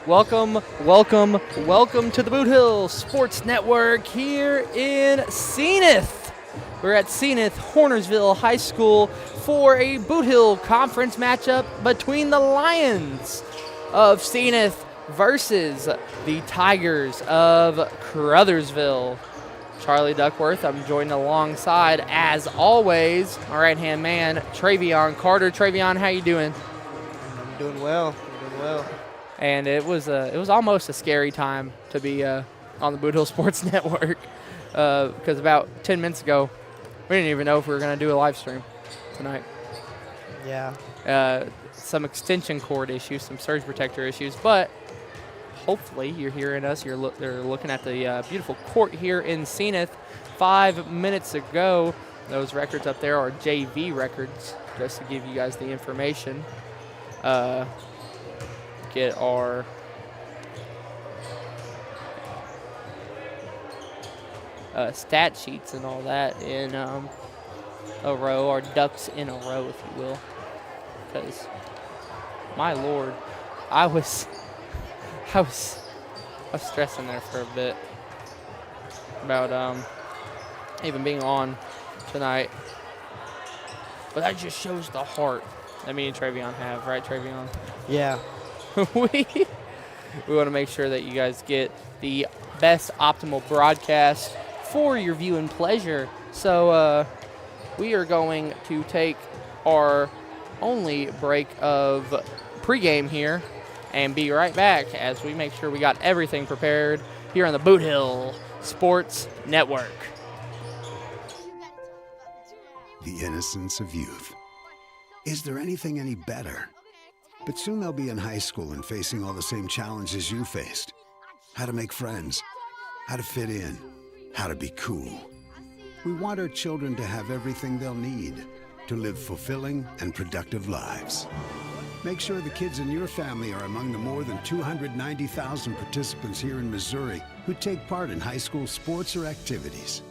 Welcome to the Bootheel Sports Network here in Senath. We're at Senath-Hornersville High School for a Bootheel Conference matchup between the Lions of Senath versus the Tigers of Caruthersville. Charlie Duckworth, I'm joined alongside, as always, my right-hand man, Travion Carter. Travion, how you doing? I'm doing well. And it was almost a scary time to be on the Bootheel Sports Network because about 10 minutes ago, we didn't even know if we were going to do a live stream tonight. Yeah. Some extension cord issues, some surge protector issues, but hopefully you're hearing us. They're looking at the beautiful court here in Senath. 5 minutes ago, those records up there are JV records, just to give you guys the information. Get our stat sheets and all that in a row, our ducks in a row, if you will. Because, my Lord, I was stressing there for a bit about even being on tonight. But that just shows the heart that me and Travion have, right, Travion? Yeah. we want to make sure that you guys get the best optimal broadcast for your viewing pleasure. So we are going to take our only break of pregame here and be right back as we make sure we got everything prepared here on the Bootheel Sports Network. The innocence of youth. Is there anything any better? But soon they'll be in high school and facing all the same challenges you faced. How to make friends, how to fit in, how to be cool. We want our children to have everything they'll need to live fulfilling and productive lives. Make sure the kids in your family are among the more than 290,000 participants here in Missouri who take part in high school sports or activities.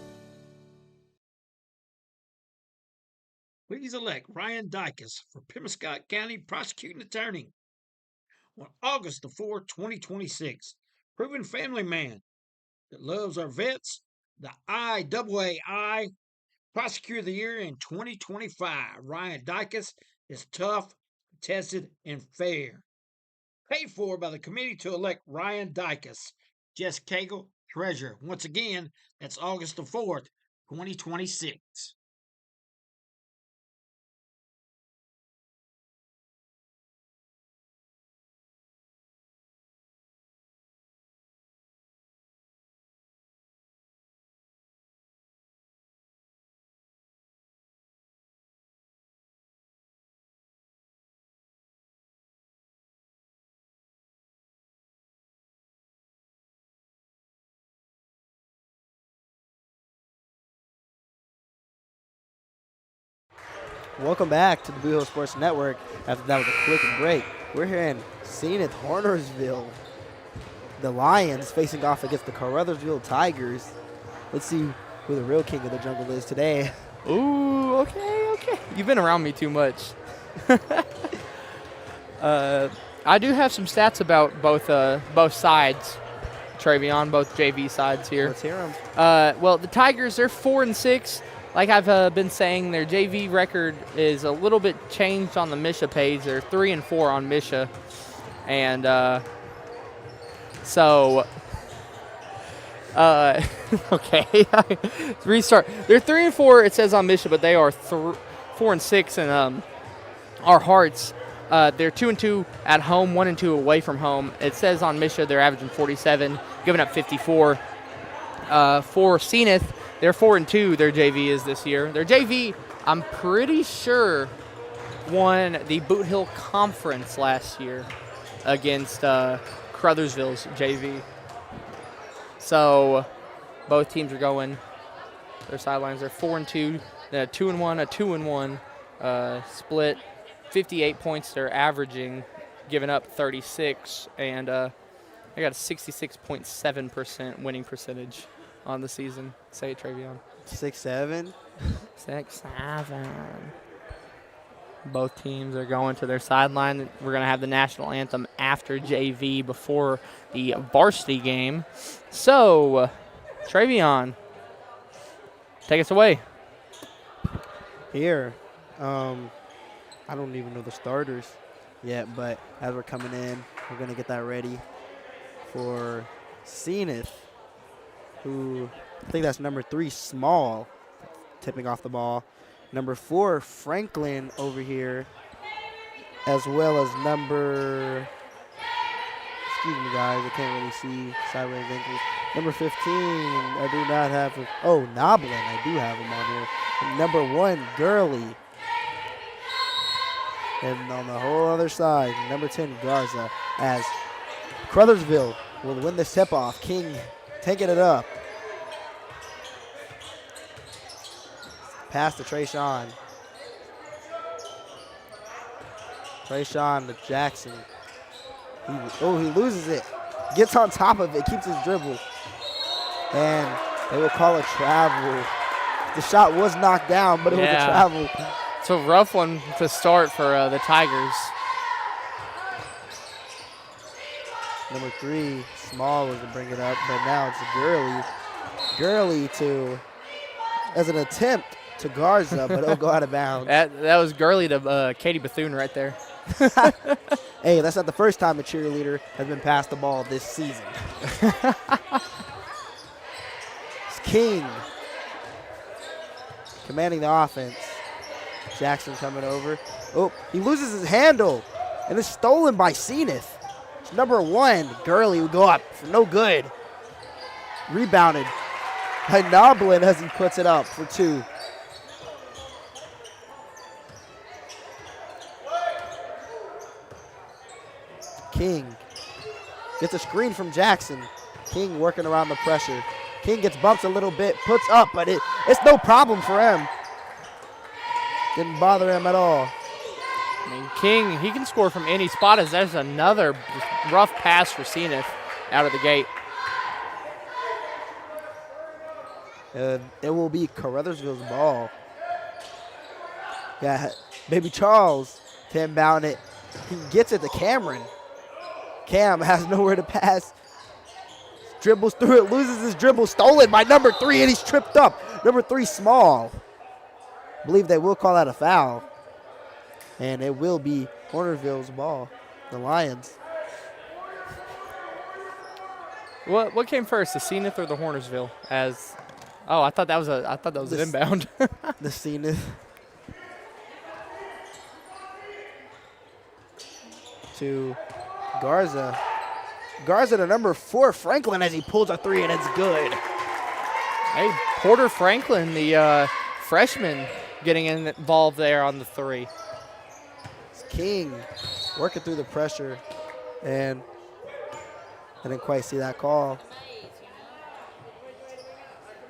Please elect Ryan Dykes for Pemiscot County Prosecuting Attorney. On August the 4th, 2026, proven family man that loves our vets, the IAAI Prosecutor of the Year in 2025. Ryan Dykes is tough, tested, and fair. Paid for by the committee to elect Ryan Dykes. Jess Cagle, Treasurer. Once again, that's August the 4th, 2026. Welcome back to the Bootheel Sports Network. After that was a quick break. We're here in Senath-Hornersville. The Lions facing off against the Caruthersville Tigers. Let's see who the real king of the jungle is today. Ooh, okay. You've been around me too much. I do have some stats about both sides, Travion, both JV sides here. Let's hear them. Well, the Tigers, they're 4-6. Like I've been saying, their JV record is a little bit changed on the MSHSAA page. They're 3-4 on MSHSAA, and okay, restart. They're 3-4. It says on MSHSAA, but they are 4-6 in our hearts. They're 2-2 at home, 1-2 away from home. It says on MSHSAA they're averaging 47, giving up 54. For Senath, they're 4-2. Their JV is this year. Their JV, I'm pretty sure, won the Bootheel Conference last year against Caruthersville's JV. So both teams are going. Their sidelines are 4-2, then a 2-1, a 2-1 split. 58 points they're averaging, giving up 36, and they got a 66.7% winning percentage on the season. Say it, Travion. 6-7. 6-7. Both teams are going to their sideline. We're going to have the national anthem after JV before the varsity game. So, Travion, take us away. Here, I don't even know the starters yet, but as we're coming in, we're going to get that ready for Senath, who I think that's number 3, Small, tipping off the ball. Number 4, Franklin over here, as well as number, excuse me guys, I can't really see sideways ankles. Number 15, I do not have, Noblin, I do have him on here. And number 1, Gurley. And on the whole other side, number 10, Garza, as Caruthersville will win the tip-off. King taking it up. Pass to Trayshawn. Trayshawn to Jackson. He loses it. Gets on top of it, keeps his dribble. And they will call a travel. The shot was knocked down, but it was a travel. It's a rough one to start for the Tigers. Number 3, Small was to bring it up, but now it's Gurley. Gurley as an attempt to Garza, but it'll go out of bounds. That was Gurley to Katie Bethune right there. Hey, that's not the first time a cheerleader has been passed the ball this season. It's King commanding the offense. Jackson coming over. Oh, he loses his handle, and it's stolen by Senath. It's number 1, Gurley, would go up for no good. Rebounded by Noblin as he puts it up for 2. King gets a screen from Jackson. King working around the pressure. King gets bumped a little bit, puts up, but it's no problem for him. Didn't bother him at all. I mean, King, he can score from any spot as there's another rough pass for Senath out of the gate. It will be Caruthersville's ball. Yeah, Baby Charles to inbound it. He gets it to Cameron. Cam has nowhere to pass. Dribbles through it, loses his dribble, stolen by number 3, and he's tripped up. Number 3, Small. I believe they will call that a foul. And it will be Hornersville's ball, the Lions. What came first, the Senath or the Hornersville? I thought that was an inbound. The Senath. To Garza. Garza to number 4, Franklin, as he pulls a 3, and it's good. Hey, Porter Franklin, the freshman, getting involved there on the 3. It's King working through the pressure, and I didn't quite see that call.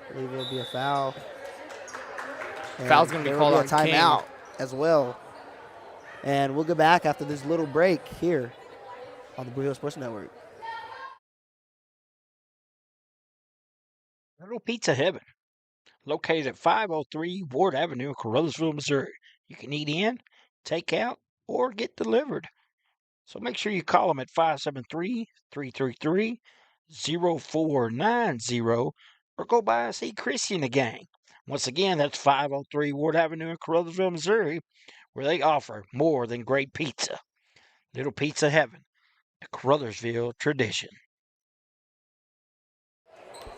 I believe it'll be a foul. Foul's going to be called on King. A timeout as well. And we'll get back after this little break here on the Bootheel Sports Network. Little Pizza Heaven, located at 503 Ward Avenue in Caruthersville, Missouri. You can eat in, take out, or get delivered. So make sure you call them at 573-333-0490 or go by and see Chrissy and the gang. Once again, that's 503 Ward Avenue in Caruthersville, Missouri, where they offer more than great pizza. Little Pizza Heaven, the Caruthersville tradition.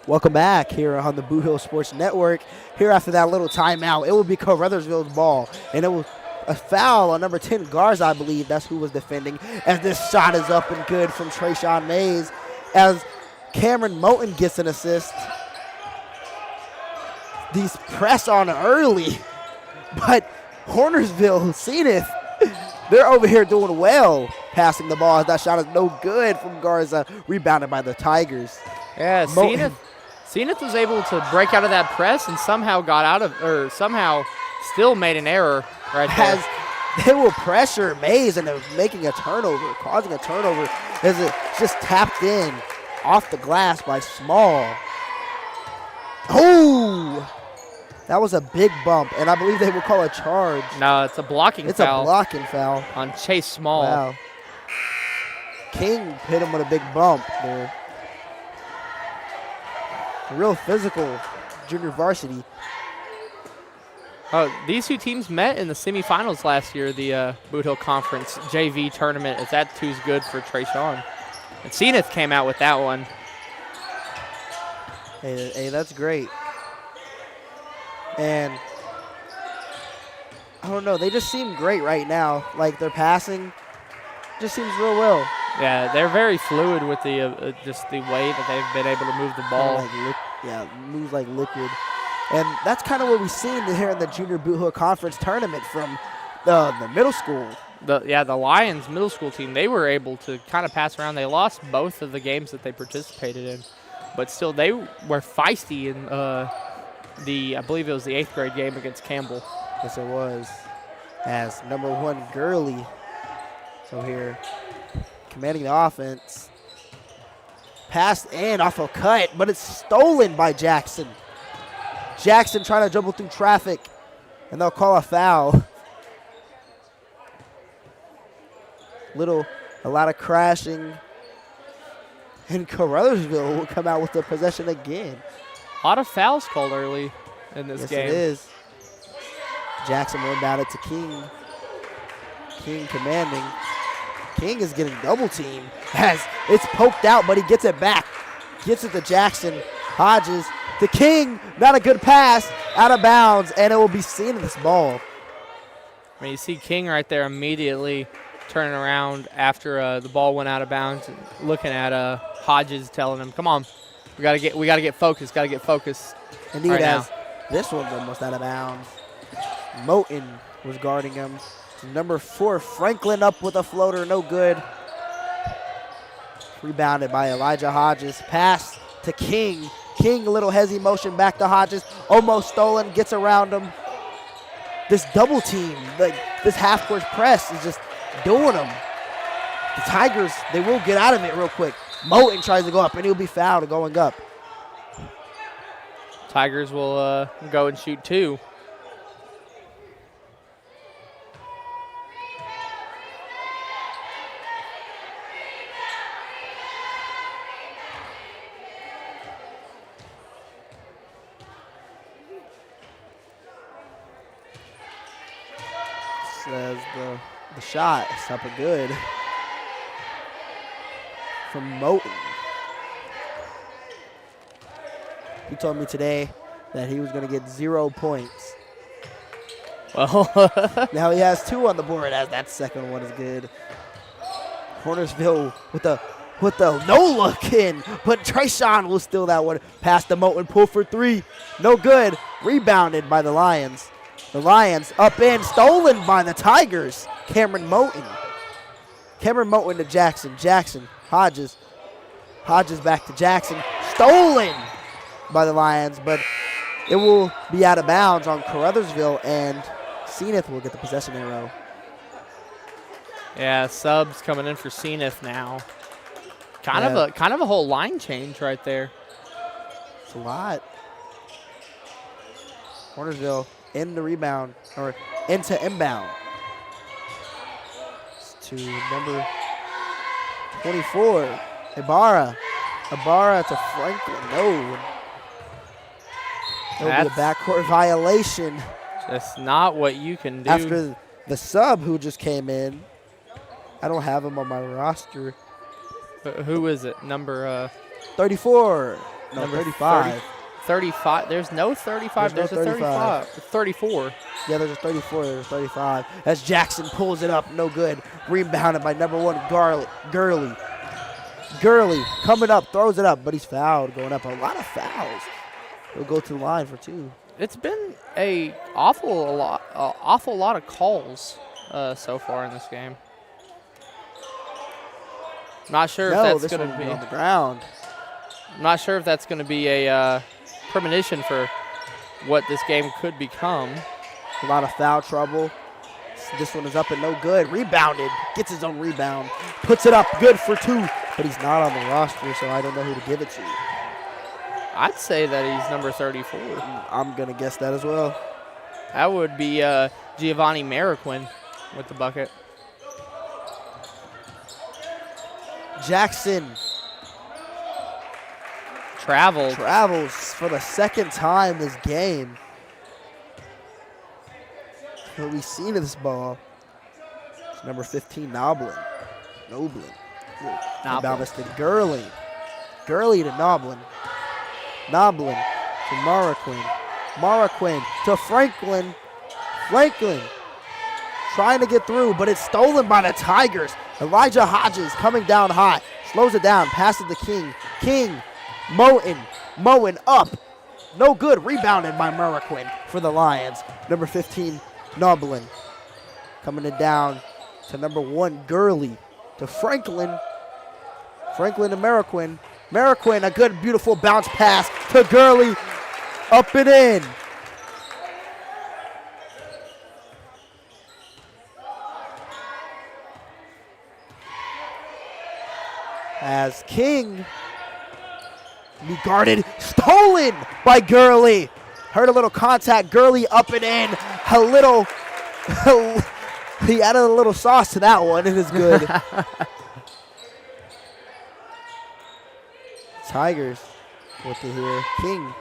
Welcome back here on the Bootheel Sports Network. Here after that little timeout, it will be Caruthersville's ball, and it will a foul on number 10, Garza, I believe. That's who was defending. As this shot is up and good from Trayshawn Mays, as Cameron Moten gets an assist. These press on early, but Hornersville, Senath, they're over here doing well, passing the ball. That shot is no good from Garza, rebounded by the Tigers. Yeah, Senath was able to break out of that press and somehow still made an error right there. As they will pressure Mays and they're making a turnover, causing a turnover as it just tapped in off the glass by Small. Oh, That was a big bump, and I believe they will call a charge. No, it's a blocking It's foul. a blocking foul. On Chase Small. Wow. King hit him with a big bump there. Real physical junior varsity. Oh, these two teams met in the semifinals last year, the Bootheel Conference JV tournament. If that two's good for Trayshawn. And Senath came out with that one. Hey, that's great. And I don't know, they just seem great right now. Like their passing just seems real well. Yeah, they're very fluid with the just the way that they've been able to move the ball. Moves like liquid. And that's kind of what we've seen here in the Junior Bootheel Conference tournament from the middle school. The Lions middle school team, they were able to kind of pass around. They lost both of the games that they participated in, but still they were feisty in I believe it was the 8th grade game against Campbell. Yes, it was. As #1 Gurley, so here, commanding the offense. Passed in off a cut, but it's stolen by Jackson. Jackson trying to dribble through traffic, and they'll call a foul. A lot of crashing. And Caruthersville will come out with the possession again. A lot of fouls called early in this game. Yes, it is. Jackson will inbound it to King. King commanding. King is getting double teamed as it's poked out, but he gets it back. Gets it to Jackson. Hodges to King. Not a good pass. Out of bounds, and it will be seen in this ball. I mean, you see King right there immediately turning around after the ball went out of bounds, and looking at Hodges, telling him, "Come on, we gotta get focused. Gotta get focused." Indeed, right as now. This one's almost out of bounds. Moten was guarding him. #4, Franklin up with a floater, no good. Rebounded by Elijah Hodges. Pass to King. King, a little hezzy motion back to Hodges. Almost stolen, gets around him. This double team, this half-court press is just doing them. The Tigers, they will get out of it real quick. Moten tries to go up, and he'll be fouled going up. Tigers will go and shoot 2. Says the shot is up and good from Moten. He told me today that he was going to get 0 points. Well, Now he has 2 on the board, as that second one is good. Hornersville with the no look in, but Trayshawn will steal that one. Pass to Moten, pull for 3, no good. Rebounded by the Lions. The Lions up in, stolen by the Tigers. Cameron Moten to Jackson. Jackson, Hodges. Hodges back to Jackson. Stolen by the Lions, but it will be out of bounds on Caruthersville, and Senath will get the possession arrow. yeah, subs coming in for Senath now. Kind of a whole line change right there. It's a lot. Hornersville in the rebound, or into inbound. It's to number 24, Ibarra. Ibarra to Franklin. No. It'll be a backcourt violation. That's not what you can do. After the sub who just came in. I don't have him on my roster. Who is it? Number 34. No, number 35. 35. There's no 35. There's There's no a 35. 34. Yeah, there's a 34. There's a 35. As Jackson pulls it up, no good. Rebounded by #1 Gurley. Gurley coming up, throws it up, but he's fouled, going up. A lot of fouls. He'll go to the line for 2. It's been a awful lot of calls so far in this game. Not sure if that's going to be on the ground. I'm not sure if that's going to be a premonition for what this game could become. A lot of foul trouble. This one is up and no good. Rebounded. Gets his own rebound. Puts it up. Good for 2. But he's not on the roster, so I don't know who to give it to. I'd say that he's number 34. I'm going to guess that as well. That would be Giovanni Mariquin with the bucket. Jackson Travels for the second time this game. What we've seen of this ball. It's number 15, Noblin. Bounce to Gurley. Gurley to Noblin. Noblin to Mariquin. Mariquin to Franklin. Franklin trying to get through, but it's stolen by the Tigers. Elijah Hodges coming down hot. Slows it down. Passes to King. King. Moen up. No good. Rebounded by Mariquin for the Lions. Number 15, Noblin. Coming it down to number 1, Gurley. To Franklin. Franklin to Mariquin. Mariquin, a good, beautiful bounce pass to Gurley. Up and in. As King be guarded, stolen by Gurley. Heard a little contact, Gurley up and in. He added a little sauce to that one. It is good. Tigers with it here. King.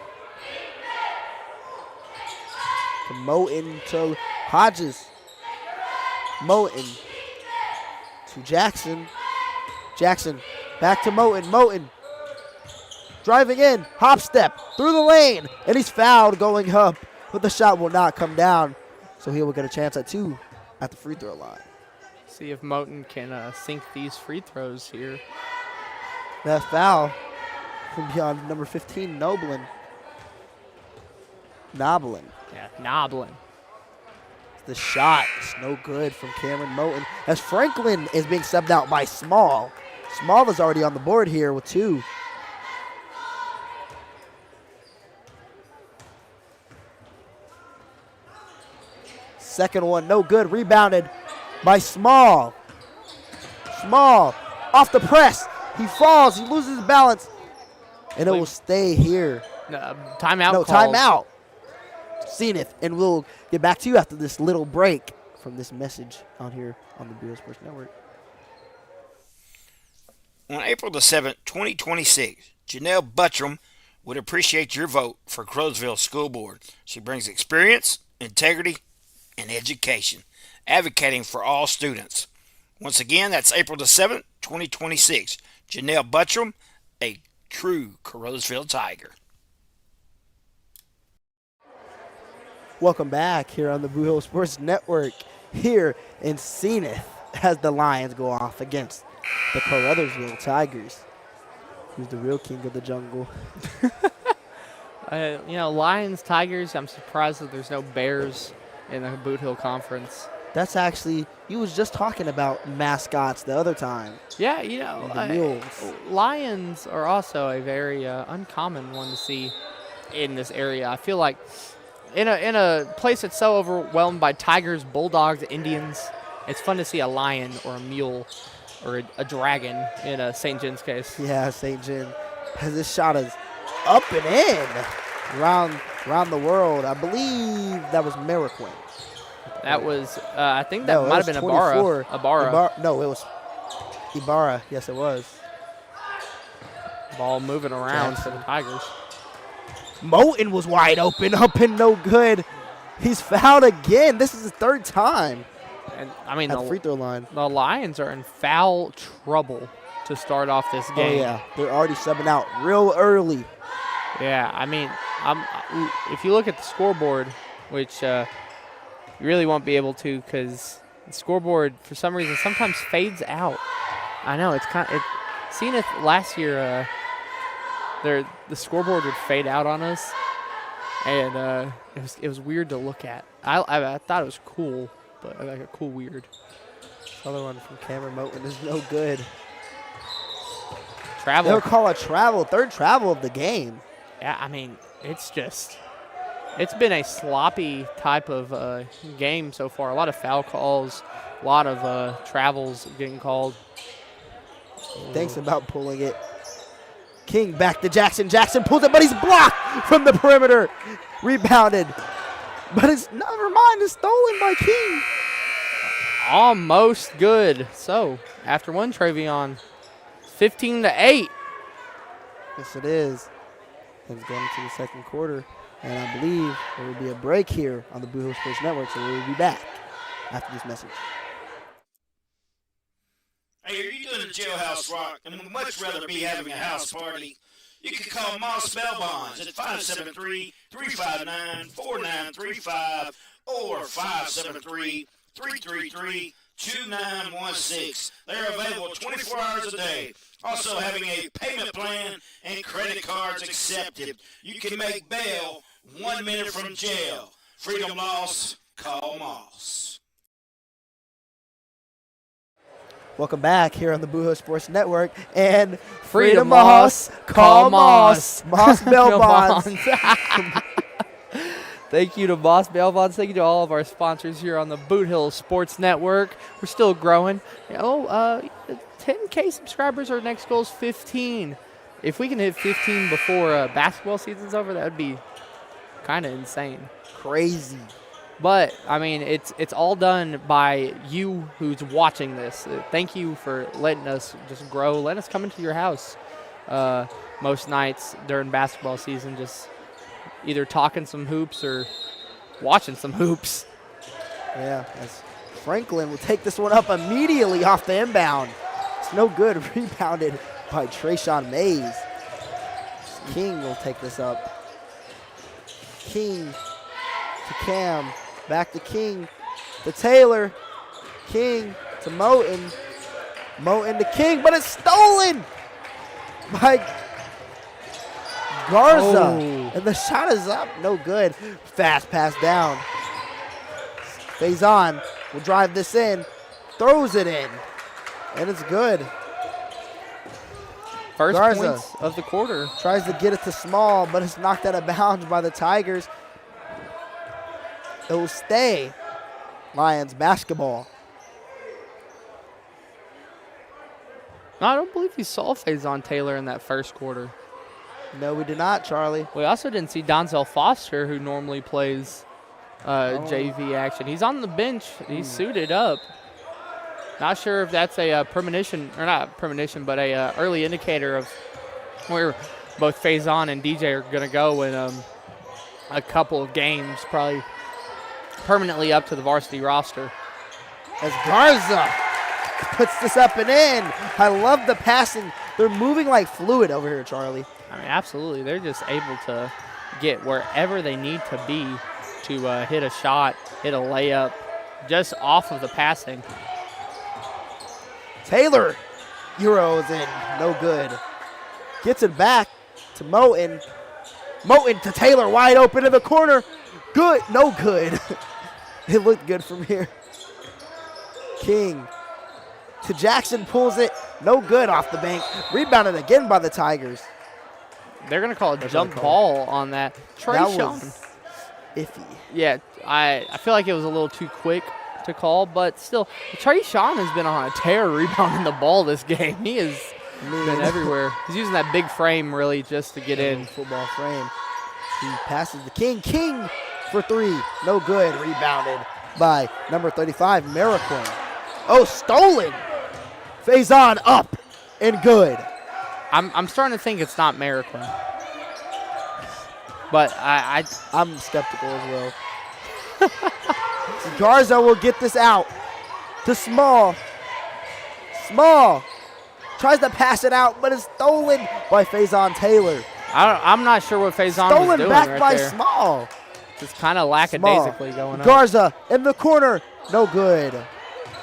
To Moten to Hodges. Moten to Jackson. Jackson back to Moten. Moten driving in. Hop step through the lane. And he's fouled going up. But the shot will not come down. So he will get a chance at 2 at the free throw line. See if Moten can sink these free throws here. That foul from beyond number 15, Noblin. Noblin. Yeah, Noblin. The shot is no good from Cameron Moten as Franklin is being subbed out by Small. Small is already on the board here with 2. Second one, no good. Rebounded by Small. Small off the press. He falls. He loses his balance. And it will stay here. Timeout. No, called. timeout. Senath, and we'll get back to you after this little break from this message on here on the Bootheel Sports Network. On April the 7th, 2026, Janelle Buttram would appreciate your vote for Caruthersville School Board. She brings experience, integrity, and education, advocating for all students. Once again, that's April the 7th, 2026. Janelle Buttram, a true Caruthersville Tiger. Welcome back here on the Bootheel Sports Network here in Senath as the Lions go off against the Caruthersville Tigers. Who's the real king of the jungle? Lions, Tigers, I'm surprised that there's no Bears in the Bootheel Conference. That's actually, you was just talking about mascots the other time. Yeah, the Mules. Lions are also a very uncommon one to see in this area. I feel like in a place that's so overwhelmed by Tigers, Bulldogs, Indians, it's fun to see a lion or a mule or a dragon in a St. John's case. Yeah, St. John. As this shot is up and in around the world. I believe that was Mariquin. That was, I think that might have been Ibarra. No, it was Ibarra. Yes, it was. Ball moving around for the Tigers. Moten was wide open, up and no good. He's fouled again. This is his 3rd time. And I mean, at the free throw line. The Lions are in foul trouble to start off this game. Oh, yeah. They're already subbing out real early. Yeah, I mean, if you look at the scoreboard, which you really won't be able to because the scoreboard, for some reason, sometimes fades out. I know, it's kind of – Senath last year, the scoreboard would fade out on us, and it was weird to look at. I thought it was cool, but like a cool weird. Another one from Cameron Moten is no good. Travel. They'll call a travel, 3rd travel of the game. Yeah, I mean, it's been a sloppy type of game so far. A lot of foul calls, a lot of travels getting called. Thinks about pulling it. King back to Jackson. Jackson pulls it, but he's blocked from the perimeter. Rebounded. But it's, never mind, it's stolen by King. Almost good. So, after one, Travion, 15-8. Yes, it is. Things going into the second quarter. And I believe there will be a break here on the Bootheel Sports Network, so we will be back after this message. Hey, are you doing a jailhouse rock and would much rather be having a house party? You can call Moss Bell Bonds at 573-359-4935 or 573-333-2916. They're available 24 hours a day. Also having a payment plan and credit cards accepted. You can make bail 1 minute from jail. Freedom loss, call Moss. Welcome back here on the Bootheel Sports Network. And Freedom Moss, call Moss. Moss Bell Bonds. Thank you to Moss Bail Bonds. Thank you to all of our sponsors here on the Bootheel Sports Network. We're still growing. 10K subscribers, our next goal is 15. If we can hit 15 before basketball season's over, that would be kind of insane. Crazy. But, I mean, it's all done by you who's watching this. Thank you for letting us just grow. Let us come into your house most nights during basketball season, just either talking some hoops or watching some hoops. Yeah, as Franklin will take this one up immediately off the inbound. It's no good. Rebounded by Trayshawn Mays. King will take this up. King to Cam. Back to King, to Taylor, King to Moten, Moten to King, but it's stolen by Garza. Oh. And the shot is up, no good. Fast pass down. Faison will drive this in, throws it in, and it's good. First Garza points of the quarter. Tries to get it to Small, but it's knocked out of bounds by the Tigers. It will stay Lions basketball. No, I don't believe we saw Faison Taylor in that first quarter. No, we did not, Charlie. We also didn't see Donzel Foster, who normally plays JV action. He's on the bench. He's suited up. Not sure if that's a premonition, or not premonition, but a early indicator of where both Faison and DJ are going to go in a couple of games, probably permanently up to the varsity roster. As Garza puts this up and in. I love the passing. They're moving like fluid over here, Charlie. I mean, absolutely. They're just able to get wherever they need to be to hit a shot, hit a layup, just off of the passing. Taylor Euros in, no good. Gets it back to Moten. Moten to Taylor, wide open in the corner. Good, no good. It looked good from here. King to Jackson, pulls it, no good off the bank. Rebounded again by the Tigers. They're going to call a jump ball on that. That Trayshawn. was iffy. Yeah, I feel like it was a little too quick to call, but still, Trayshawn has been on a tear rebounding the ball this game. He has been everywhere. He's using that big frame really just to get in. Football frame. He passes the King. King for three. No good. Rebounded by number 35, Mariquin. Oh, stolen. Faison up and good. I'm starting to think it's not Mariquin. But I'm skeptical as well. Garza will get this out to Small. Small tries to pass it out, but it's stolen by Faison Taylor. I'm not sure what Faison was Stolen doing back right by there. Small. Just kind of lackadaisically going on. Garza in the corner. No good.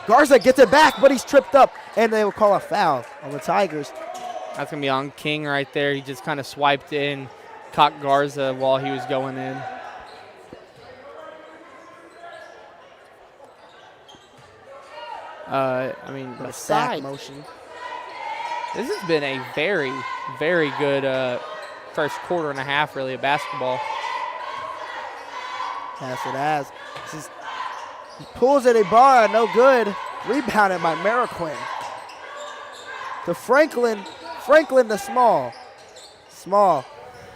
Garza gets it back, but he's tripped up, and they will call a foul on the Tigers. That's going to be on King right there. He just kind of swiped in, caught Garza while he was going in. I mean, The sack aside, motion. this has been a very, very good first quarter and a half, really, of basketball. Yes, it has. He pulls it, Ibarra, no good. Rebounded by Mariquin. To Franklin. Franklin the Small. Small.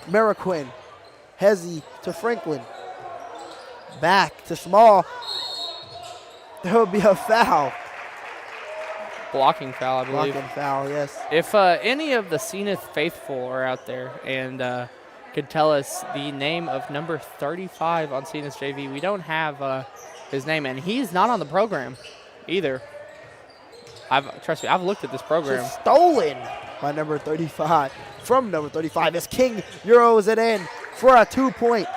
Mariquin. Hezzy to Franklin. Back to Small. There will be a foul. Blocking foul, I believe. Blocking foul, yes. If any of the Senath faithful are out there and could tell us the name of number 35 on Senath JV, we don't have his name, and he's not on the program either. Trust me, I've looked at this program. Just stolen by number 35. From number 35 as King Euros it in for a 2-point.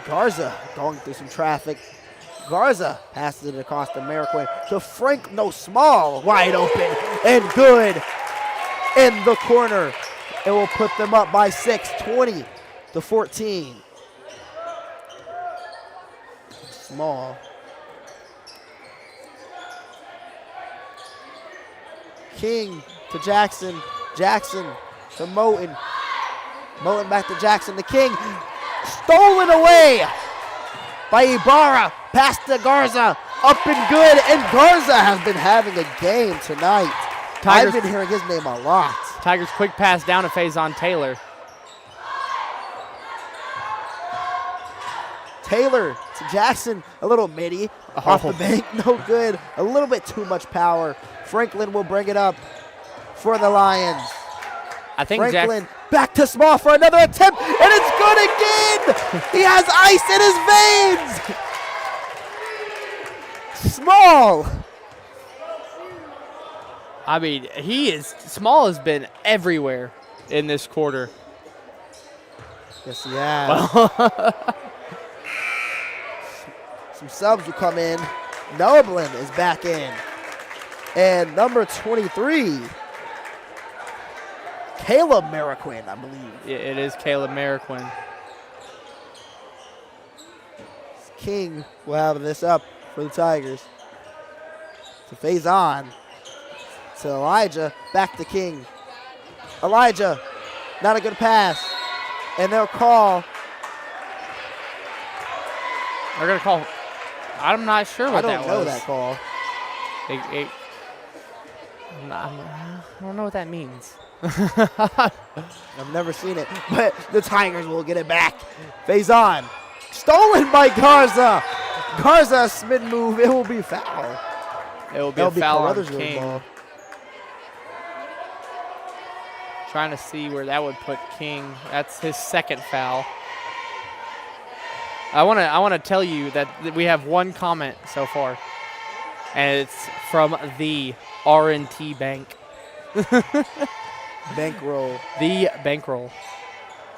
Garza going through some traffic. Garza passes it across to Mariquin to Frank. No, Small, wide open and good in the corner. It will put them up by 6, 20-14. Small. King to Jackson. Jackson to Moten. Moten back to Jackson. The King stolen away by Ibarra. Pass to Garza. Up and good. And Garza has been having a game tonight. I've been hearing his name a lot. Tigers quick pass down to Faison Taylor. Taylor to Jackson. A little midi. Off the bank. No good. A little bit too much power. Franklin will bring it up for the Lions. I think Franklin back to Small for another attempt, and it's good again. He has ice in his veins. Small. I mean, Small has been everywhere in this quarter. Yes, he has. Some subs will come in. Noblin is back in. And number 23, Caleb Mariquin, I believe. Yeah, it is Caleb Mariquin. King will have this up for the Tigers. To Faison. To Elijah. Back to King. Elijah. Not a good pass. And they'll call. They're going to call. I'm not sure what that was. I don't know that call. I don't know what that means. I've never seen it, but the Tigers will get it back. Faison. Stolen by Garza. Garza spin move. It will be foul. It will be a foul on King. King. Trying to see where that would put King. That's his second foul. I want to tell you that we have one comment so far, and it's from the R&T Bank. Bankroll. The Bankroll.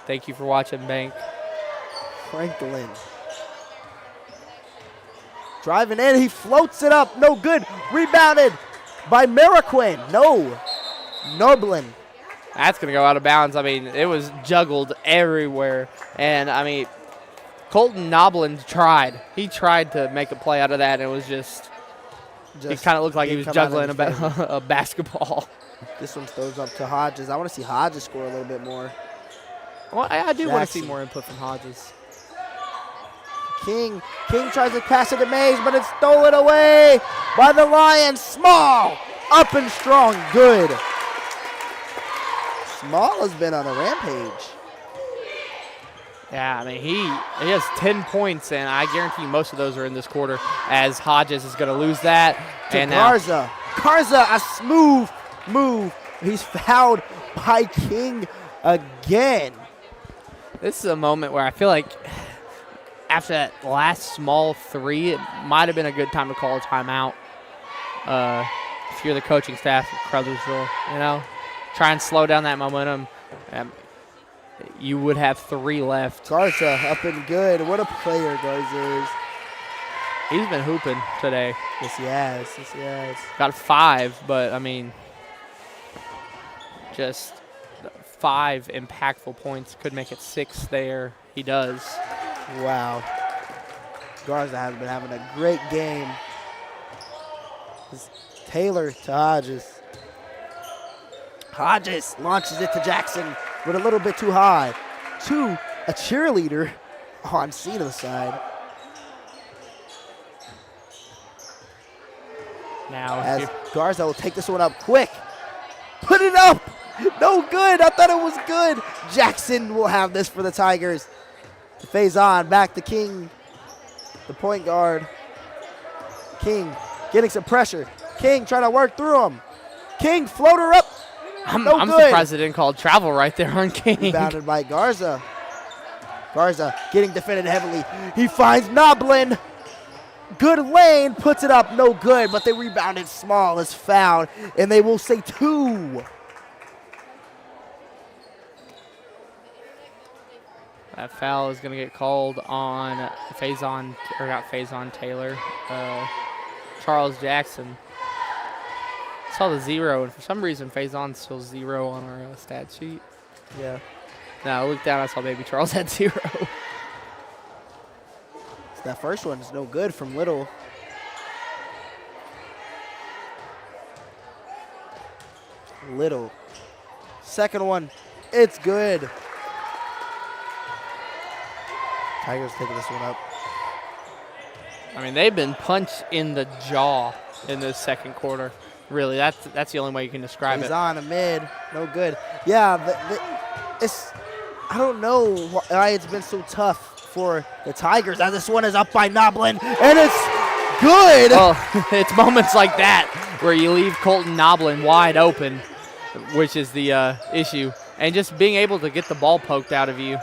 Thank you for watching, Bank. Franklin. Driving in, he floats it up, no good. Rebounded by Mariquin. No. Noblin. That's going to go out of bounds. I mean, it was juggled everywhere. And, I mean, Colton Noblin tried. He tried to make a play out of that, and it was just it kind of looked like he was juggling a basketball. This one throws up to Hodges. I want to see Hodges score a little bit more. Well, I do want to see more input from Hodges. King tries to pass it to Mays, but it's stolen away by the Lions. Small, up and strong, good. Small has been on a rampage. Yeah, I mean, he has 10 points, and I guarantee you most of those are in this quarter, as Hodges is going to lose that. To and Garza. Garza, a smooth move. He's fouled by King again. This is a moment where I feel like after that last small three, it might have been a good time to call a timeout. If you're the coaching staff at Caruthersville, try and slow down that momentum. You would have 3 left. Garza up and good. What a player Garza is. He's been hooping today. Yes, he has. Yes, he has. Got 5, but, I mean, just 5 impactful points. Could make it 6 there. He does. Wow. Garza has been having a great game. Taylor to Hodges. Hodges launches it to Jackson, but a little bit too high. To a cheerleader on Senath's side. Now, as Garza will take this one up quick. Put it up. No good. I thought it was good. Jackson will have this for the Tigers. Faison back to King, the point guard. King getting some pressure. King trying to work through him. King floater up. I'm good. surprised they didn't call travel right there on King. Rebounded by Garza. Garza getting defended heavily. He finds Noblin. Good lane, puts it up, no good, but they rebounded small as foul, and they will say 2. That foul is going to get called on Faison, or not Faison, Taylor. Charles Jackson. Saw the 0, and for some reason Faison's still 0 on our stat sheet. Yeah. No, I looked down, I saw baby Charles had 0. So that first one's no good from Little. Little. Second one, it's good. Tigers taking this one up. I mean, they've been punched in the jaw in this second quarter. Really, that's the only way you can describe He's it. on a mid, no good. Yeah, it's, I don't know why it's been so tough for the Tigers. As this one is up by Noblin, and it's good. Oh, it's moments like that where you leave Colton Noblin wide open, which is the issue, and just being able to get the ball poked out of you.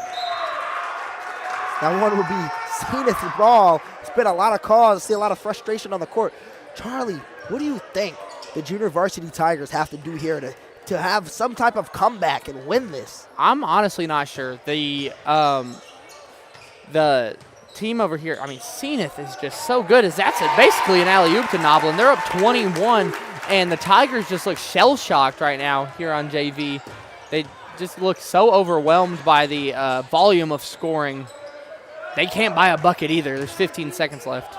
That one will be Senath's ball. It's been a lot of calls. See a lot of frustration on the court. Charlie, what do you think the junior varsity Tigers have to do here to have some type of comeback and win this? I'm honestly not sure. The team over here, I mean, Senath is just so good. As that's basically an alley-oop to Noblin. They're up 21, and the Tigers just look shell-shocked right now here on JV. They just look so overwhelmed by the volume of scoring. They can't buy a bucket either. There's 15 seconds left.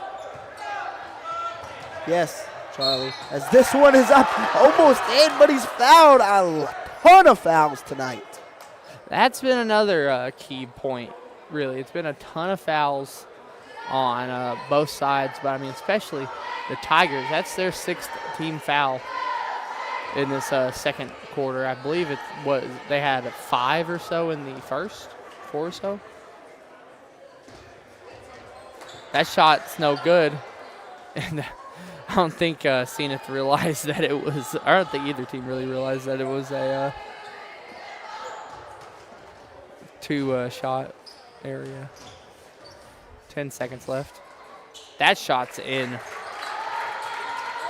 Yes, Charlie. As this one is up almost in, but he's fouled a ton of fouls tonight. That's been another key point, really. It's been a ton of fouls on both sides, but I mean, especially the Tigers. That's their 6th team foul in this second quarter. I believe it was they had 5 or so in the first, 4 or so. That shot's no good, and I don't think Senath realized that it was. I don't think either team really realized that it was a 2-shot area. 10 seconds left. That shot's in.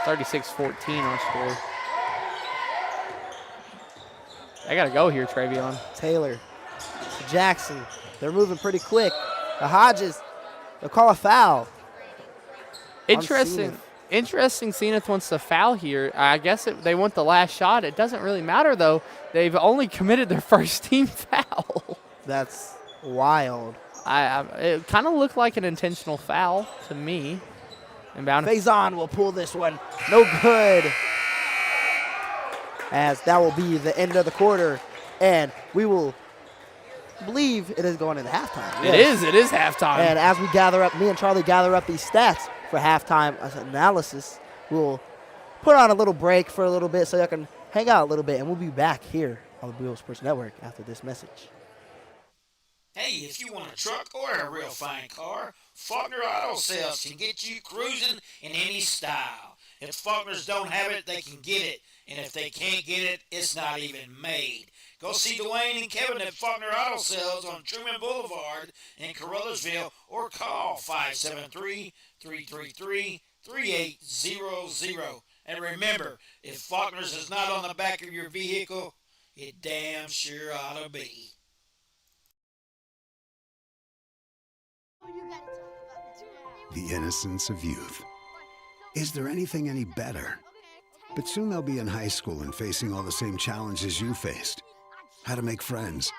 36-14 our score. I gotta go here, Travion. Taylor, Jackson, they're moving pretty quick. The Hodges, they'll call a foul. Interesting. Interesting. Senath wants to foul here. I guess they want the last shot. It doesn't really matter though. They've only committed their first team foul. That's wild. It kind of looked like an intentional foul to me. Faison will pull this one. No good. As that will be the end of the quarter, and we will believe it is going into halftime. Yes. It is halftime. And as we gather up, me and Charlie gather up these stats for halftime analysis, we'll put on a little break for a little bit so y'all can hang out a little bit, and we'll be back here on the Bootheel Sports Network after this message. Hey, if you want a truck or a real fine car, Faulkner Auto Sales can get you cruising in any style. If Faulkners don't have it, they can get it. And if they can't get it, it's not even made. Go see Dwayne and Kevin at Faulkner Auto Sales on Truman Boulevard in Caruthersville or call 573-333-3800. And remember, if Faulkner's is not on the back of your vehicle, it damn sure ought to be. The innocence of youth. Is there anything any better? But soon they'll be in high school and facing all the same challenges you faced. How to make friends,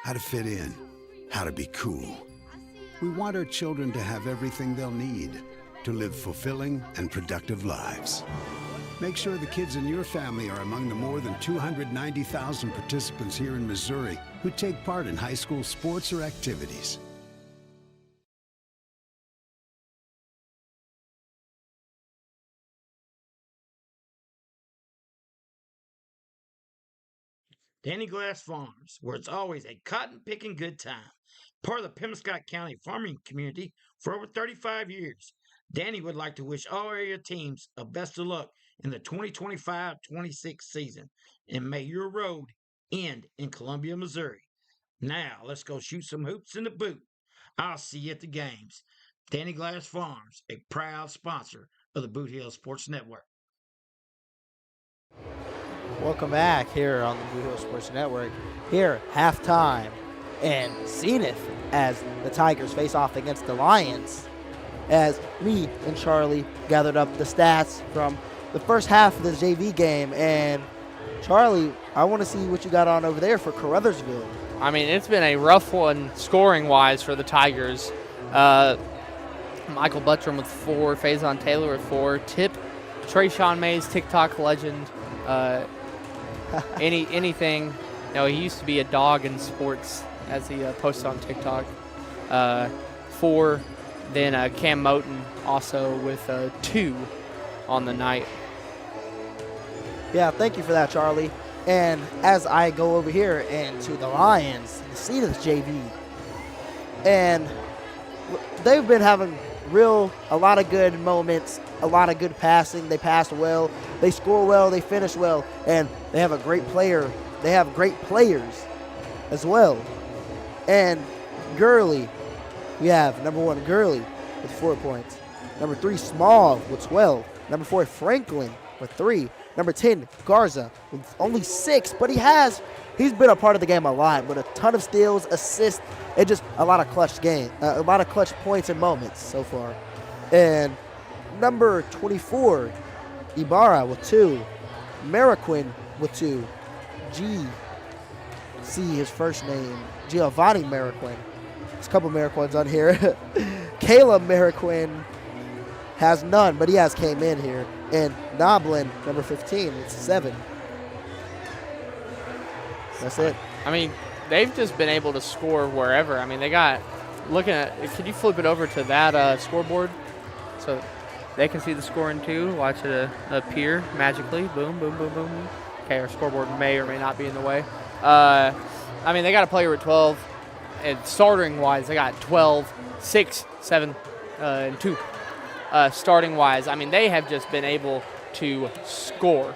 how to fit in, how to be cool. We want our children to have everything they'll need to live fulfilling and productive lives. Make sure the kids in your family are among the more than 290,000 participants here in Missouri who take part in high school sports or activities. Danny Glass Farms, where it's always a cotton picking good time. Part of the Pemiscot County farming community for over 35 years. Danny would like to wish all area teams a best of luck in the 2025-26 season, and may your road end in Columbia, Missouri. Now, let's go shoot some hoops in the boot. I'll see you at the games. Danny Glass Farms, a proud sponsor of the Bootheel Sports Network. Welcome back here on the Bootheel Sports Network. Here, halftime, and Senath as the Tigers face off against the Lions. As me and Charlie gathered up the stats from the first half of the JV game. And Charlie, I want to see what you got on over there for Caruthersville. I mean, it's been a rough one scoring-wise for the Tigers. Michael Buttram with 4, Faison Taylor with 4, Tip, Trayshawn Mays, TikTok legend, anything. You know, he used to be a dog in sports, as he posted on TikTok. 4, then Cam Moten also with 2 on the night. Yeah, thank you for that, Charlie. And as I go over here into the Lions, the Senath JV, and they've been having a lot of good moments, a lot of good passing. They pass well, they score well, they finish well, and they have a great player. They have great players as well. And Gurley, we have number 1 Gurley with 4 points, number 3 Small with 12, number 4 Franklin with 3, number 10 Garza with only 6, but he's been a part of the game a lot with a ton of steals, assists, and just a lot of clutch points and moments so far. And number 24 Ibarra with 2, Mariquin with 2, his first name, Giovanni Mariquin. There's a couple Mariquins on here. Caleb Mariquin has none, but he came in here. And Noblin, number 15, it's 7. That's it. I mean, they've just been able to score wherever. I mean, could you flip it over to that scoreboard so they can see the scoring too? Watch it appear magically. Boom, boom, boom, boom. Okay, our scoreboard may or may not be in the way. I mean, they got a player with 12, and starting-wise, they got 12, 6, 7, and 2. Starting-wise, I mean, they have just been able to score.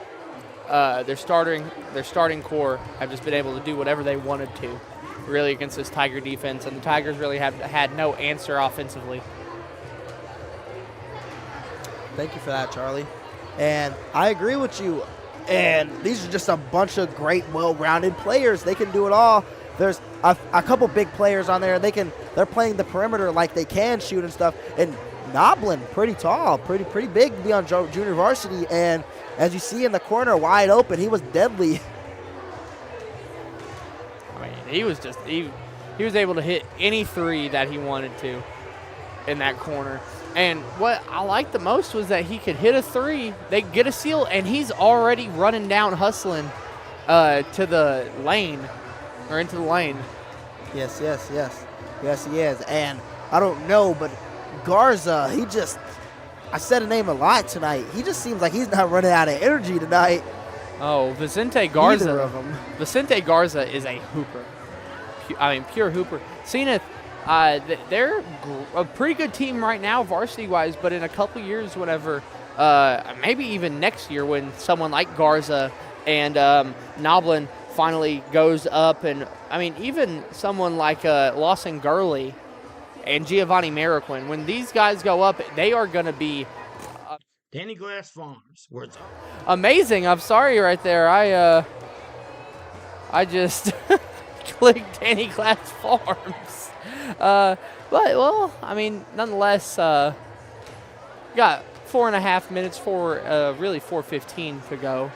Their starting core have just been able to do whatever they wanted to, really, against this Tiger defense, and the Tigers really have had no answer offensively. Thank you for that, Charlie. And I agree with you. And these are just a bunch of great, well-rounded players. They can do it all. There's a couple big players on there. They're playing the perimeter like they can shoot and stuff. And Noblin, pretty tall, pretty big to be on junior varsity. And as you see in the corner, wide open, he was deadly. I mean, he was able to hit any 3 that he wanted to in that corner. And what I liked the most was that he could hit a 3, they get a steal, and he's already running down, hustling to the lane, or into the lane. Yes, he is. And I don't know, but Garza, I said a name a lot tonight. He just seems like he's not running out of energy tonight. Oh, Vicente Garza. Neither of them. Vicente Garza is a hooper. Pure hooper. Senath, they're a pretty good team right now, varsity-wise, but in a couple years, whenever, maybe even next year, when someone like Garza and Noblin finally goes up, and, I mean, even someone like Lawson Gurley and Giovanni Mariquin, when these guys go up, they are going to be Danny Glass Farms, where it's amazing. I'm sorry right there. I just clicked Danny Glass Farms. But, well, I mean, nonetheless, got 4.5 minutes really 4:15 to go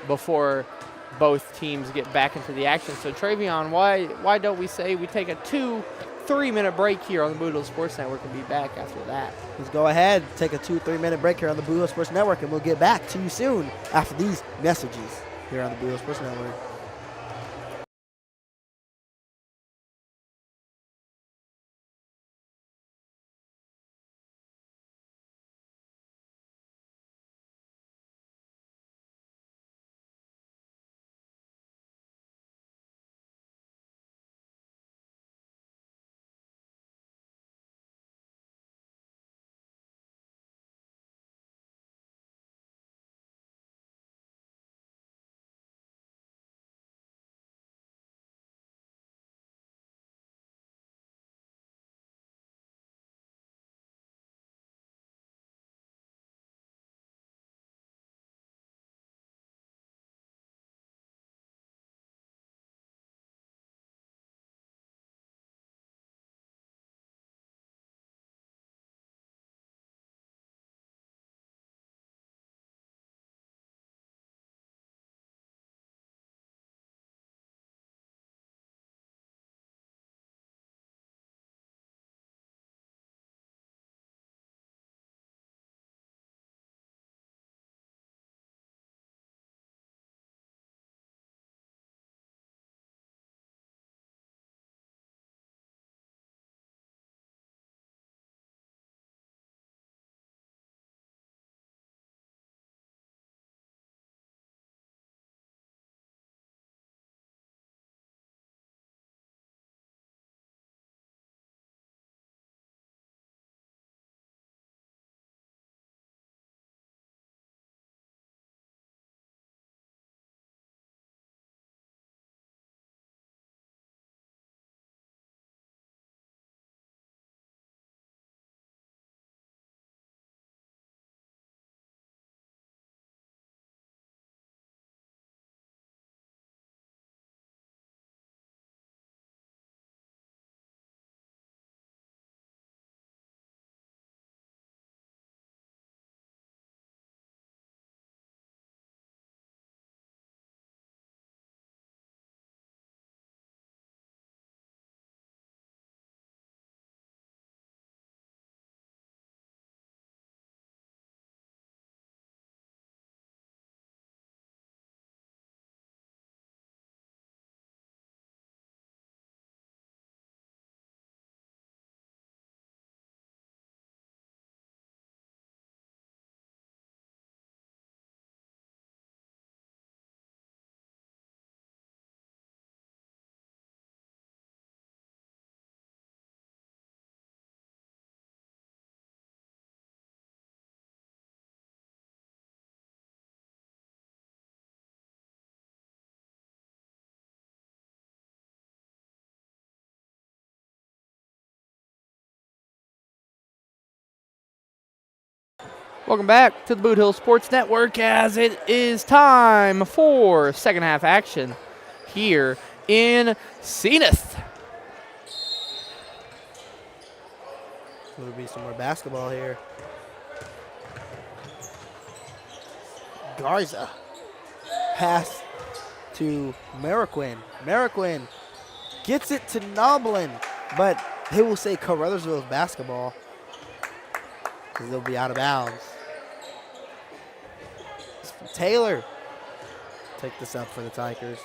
before both teams get back into the action. So, Travion, why don't we say we take a 2-3 minute break here on the Bootheel Sports Network and be back after that? Let's go ahead, take a 2-3 minute break here on the Bootheel Sports Network, and we'll get back to you soon after these messages here on the Bootheel Sports Network. Welcome back to the Bootheel Sports Network as it is time for second half action here in Senath. There'll be some more basketball here. Garza. Pass to Mariquin. Mariquin gets it to Noblin, but they will say Caruthersville's basketball because they'll be out of bounds. Taylor take this up for the Tigers.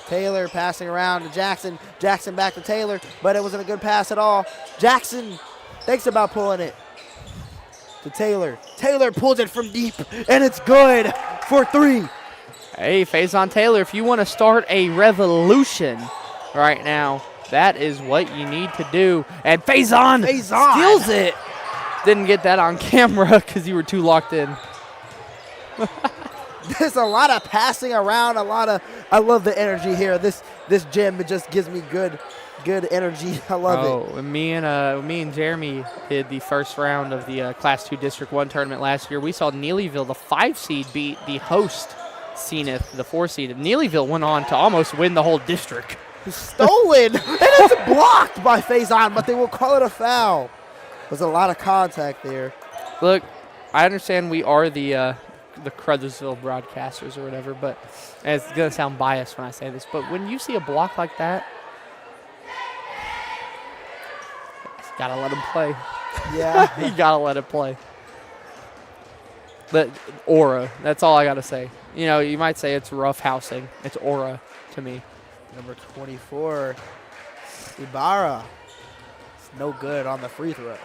Taylor passing around to Jackson. Jackson back to Taylor, but it wasn't a good pass at all. Jackson thinks about pulling it to Taylor. Taylor pulls it from deep, and it's good for 3. Hey, Faison Taylor, if you want to start a revolution right now, that is what you need to do. And Faison steals it. Didn't get that on camera because you were too locked in. There's a lot of passing around, I love the energy here. This gym, it just gives me good energy. I love it. Me and Jeremy did the first round of the Class 2 District 1 tournament last year. We saw Neelyville, the 5 seed, beat the host Senath, the 4 seed. Neelyville went on to almost win the whole district. Stolen, and it's blocked by Faison, but they will call it a foul. There's a lot of contact there. Look, I understand we are the Caruthersville broadcasters or whatever, but and it's going to sound biased when I say this, but when you see a block like that, you got to let him play. Yeah. You got to let it play. But aura, that's all I got to say. You know, you might say it's rough housing. It's aura to me. Number 24, Ibarra. It's no good on the free throw.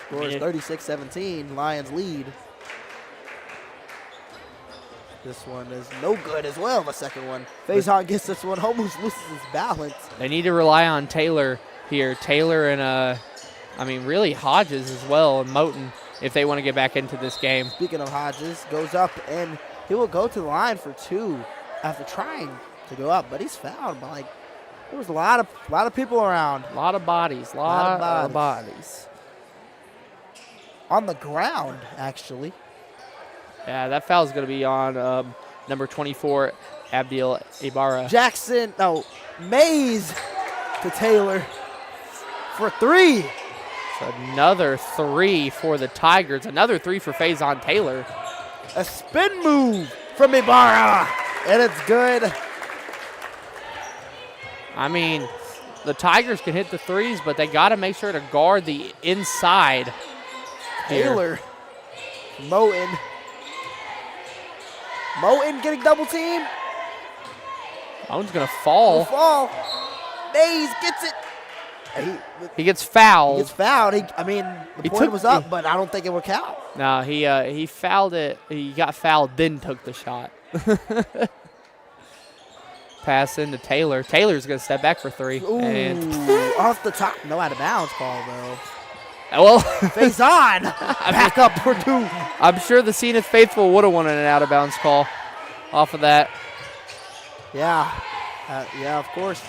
Score is 36-17. Lions lead. This one is no good as well, the second one. Faison gets this one, almost loses his balance. They need to rely on Taylor here. Taylor and, really Hodges as well and Moten if they want to get back into this game. Speaking of Hodges, goes up and he will go to the line for 2 after trying to go up, but he's fouled by there was a lot of people around. A lot of bodies. Lot of bodies. On the ground, actually. Yeah, that foul is going to be on number 24, Abdiel Ibarra. Mays to Taylor for 3. So another 3 for the Tigers. Another 3 for Faison Taylor. A spin move from Ibarra, and it's good. I mean, the Tigers can hit the 3s, but they got to make sure to guard the inside. Taylor, Moten getting double teamed. Moten's going to fall. Mays gets it. He gets fouled. The point was up, but I don't think it would count. No, he fouled it. He got fouled, then took the shot. Pass into Taylor. Taylor's going to step back for 3. Ooh, and off the top. No out of bounds call, though. Well, Faison back up for 2. I'm sure the Senath faithful would have wanted an out-of-bounds call off of that. Yeah, of course.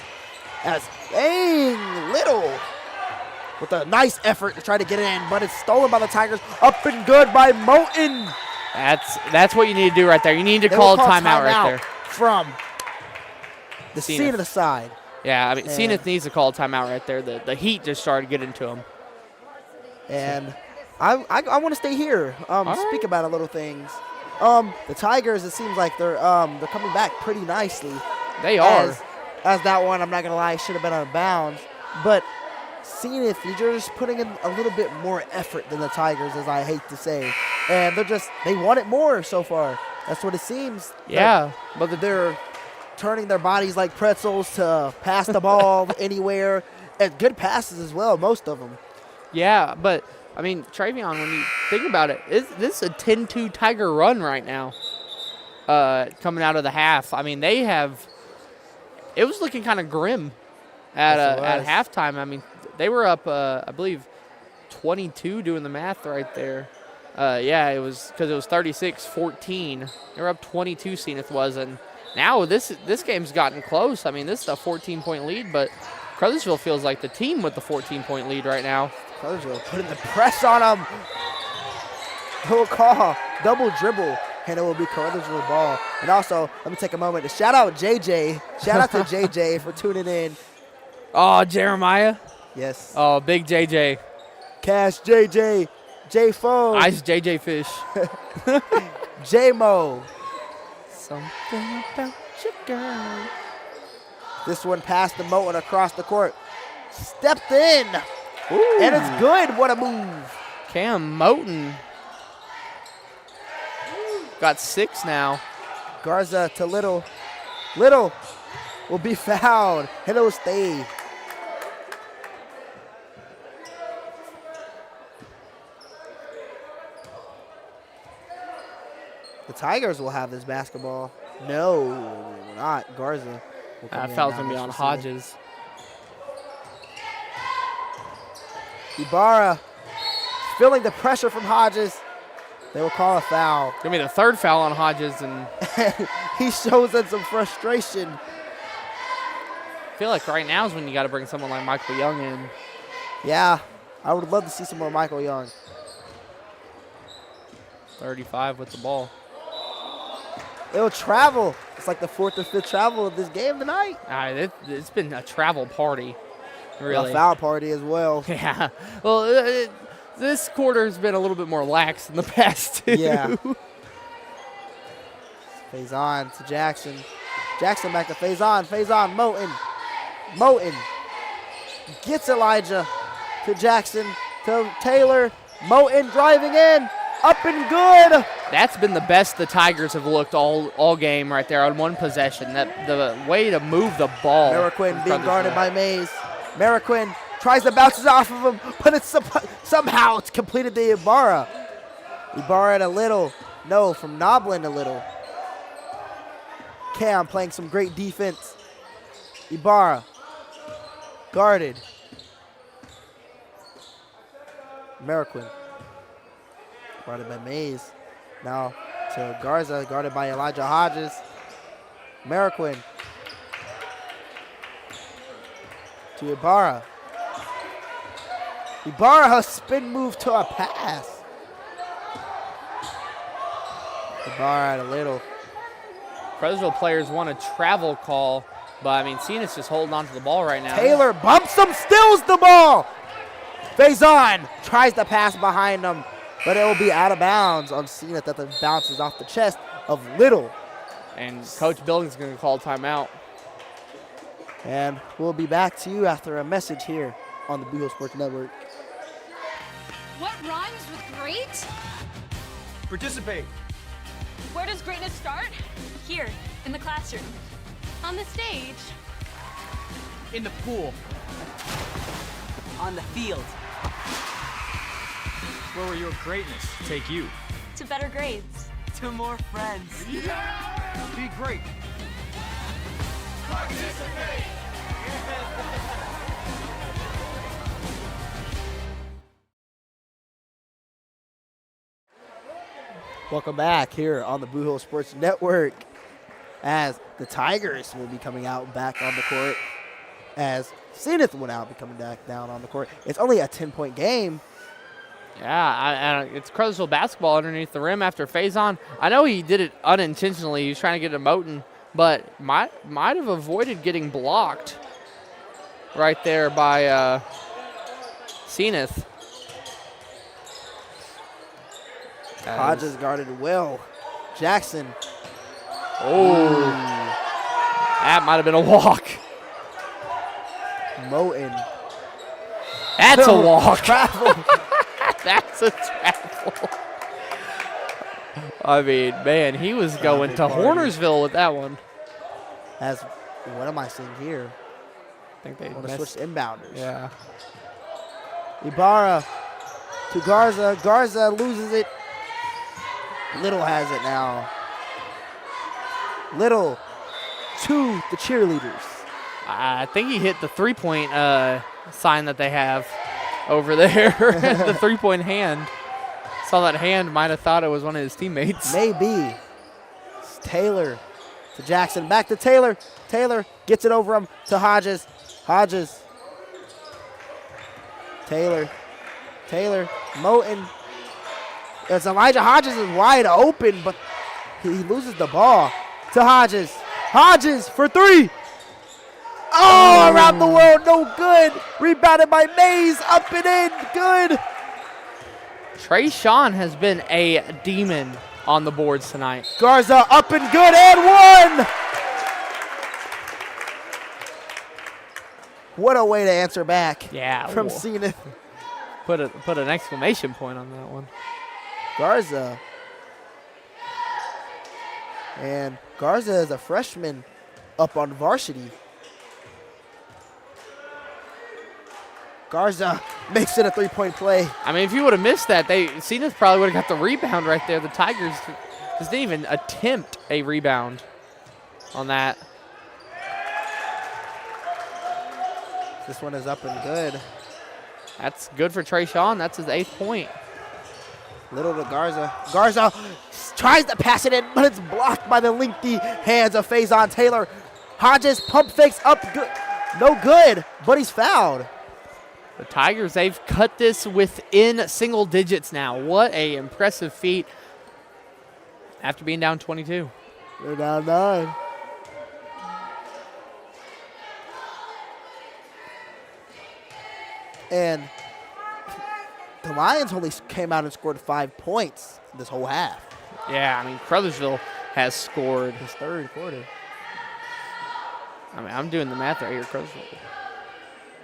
As Little with a nice effort to try to get it in, but it's stolen by the Tigers. Up and good by Moten. That's what you need to do right there. You need to call a timeout right there. From the Senath side. Yeah, Senath needs to call a timeout right there. The heat just started getting to him. And I want to stay here. Speak about a little things. The Tigers, it seems like they're coming back pretty nicely. They are. As that one, I'm not gonna lie, should have been out of bounds. But Senath, you're just putting in a little bit more effort than the Tigers, as I hate to say. And they want it more so far. That's what it seems. Yeah, but they're turning their bodies like pretzels to pass the ball anywhere, and good passes as well, most of them. Yeah, but Travion, when you think about it, this is a 10-2 Tiger run right now. Coming out of the half, they have. It was looking kind of grim at halftime. They were up, I believe, 22 doing the math right there. It was because it was 36-14. They were up 22, Senath was, and now this game's gotten close. This is a 14-point lead, but Caruthersville feels like the team with the 14-point lead right now. Caruthersville putting the press on him. He'll call double dribble, and it will be Caruthersville ball. And also, let me take a moment to shout out JJ. Shout out to JJ for tuning in. Oh, Jeremiah. Yes. Oh, big JJ. Cash JJ. J-Fo. Ice JJ Fish. J-Mo. Something about your girl. This one past the Moten across the court. Stepped in. Ooh. And it's good. What a move. Cam Moten got 6 now. Garza to Little. Little will be fouled. And it will stay. The Tigers will have this basketball. No, not Garza. Foul's going to be on Hodges. Ibarra feeling the pressure from Hodges. They will call a foul. Going to be the 3rd foul on Hodges. And he shows us some frustration. I feel like right now is when you got to bring someone like Michael Young in. Yeah, I would love to see some more Michael Young. 35 with the ball. It'll travel. It's like the 4th or 5th travel of this game tonight. It's been a travel party, really. A foul party as well. Yeah. Well, this quarter's been a little bit more lax than the past two. Yeah. Faison to Jackson. Jackson back to Faison. Faison, Moten. Moten gets Elijah to Jackson to Taylor. Moten driving in. Up and good. That's been the best the Tigers have looked all game right there on one possession. That the way to move the ball. Mariquin being guarded by Mays. Mariquin tries to bounce it off of him, but it's somehow it's completed to Ibarra. Ibarra to Little. No, from Noblin to Little. Cam playing some great defense. Ibarra guarded. Mariquin. Guarded by Mays. Now to Garza, guarded by Elijah Hodges. Mariquin. To Ibarra. Ibarra, a spin move to a pass. Ibarra at a Little. Caruthersville players want a travel call, but I mean, Senath's just holding on to the ball right now. Taylor bumps him, steals the ball. Faison tries to pass behind him, but it will be out of bounds on Senath that the bounces off the chest of Little. And Coach Billings is going to call timeout. And we'll be back to you after a message here on the Bootheel Sports Network. What rhymes with great? Participate. Where does greatness start? Here, in the classroom. On the stage. In the pool. On the field. Where will your greatness take you? To better grades. To more friends. Be great. Participate. Welcome back here on the Bootheel Sports Network as the Tigers will be coming out back on the court as Senath will now be coming back down on the court. It's only a 10-point game. Yeah, it's Caruthersville basketball underneath the rim after Faison. I know he did it unintentionally. He was trying to get a Moten, but might have avoided getting blocked right there by Senath. Hodges guarded well. Jackson. Oh, that might have been a walk. Moten. That's a walk. Travel. That's a travel. I mean, man, he was going to Hornersville with that one. As what am I seeing here? I think they want to switch inbounders. Yeah. Ibarra to Garza. Garza loses it. Little has it now. Little to the cheerleaders. I think he hit the three-point sign that they have over there, the three-point hand. Saw that hand, might have thought it was one of his teammates. Maybe. It's Taylor to Jackson. Back to Taylor. Taylor gets it over him to Hodges. Hodges Taylor, Moten. As Elijah Hodges is wide open, but he loses the ball to Hodges. Hodges for three. Oh, around the world, no good. Rebounded by Mays, up and in, good. Trayshawn has been a demon on the boards tonight. Garza up and good, and one. What a way to answer back. Yeah. From ooh. Senath. Put an exclamation point on that one. Garza. And Garza is a freshman up on varsity. Garza makes it a three-point play. I mean, if you would have missed that, Senath probably would have got the rebound right there. The Tigers just didn't even attempt a rebound on that. This one is up and good. That's good for Trayshawn. That's his 8th point. Little to Garza. Garza tries to pass it in, but it's blocked by the lengthy hands of Faison Taylor. Hodges pump fakes up, good. No good, but he's fouled. The Tigers, they've cut this within single digits now. What a impressive feat after being down 22. They're down 9. And the Lions only came out and scored 5 points this whole half. Yeah, I mean, Caruthersville has scored. His third quarter. I mean, I'm doing the math right here. Caruthersville.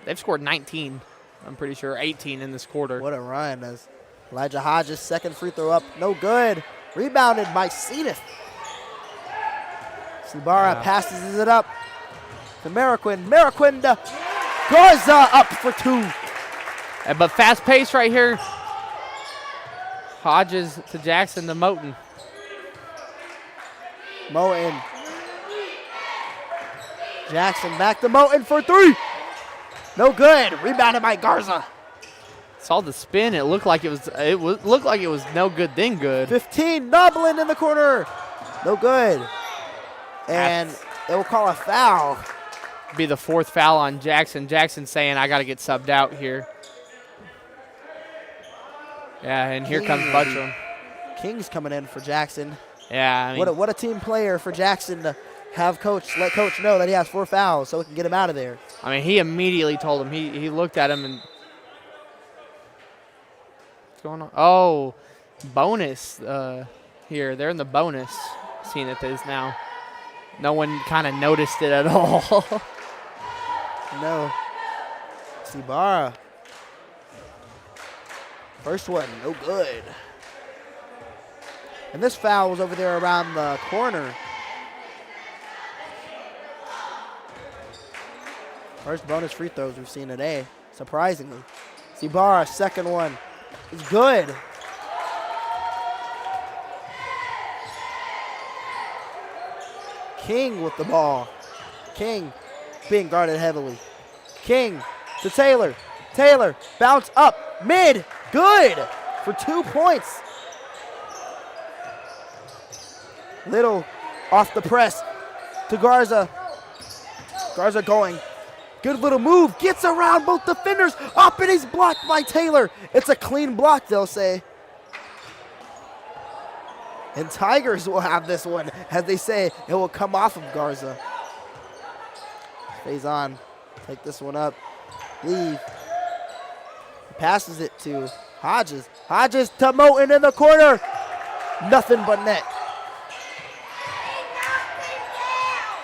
They've scored 19, I'm pretty sure, 18 in this quarter. What a run as Elijah Hodges' second free throw up. No good. Rebounded by Senath. Sibara passes it up to Mariquin. Mariquin to Garza up for 2. But fast pace right here. Hodges to Jackson to Moten. Moten. Jackson back to Moten for 3. No good. Rebounded by Garza. Saw the spin. It looked like it was no good then good. 15. Noblin in the corner. No good. And they will call a foul. Be the 4th foul on Jackson. Jackson saying, I got to get subbed out here. Yeah, and here comes Buttram. King's coming in for Jackson. Yeah, I mean, What a team player for Jackson to have let coach know that he has 4 fouls so we can get him out of there. I mean, he immediately told him. He looked at him and what's going on? Oh, bonus here. They're in the bonus. Seeing it is now. No one kind of noticed it at all. No. Sibara. First one, no good. And this foul was over there around the corner. First bonus free throws we've seen today, surprisingly. Sibara, second one, is good. King with the ball. King being guarded heavily. King to Taylor. Taylor, bounce up, mid, good for 2 points. Little off the press to Garza. Garza going. Good little move, gets around both defenders, up and he's blocked by Taylor. It's a clean block, they'll say. And Tigers will have this one, as they say, it will come off of Garza. Stays on, take this one up, leave. Passes it to Hodges. Hodges to Moten in the corner. Nothing but net.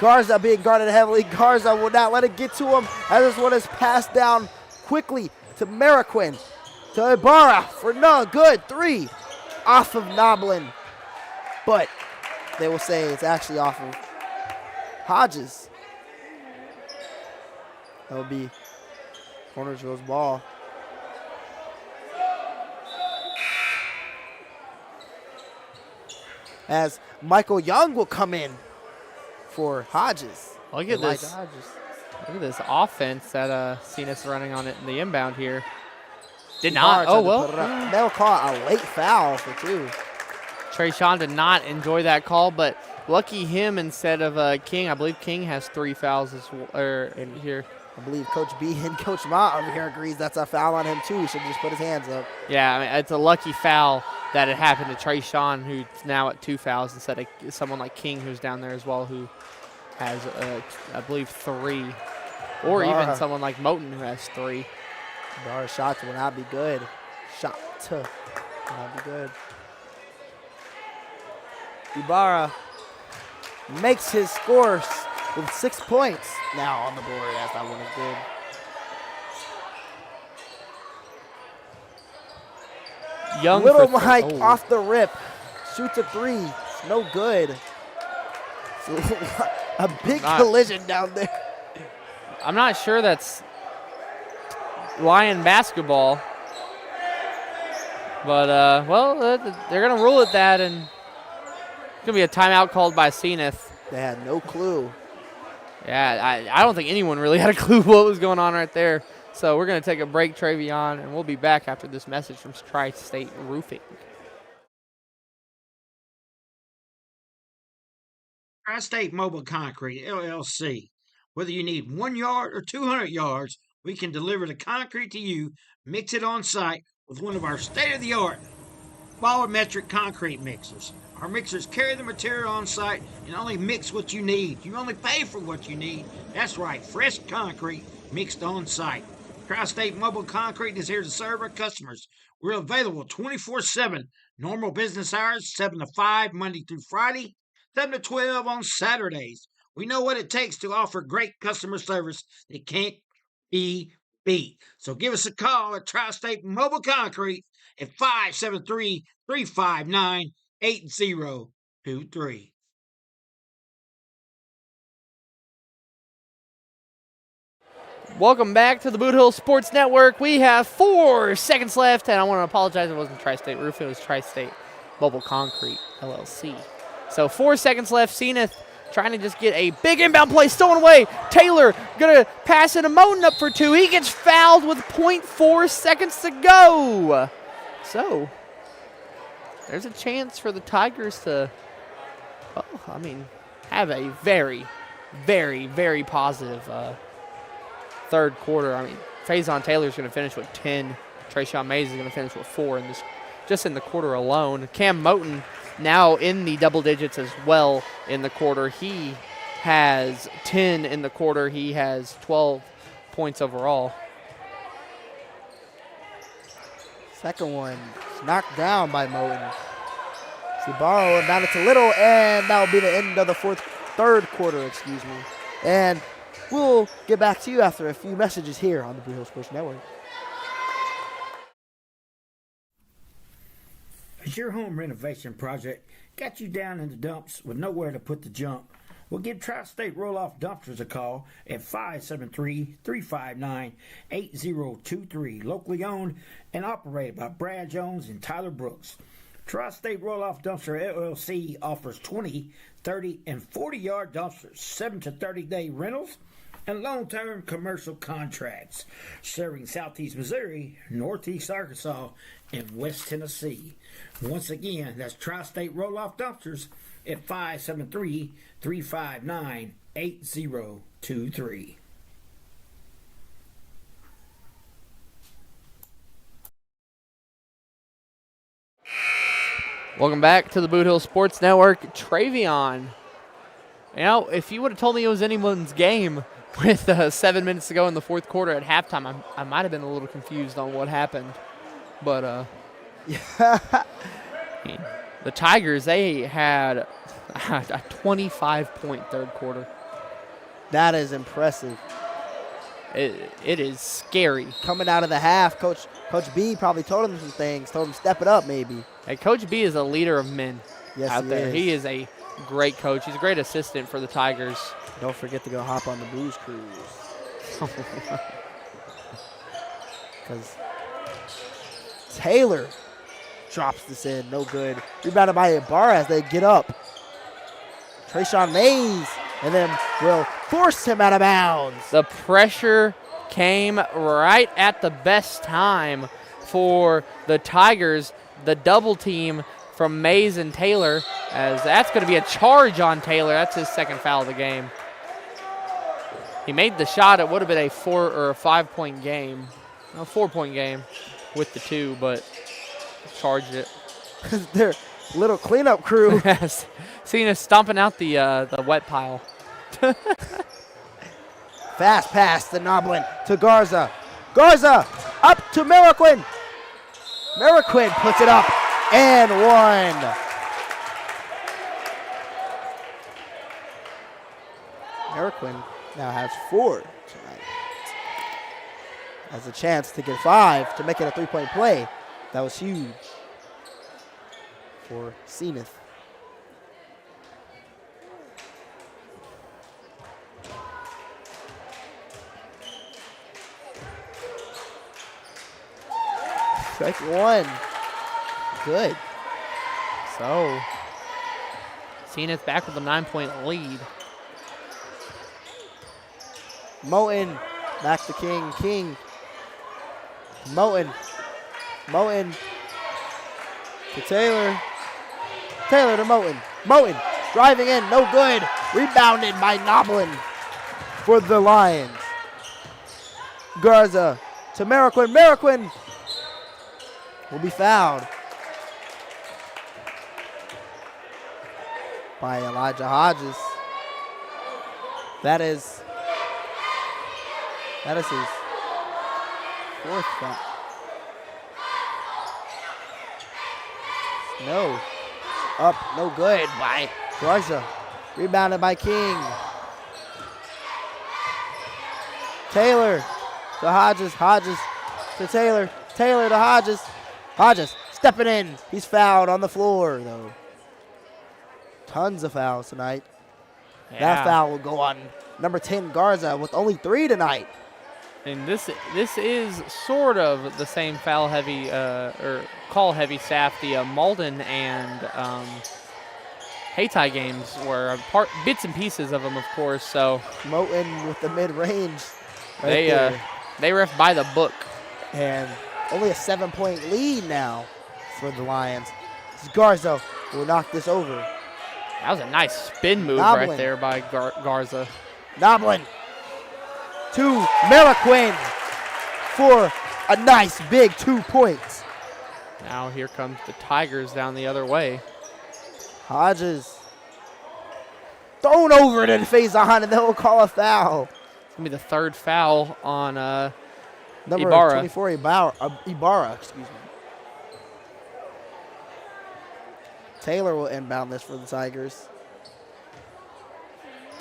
Garza being guarded heavily. Garza will not let it get to him as this one is passed down quickly to Mariquin. To Ibarra for no good. 3 off of Noblin. But they will say it's actually off of Hodges. That will be Hornersville's ball. As Michael Young will come in for Hodges. Look at this. Look at this offense that Senath's running on it in the inbound here. Did not. Oh, well. They'll call it a late foul for 2. Trayshawn did not enjoy that call, but lucky him instead of King. I believe King has 3 fouls in here. I believe Coach B and Coach Ma over here agrees that's a foul on him too. He should just put his hands up. Yeah, I mean, it's a lucky foul that it happened to Trayshawn, who's now at 2 fouls, instead of someone like King, who's down there as well, who has, I believe, 3. Or even someone like Moten, who has 3. Ibarra's shots will not be good. Shot will not be good. Ibarra makes his scores with 6 points now on the board, as that one is good. Young Little for Mike off the rip. Shoots a 3. It's no good. A big collision down there. I'm not sure that's Lion basketball. But, they're going to rule it that, and it's going to be a timeout called by Senath. They had no clue. Yeah, I don't think anyone really had a clue what was going on right there. So we're going to take a break, Travion, and we'll be back after this message from Tri-State Roofing. Tri-State Mobile Concrete, LLC. Whether you need 1 yard or 200 yards, we can deliver the concrete to you, mix it on site with one of our state-of-the-art volumetric concrete mixers. Our mixers carry the material on site and only mix what you need. You only pay for what you need. That's right, fresh concrete mixed on site. Tri-State Mobile Concrete is here to serve our customers. We're available 24/7. Normal business hours, 7 to 5, Monday through Friday, 7 to 12 on Saturdays. We know what it takes to offer great customer service that can't be beat. So give us a call at Tri-State Mobile Concrete at 573-359-8023. Welcome back to the Boot Hill Sports Network. We have 4 seconds left, and I want to apologize. It wasn't Tri-State Roofing. It was Tri-State Mobile Concrete, LLC. So 4 seconds left. Senath trying to just get a big inbound play stolen away. Taylor going to pass it to Moten up for 2. He gets fouled with 0.4 seconds to go. So there's a chance for the Tigers to, have a very, very, very positive third quarter. Faison Taylor's going to finish with 10. Trayshawn Mays is going to finish with 4 just in the quarter alone. Cam Moten now in the double digits as well in the quarter. He has 10 in the quarter. He has 12 points overall. Second one knocked down by Moten. Ibarra down it to Little, and that will be the end of the third quarter. And we'll get back to you after a few messages here on the Blue Hill Sports Network. Has your home renovation project got you down in the dumps with nowhere to put the junk? Well, give Tri-State Roll-Off Dumpsters a call at 573-359-8023. Locally owned and operated by Brad Jones and Tyler Brooks. Tri-State Roll-Off Dumpster LLC offers 20, 30, and 40-yard dumpsters, 7 to 30-day rentals, and long-term commercial contracts, serving Southeast Missouri, Northeast Arkansas, and West Tennessee. Once again, that's Tri-State Roll-Off Dumpsters at 573-359-8023. Welcome back to the Boot Hill Sports Network. Travion, if you would have told me it was anyone's game with 7 minutes to go in the fourth quarter at halftime, I might have been a little confused on what happened. But the Tigers, they had a 25-point third quarter. That is impressive. It is scary. Coming out of the half, Coach B probably told him some things, told him step it up maybe. Hey, Coach B is a leader of men out there. He is a great coach. He's a great assistant for the Tigers. Don't forget to go hop on the Booze Cruise. Because Taylor drops this in, no good. Rebounded by Ibarra as they get up. Trayshawn Mays, and then will force him out of bounds. The pressure came right at the best time for the Tigers. The double team from Mays and Taylor, as that's going to be a charge on Taylor. That's his second foul of the game. He made the shot. It would have been a 4 or a 5 point game. A 4 point game with the 2, but charged it. Their little cleanup crew. Yes. Seeing us stomping out the wet pile. Fast pass to Noblin to Garza. Garza up to Mariquin. Mariquin puts it up and 1. Mariquin now has 4 tonight. Has a chance to get 5 to make it a 3-point play. That was huge for Senath. Second one. Good. So, Senath back with a 9-point lead. Moten back to King. King. Moten. Moten to Taylor. Taylor to Moten. Moten driving in. No good. Rebounded by Noblin for the Lions. Garza to Mariquin. Mariquin will be fouled by Elijah Hodges. That is his 4th foul. No. Up, no good by Garza. Rebounded by King. Taylor to Hodges. Hodges to Taylor. Taylor to Hodges. Hodges stepping in. He's fouled on the floor, though. Tons of fouls tonight. Yeah. That foul will go on number 10, Garza, with only 3 tonight. And this is sort of the same foul heavy or call heavy staff the Malden and Hayti games were bits and pieces of them, of course. So Moten with the mid range. Right they ref by the book, and only a 7-point lead now for the Lions. Garza will knock this over. That was a nice spin move Noblin. right there by Garza. Noblin to Mariquin for a nice big 2 points. Now here comes the Tigers down the other way. Hodges thrown over it and Faison, and they'll call a foul. It's going to be the 3rd foul on Number Ibarra. 24, Ibarra, excuse me. Taylor will inbound this for the Tigers.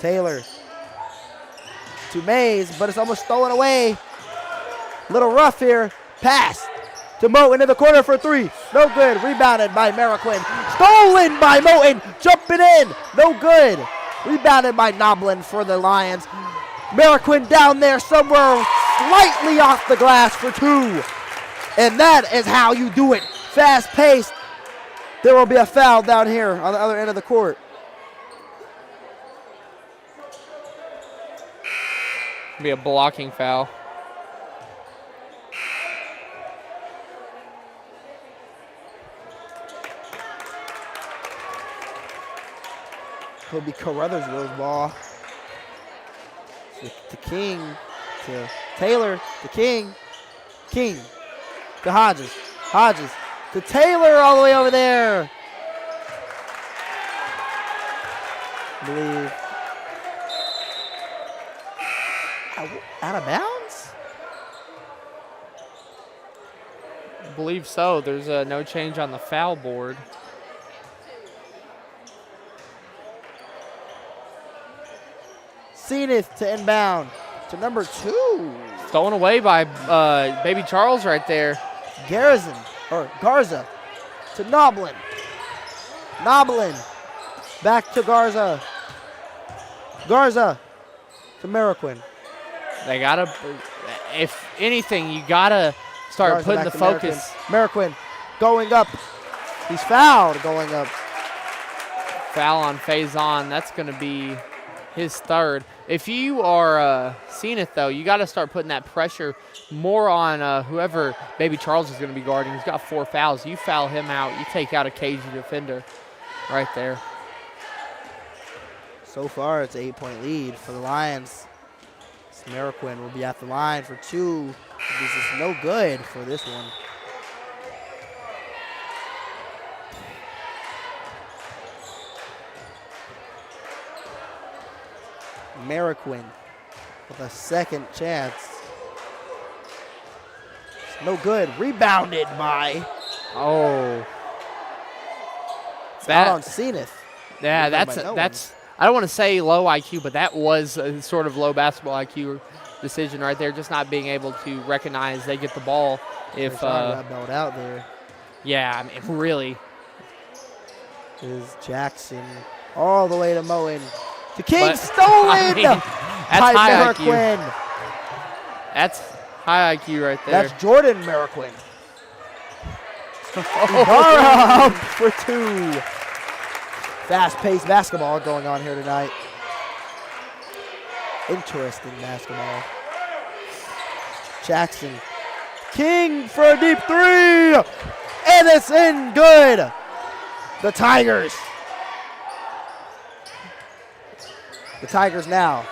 Taylor to Mays, but it's almost stolen away. Little rough here. Pass to Moten in the corner for 3. No good. Rebounded by Mariquin. Stolen by Moten. Jumping in. No good. Rebounded by Noblin for the Lions. Mariquin down there somewhere slightly off the glass for 2. And that is how you do it. Fast paced. There will be a foul down here on the other end of the court. Be a blocking foul. It'll be Caruthersville's ball. To King, to Taylor, to King. King to Hodges. Hodges to Taylor all the way over there. I believe. Out of bounds? I believe so. There's no change on the foul board. Senath to inbound to number 2. Stolen away by Baby Charles right there. Garza to Noblin. Noblin back to Garza. Garza to Mariquin. They gotta, if anything, you gotta start Garza putting back the to focus. Mariquin going up. He's fouled going up. Foul on Faison. That's gonna be his 3rd. If you are Senath, though, you got to start putting that pressure more on whoever Baby Charles is going to be guarding. He's got 4 fouls. You foul him out, you take out a cagey defender right there. So far, it's an 8-point lead for the Lions. Mariquin will be at the line for 2. This is no good for this one. Mariquin with a second chance. It's no good. Rebounded by. Oh. It's out on Senath. Yeah, that's. I don't want to say low IQ, but that was a sort of low basketball IQ decision right there. Just not being able to recognize they get the ball. If that belt out there. Yeah, I mean, really. Is Jackson all the way to Moen. The King But, stolen I mean, that's by high Mariquin. IQ. That's high IQ right there. That's Jordan Mariquin. Ibarra up for 2. Fast-paced basketball going on here tonight. Interesting basketball. Jackson. King for a deep 3. And it's in good. The Tigers. The Tigers now.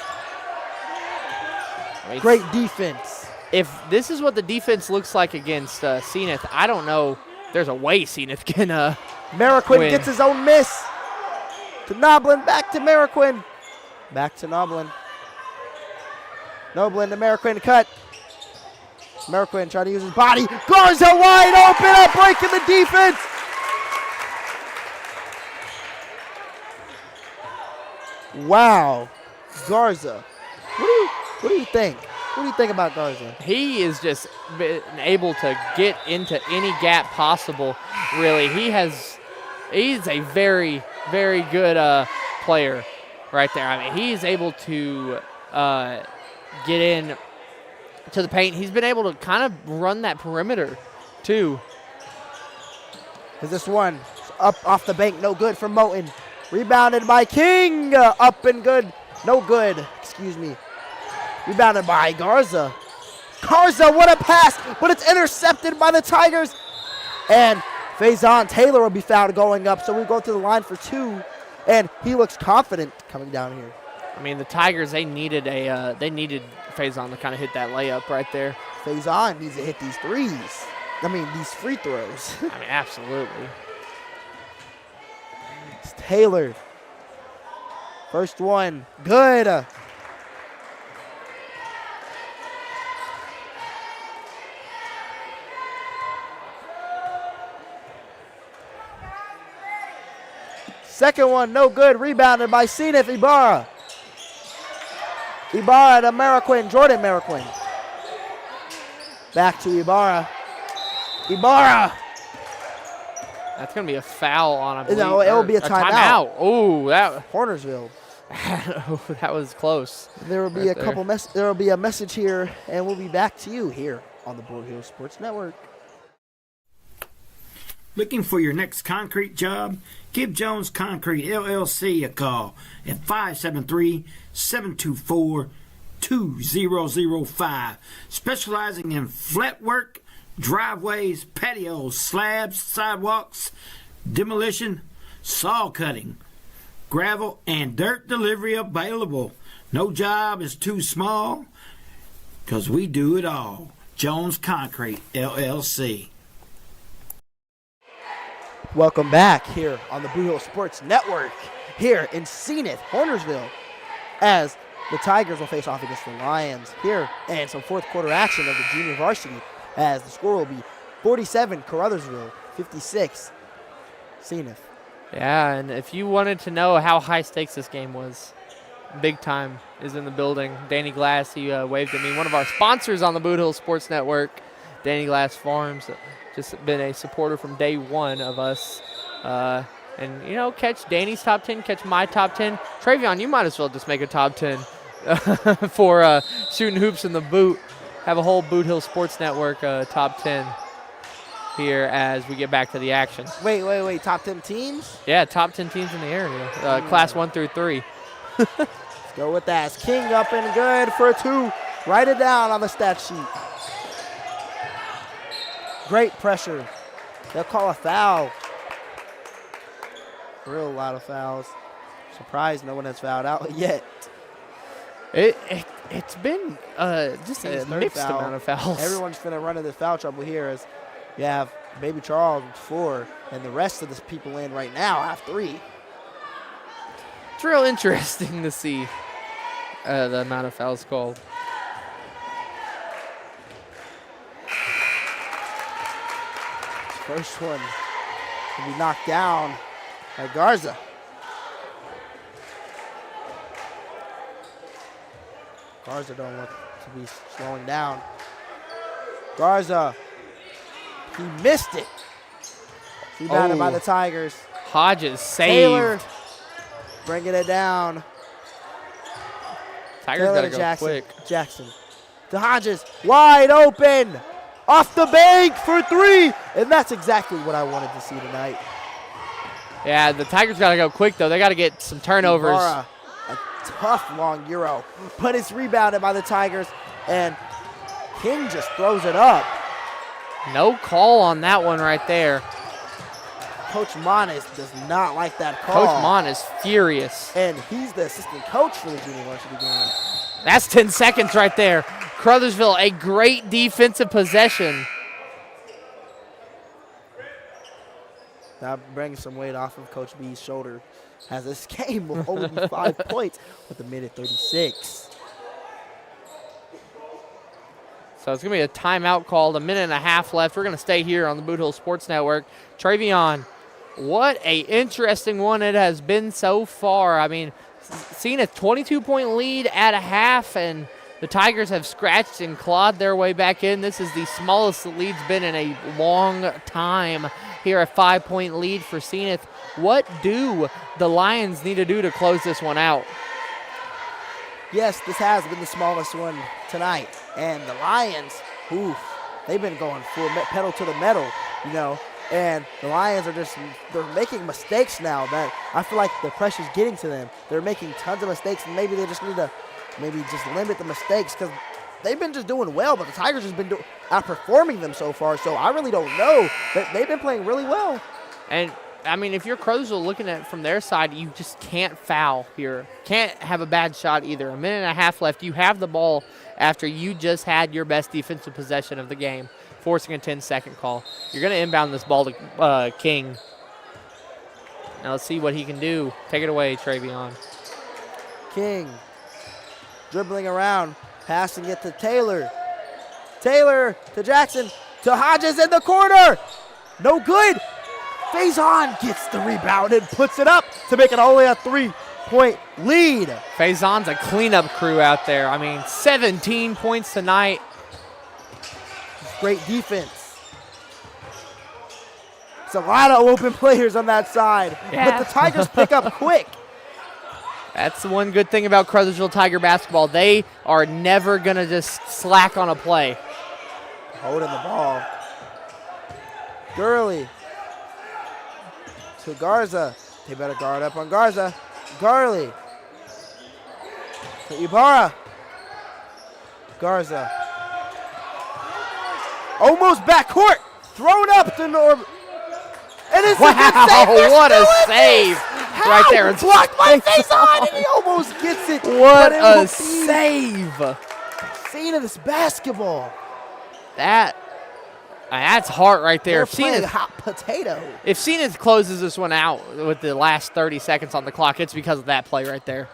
I mean, Great defense. If this is what the defense looks like against Senath, I don't know. There's a way Senath can Mariquin win. gets his own miss. To Noblin, back to Mariquin. Back to Noblin. Noblin to Mariquin, cut. Mariquin trying to use his body. Garza wide open, a break in the defense. Wow. Garza. What do you think? What do you think about Garza? He is just been able to get into any gap possible, really. He's a very, very good player right there. I mean, he's able to get in to the paint. He's been able to kind of run that perimeter, too. Is this one up off the bank? No good for Moten. Rebounded by King. Up and good. No good. Excuse me. Rebounded by Garza. Garza, what a pass, but it's intercepted by the Tigers. And Faison Taylor will be fouled going up, so we go to the line for 2. And he looks confident coming down here. I mean, the Tigers, they needed Faison to kind of hit that layup right there. Faison needs to hit these threes. I mean, these free throws. I mean, absolutely. It's Taylor. First one, good. Second one, no good. Rebounded by Senath Ibarra. Ibarra to Mariquin, Jordan Mariquin. Back to Ibarra. Ibarra. That's going to be a foul on, I believe. No, it will be a timeout. Oh, that Hornersville. that was close. There will be there will be a message here, and we'll be back to you here on the Bootheel Sports Network. Looking for your next concrete job? Give Jones Concrete LLC a call at 573-724-2005. Specializing in flat work, driveways, patios, slabs, sidewalks, demolition, saw cutting, gravel, and dirt delivery available. No job is too small because we do it all. Jones Concrete LLC. Welcome back here on the Bootheel Sports Network here in Senath-Hornersville as the Tigers will face off against the Lions here and some fourth quarter action of the junior varsity as the score will be 47 Caruthersville, 56 Senath. Yeah, and if you wanted to know how high stakes this game was, Big Time is in the building. Danny Glass, he waved at me. One of our sponsors on the Bootheel Sports Network, Danny Glass Farms. Just been a supporter from day one of us. And, you know, catch Danny's top 10, catch my top 10. Travion, you might as well just make a top 10 for shooting hoops in the boot. Have a whole Boot Hill Sports Network top 10 here as we get back to the action. Wait. Top 10 teams? Yeah, top 10 teams in the area. Class 1 through 3. Let's go with that. It's King up and good for a 2. Write it down on the stat sheet. Great pressure. They'll call a foul. Real lot of fouls. Surprised no one has fouled out yet. It's been just a Team's third mixed foul. amount of fouls. Everyone's finna run into foul trouble here as you have Baby Charles with 4, and the rest of the people in right now have 3. It's real interesting to see the amount of fouls called. First one will be knocked down by Garza. Garza don't look to be slowing down. Garza, he missed it. Rebounded by the Tigers. Hodges saved. Taylor bringing it down. Tigers Taylor gotta to go Jackson. quick. Jackson to Hodges, wide open, off the bank for 3, and that's exactly what I wanted to see tonight. Yeah, the Tigers gotta go quick though. They gotta get some turnovers. Ibarra, a tough long euro, but it's rebounded by the Tigers, and King just throws it up. No call on that one right there. Coach Monis does not like that call. Coach Mon is furious. And he's the assistant coach for the junior varsity game. That's 10 seconds right there. Caruthersville, a great defensive possession. That brings some weight off of Coach B's shoulder, as this game will only be 5 points with a minute 36. So it's going to be a timeout called, a minute and a half left. We're going to stay here on the Bootheel Sports Network. Travion, what a interesting one it has been so far. I mean, seeing a 22-point lead at a half, and the Tigers have scratched and clawed their way back in. This is the smallest the lead's been in a long time. Here, a 5-point lead for Senath. What do the Lions need to do to close this one out? Yes, this has been the smallest one tonight. And the Lions, oof, they've been going full pedal to the metal, you know. And the Lions are they're making mistakes now that I feel like the pressure's getting to them. They're making tons of mistakes, and maybe they just need to just limit the mistakes, because they've been just doing well, but the Tigers has been outperforming them so far. So I really don't know. They've been playing really well. And I mean, if you're Crozville looking at it from their side, you just can't foul here. Can't have a bad shot either. A minute and a half left. You have the ball after you just had your best defensive possession of the game, forcing a 10-second call. You're going to inbound this ball to King. Now let's see what he can do. Take it away, Travion. King dribbling around, passing it to Taylor. Taylor to Jackson, to Hodges in the corner. No good. Faison gets the rebound and puts it up to make it only a 3-point lead. Faison's a cleanup crew out there. I mean, 17 points tonight. Great defense. It's a lot of open players on that side, Yeah. but the Tigers pick up quick. That's the one good thing about Caruthersville Tiger basketball. They are never going to just slack on a play. Holding the ball. Gurley to Garza. They better guard up on Garza. Gurley to Ibarra. Garza. Almost backcourt. Thrown up to Norb. And it's a good save. They're What a still in save this. right there. How? Blocked by Faison, and he almost gets it. What But it a will be save. Senath's basketball. That's heart right there. They're playing hot potato. If Senath closes this one out with the last 30 seconds on the clock, it's because of that play right there.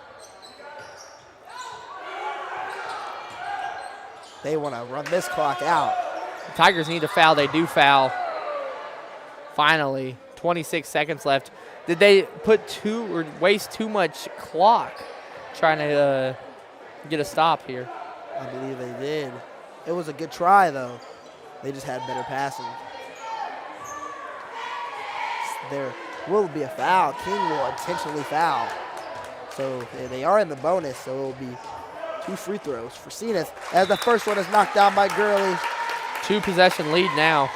They want to run this clock out. The Tigers need to foul. They do foul. Finally, 26 seconds left. Did they waste too much clock trying to get a stop here? I believe they did. It was a good try, though. They just had better passing. There will be a foul. King will intentionally foul. So they are in the bonus, so it will be 2 free throws for Senath, as the first one is knocked down by Gurley. 2-possession lead now.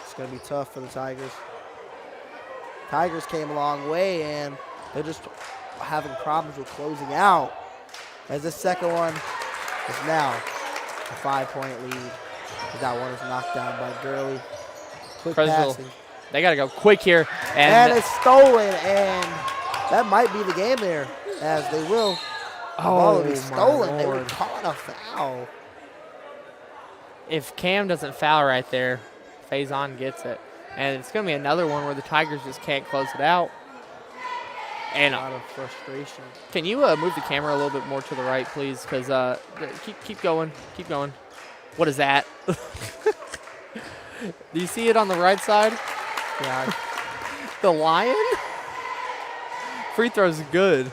It's going to be tough for the Tigers. Tigers came a long way, and they're just having problems with closing out, as the second one is now a 5-point lead. That one is knocked down by Gurley. Quick Caruthersville, passing. They got to go quick here. And it's stolen, and that might be the game there, as they will. The ball will be stolen. They would call a foul. If Cam doesn't foul right there, Faison gets it. And it's going to be another one where the Tigers just can't close it out. And A lot of frustration. can you move the camera a little bit more to the right, please? Because keep going. Keep going. What is that? Do you see it on the right side? Yeah. The lion? Free throw's good.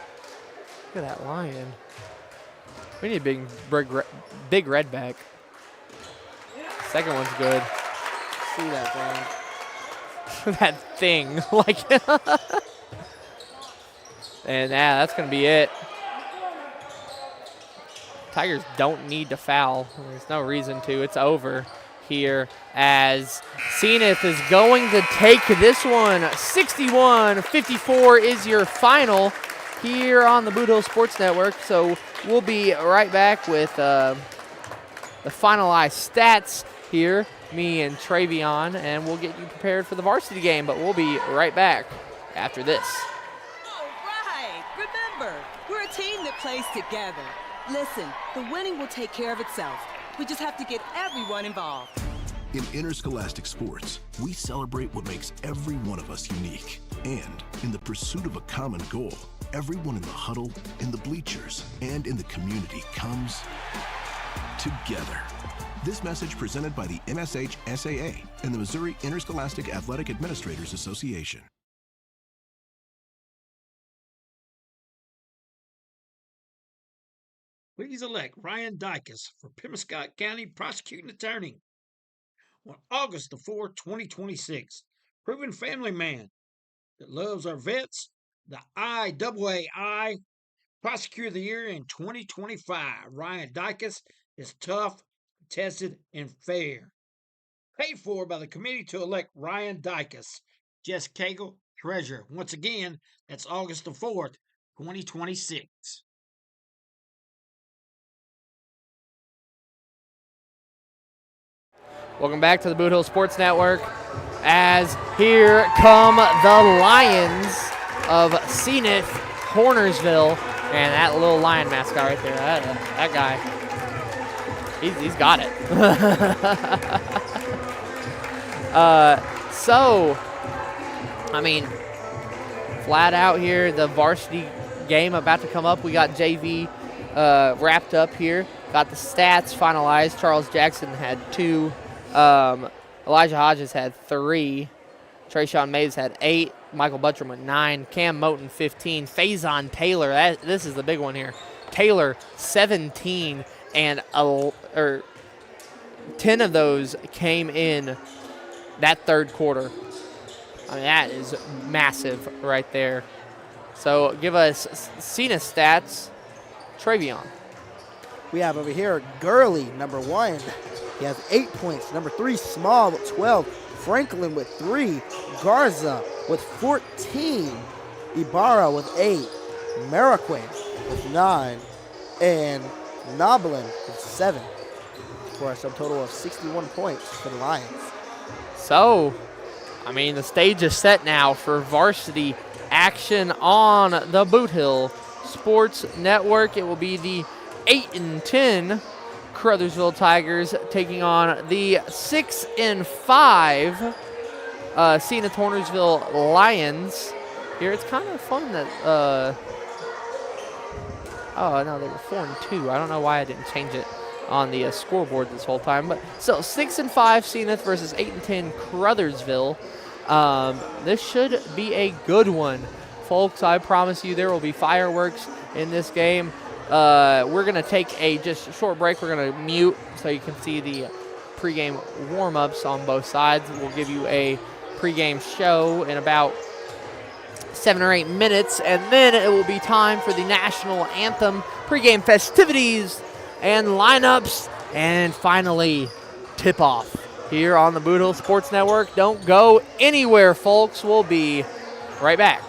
Look at that lion. We need a big red back. Second one's good. See that thing. That thing. Like, and yeah, that's going to be it. Tigers don't need to foul. There's no reason to. It's over here as Senath is going to take this one. 61-54 is your final here on the Bootheel Sports Network. So we'll be right back with the finalized stats here, me and Travion, and we'll get you prepared for the varsity game, but we'll be right back after this. All right. Remember, we're a team that plays together. Listen, the winning will take care of itself. We just have to get everyone involved. In interscholastic sports, we celebrate what makes every one of us unique. And in the pursuit of a common goal, everyone in the huddle, in the bleachers, and in the community comes together. This message presented by the MSHSAA and the Missouri Interscholastic Athletic Administrators Association. Please elect Ryan Dykus for Pembroke County Prosecuting Attorney. On August the 4th, 2026, proven family man that loves our vets, the IAAI Prosecutor of the Year in 2025. Ryan Dykus is tough, tested, and fair. Paid for by the committee to elect Ryan Dykus. Jess Cagle, Treasurer. Once again, that's August the 4th, 2026. Welcome back to the Bootheel Sports Network as here come the Lions of Senath-Hornersville. And that little lion mascot right there, that guy, he's got it. So, I mean, flat out here, the varsity game about to come up. We got JV wrapped up here. Got the stats finalized. Charles Jackson had 2. Elijah Hodges had 3. Trayshawn Mays had 8. Michael Buttram with 9. Cam Moten 15. Faison Taylor, this is the big one here. Taylor 17, and 10 of those came in that third quarter. I mean, that is massive right there. So give us Cena stats, Travion. We have over here Gurley, number 1. He has 8 points. Number 3, Small with 12. Franklin with 3. Garza with 14. Ibarra with 8. Mariquin with 9. And Noblin with 7. For a subtotal of 61 points for the Lions. So, I mean, the stage is set now for varsity action on the Bootheel Sports Network. It will be the 8-10 Caruthersville Tigers taking on the 6-5 Senath-Hornersville Lions. Here, it's kind of fun that, oh no, they were 4-2. I don't know why I didn't change it on the scoreboard this whole time. But so 6-5 Senath versus 8-10 Caruthersville. This should be a good one, folks. I promise you there will be fireworks in this game. We're going to take a just short break. We're going to mute so you can see the pregame warm-ups on both sides. We'll give you a pregame show in about 7 or 8 minutes, and then it will be time for the national anthem, pregame festivities, and lineups, and finally tip-off here on the Bootheel Sports Network. Don't go anywhere, folks. We'll be right back.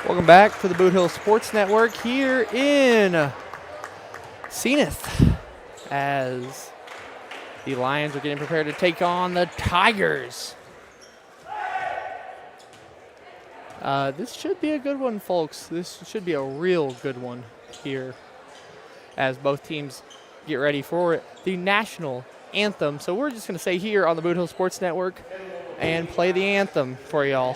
Welcome back to the Boot Hill Sports Network here in Senath as the Lions are getting prepared to take on the Tigers. This should be a good one, folks. This should be a real good one here as both teams get ready for the national anthem. So we're just going to stay here on the Boot Hill Sports Network and play the anthem for y'all.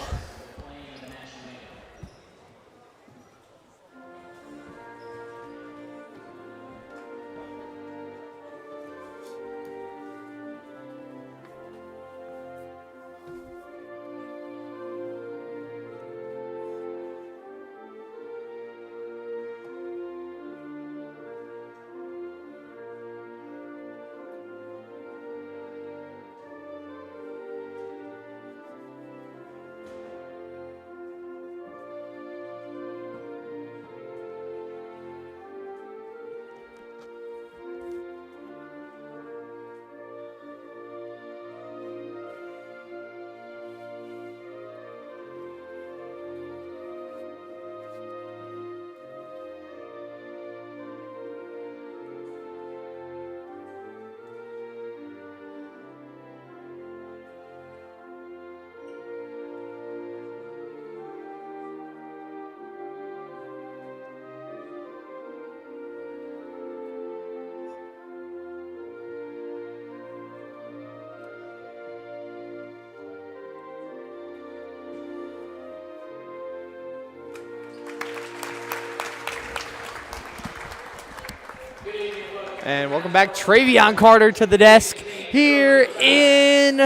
And welcome back, Travion Carter to the desk here in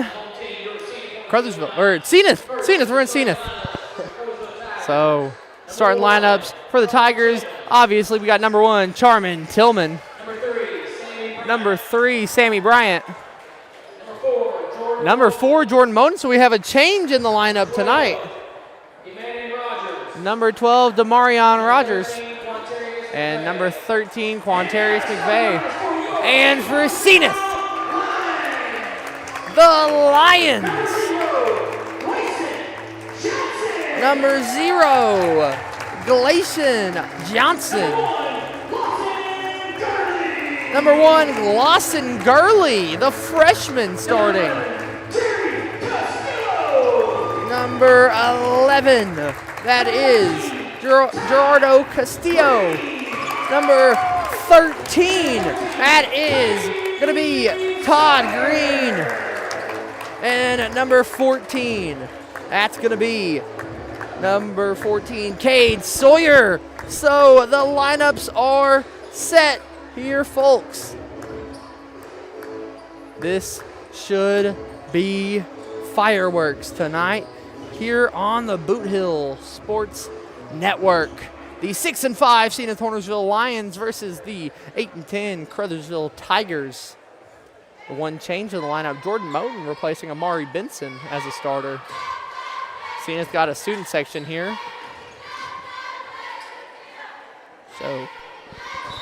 Caruthersville, or Senath. We're in Senath. So, starting lineups for the Tigers. Obviously, we got number 1, Charmin Tillman. Number 3, Sammy Bryant. Number 4, Jordan Moten. So we have a change in the lineup tonight. Number 12, Demarion Rogers. And number 13, Quantarius McVeigh. And for Senath, the Lions. Number 0, Galatian Johnson. Number 1, Glosson Gurley, the freshman starting. Number 11, that is Gerardo Castillo. Number 13, that is going to be Todd Green. And at number 14, that's going to be number 14, Cade Sawyer. So the lineups are set here, folks. This should be fireworks tonight here on the Boot Hill Sports Network. The 6-5 Senath-Hornersville Lions versus the 8-10 Caruthersville Tigers. The one change in the lineup, Jordan Moten replacing Amari Benson as a starter. Senath got a student section here. So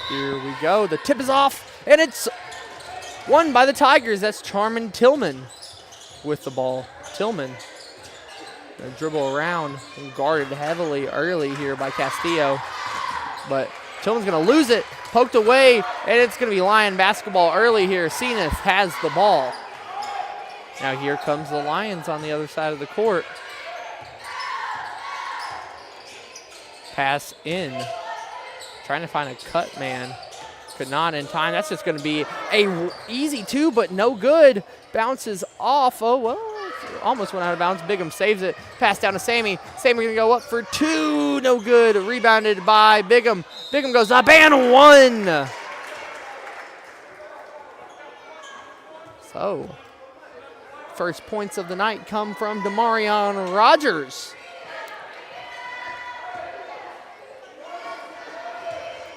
here we go. The tip is off, and it's won by the Tigers. That's Charmin Tillman with the ball. Tillman dribble around and guarded heavily early here by Castillo. But Tillman's going to lose it. Poked away, and it's going to be Lion basketball early here. Senath has the ball. Now here comes the Lions on the other side of the court. Pass in. Trying to find a cut man. Could not in time. That's just going to be a easy 2, but no good. Bounces off. Oh, well. Almost went out of bounds. Bigham saves it. Pass down to Sammy. Sammy going to go up for 2. No good. Rebounded by Bigham. Bigham goes up and 1. So, first points of the night come from Demarion Rogers.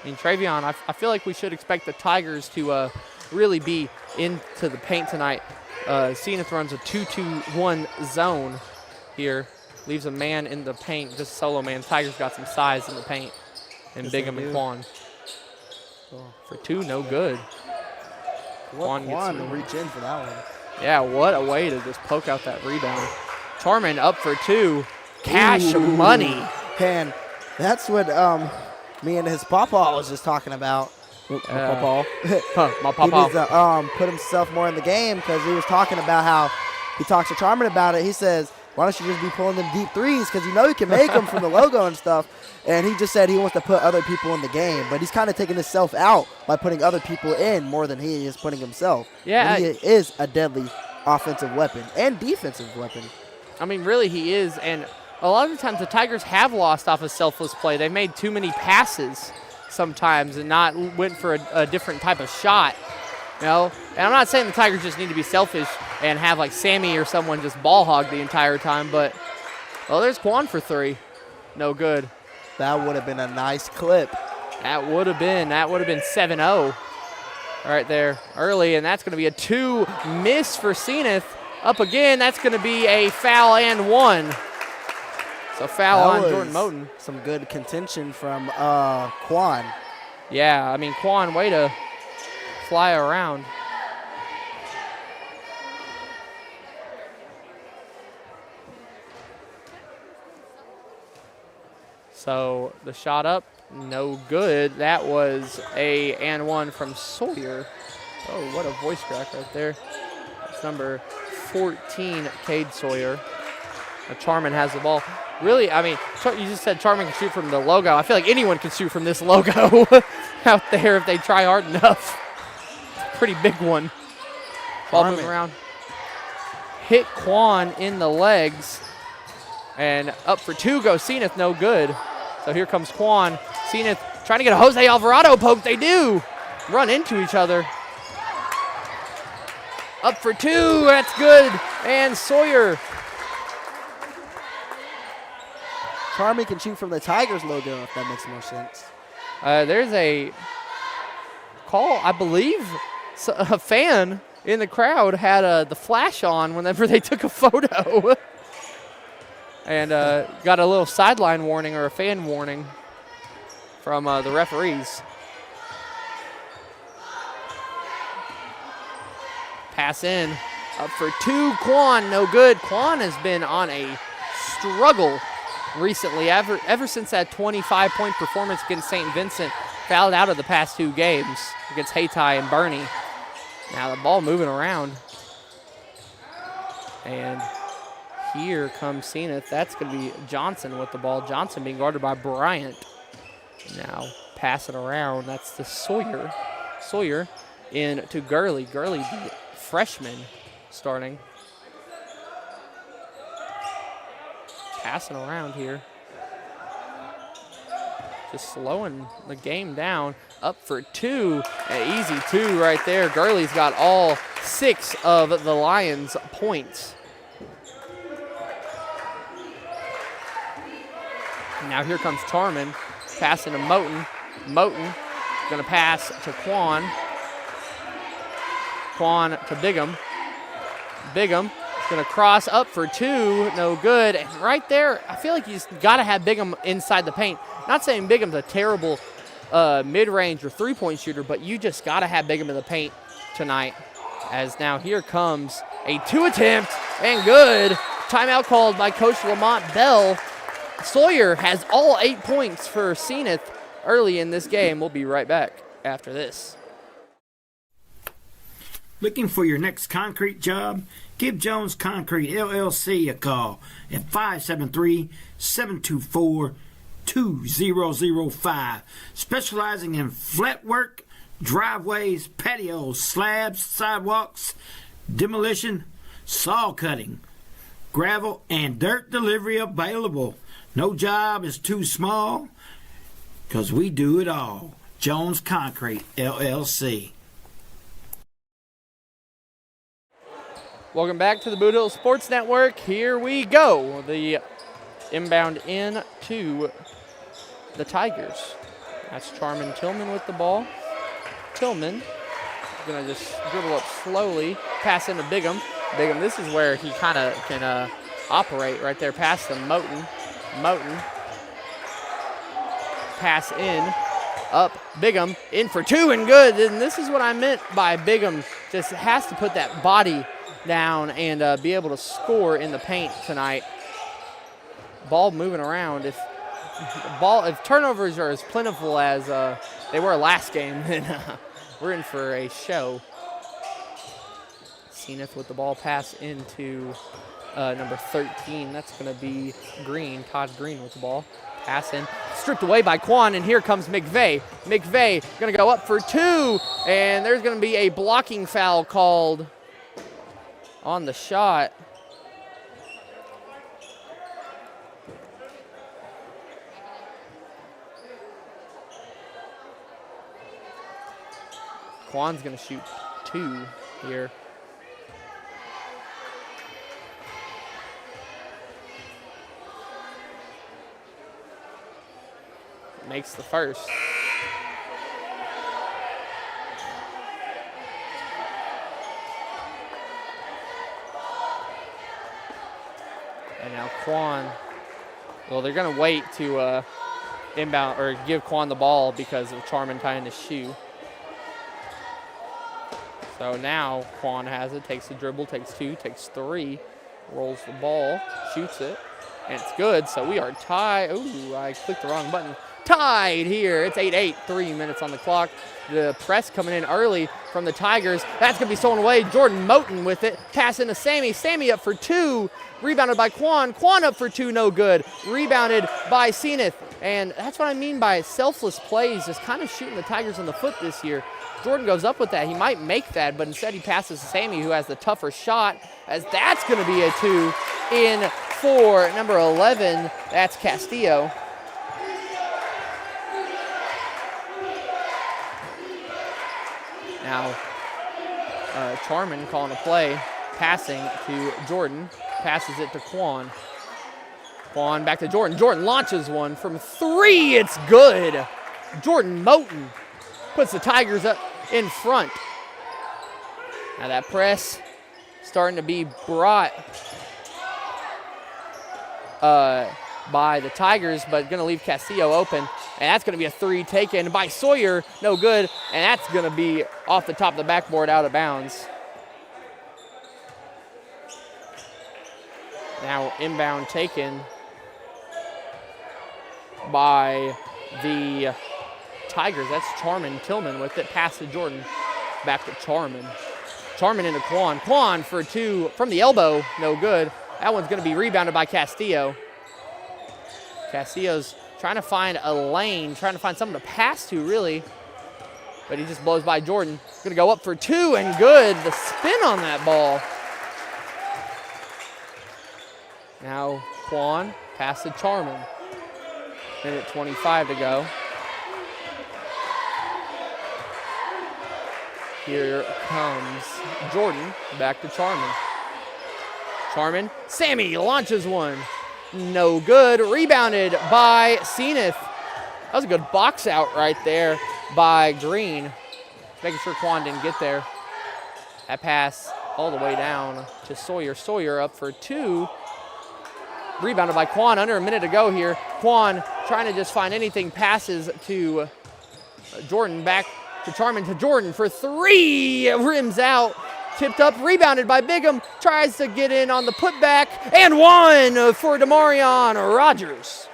I mean, Travion, I feel like we should expect the Tigers to really be into the paint tonight. Senath runs a 2-2-1 zone here. Leaves a man in the paint, just solo man. Tigers got some size in the paint. And Bigham and Quan. For 2, no good. Quan to reach in for that one. Yeah, what a way to just poke out that rebound. Charmin up for 2. Cash money. And That's what me and his papa was just talking about. My papa. My He needs papa. to put himself more in the game because he was talking about how he talks to Charmin about it. He says, why don't you just be pulling them deep threes because you know you can make them from the logo and stuff. And he just said he wants to put other people in the game. But he's kind of taking himself out by putting other people in more than he is putting himself. Yeah, And he is a deadly offensive weapon and defensive weapon. I mean, really, he is. And a lot of the times the Tigers have lost off of selfless play. They've made too many passes sometimes and not went for a different type of shot. You know, and I'm not saying the Tigers just need to be selfish and have like Sammy or someone just ball hog the entire time, but well, there's Quan for 3, no good. That would have been a nice clip. That would have been 7-0 right there early, and that's going to be a 2 miss for Senath. Up again, that's going to be a foul and 1. So foul on Jordan Moten. Some good contention from Quan. Yeah, I mean, Quan, way to fly around. So the shot up, no good. That was a and 1 from Sawyer. Oh, what a voice crack right there. It's number 14, Cade Sawyer. Charmin has the ball. Really, I mean, you just said Charmin can shoot from the logo. I feel like anyone can shoot from this logo out there if they try hard enough. Pretty big one. Ball moving around. Hit Quan in the legs. And up for 2 goes Senath, no good. So here comes Quan. Senath trying to get a Jose Alvarado poke. They do run into each other. Up for 2, that's good. And Sawyer. Charmin can shoot from the Tigers logo, if that makes more sense. There's a call, I believe a fan in the crowd had the flash on whenever they took a photo. And got a little sideline warning or a fan warning from the referees. Pass in, up for 2, Quan, no good. Quan has been on a struggle recently, ever since that 25-point performance against St. Vincent, fouled out of the past 2 games against Hayti and Bernie. Now the ball moving around. And here comes Senath. That's going to be Johnson with the ball. Johnson being guarded by Bryant. Now pass it around. That's the Sawyer. Sawyer in to Gurley. Gurley, the freshman, starting. Passing around here. Just slowing the game down. Up for 2. An easy 2 right there. Gurley's got all 6 of the Lions' points. Now here comes Charmin, passing to Moten. Moten gonna pass to Quan. Quan to Bigham. Bigham gonna cross up for 2, no good. And right there, I feel like you just gotta have Bigham inside the paint. Not saying Bigham's a terrible mid-range or 3-point shooter, but you just gotta have Bigham in the paint tonight. As now here comes a 2 attempt and good. Timeout called by Coach Lamont Bell. Sawyer has all 8 points for Senath early in this game. We'll be right back after this. Looking for your next concrete job? Give Jones Concrete LLC a call at 573-724-2005. Specializing in flat work, driveways, patios, slabs, sidewalks, demolition, saw cutting, gravel, and dirt delivery available. No job is too small, because we do it all. Jones Concrete, LLC. Welcome back to the Bootheel Sports Network. Here we go. The inbound in to the Tigers. That's Charmin Tillman with the ball. Tillman going to just dribble up slowly, pass into Bigham. Bigham, this is where he kind of can operate right there. Pass to Moten. Moten. Pass in. Up. Bigham in for 2 and good. And this is what I meant by Bigham. Just has to put that body down and be able to score in the paint tonight. Ball moving around. If if turnovers are as plentiful as they were last game, then we're in for a show. Senath with the ball pass into number 13. That's going to be Green, Todd Green with the ball. Pass in, stripped away by Quan, and here comes McVeigh. McVeigh going to go up for 2, and there's going to be a blocking foul called on the shot. Quan's going to shoot 2 here. Makes the first. And now Quan, well, they're going to wait to inbound or give Quan the ball because of Charman tying his shoe. So now Quan has it, takes the dribble, takes 2, takes 3, rolls the ball, shoots it, and it's good. So we are tied. Ooh, I clicked the wrong button. Tied here. It's 8-8, 3 minutes on the clock. The press coming in early from the Tigers. That's going to be stolen away. Jordan Moten with it. Pass into Sammy. Sammy up for 2. Rebounded by Quan. Quan up for 2, no good. Rebounded by Senath. And that's what I mean by selfless plays, just kind of shooting the Tigers in the foot this year. Jordan goes up with that. He might make that, but instead he passes to Sammy, who has the tougher shot, as that's going to be a 2 in for number 11. That's Castillo. Now, Charman calling a play, passing to Jordan, passes it to Quan. Quan back to Jordan. Jordan launches one from 3. It's good. Jordan Moten puts the Tigers up in front. Now that press starting to be brought by the Tigers, but going to leave Castillo open. And that's going to be a 3 taken by Sawyer. No good. And that's going to be off the top of the backboard, out of bounds. Now inbound taken by the Tigers. That's Charman Tillman with it. Pass to Jordan. Back to Charman. Charman into Quan. Quan for 2 from the elbow. No good. That one's going to be rebounded by Castillo. Castillo's trying to find a lane, trying to find someone to pass to, really. But he just blows by Jordan. Going to go up for 2 and good. The spin on that ball. Now Quan, pass to Charman. Minute 25 to go. Here comes Jordan, back to Charman. Charman, Sammy launches one. No good. Rebounded by Senath. That was a good box out right there by Green. Making sure Quan didn't get there. That pass all the way down to Sawyer. Sawyer up for 2. Rebounded by Quan. Under a minute to go here. Quan trying to just find anything. Passes to Jordan. Back to Charman to Jordan for 3. Rims out. Tipped up, rebounded by Bigham, tries to get in on the putback, and 1 for DeMarion Rogers.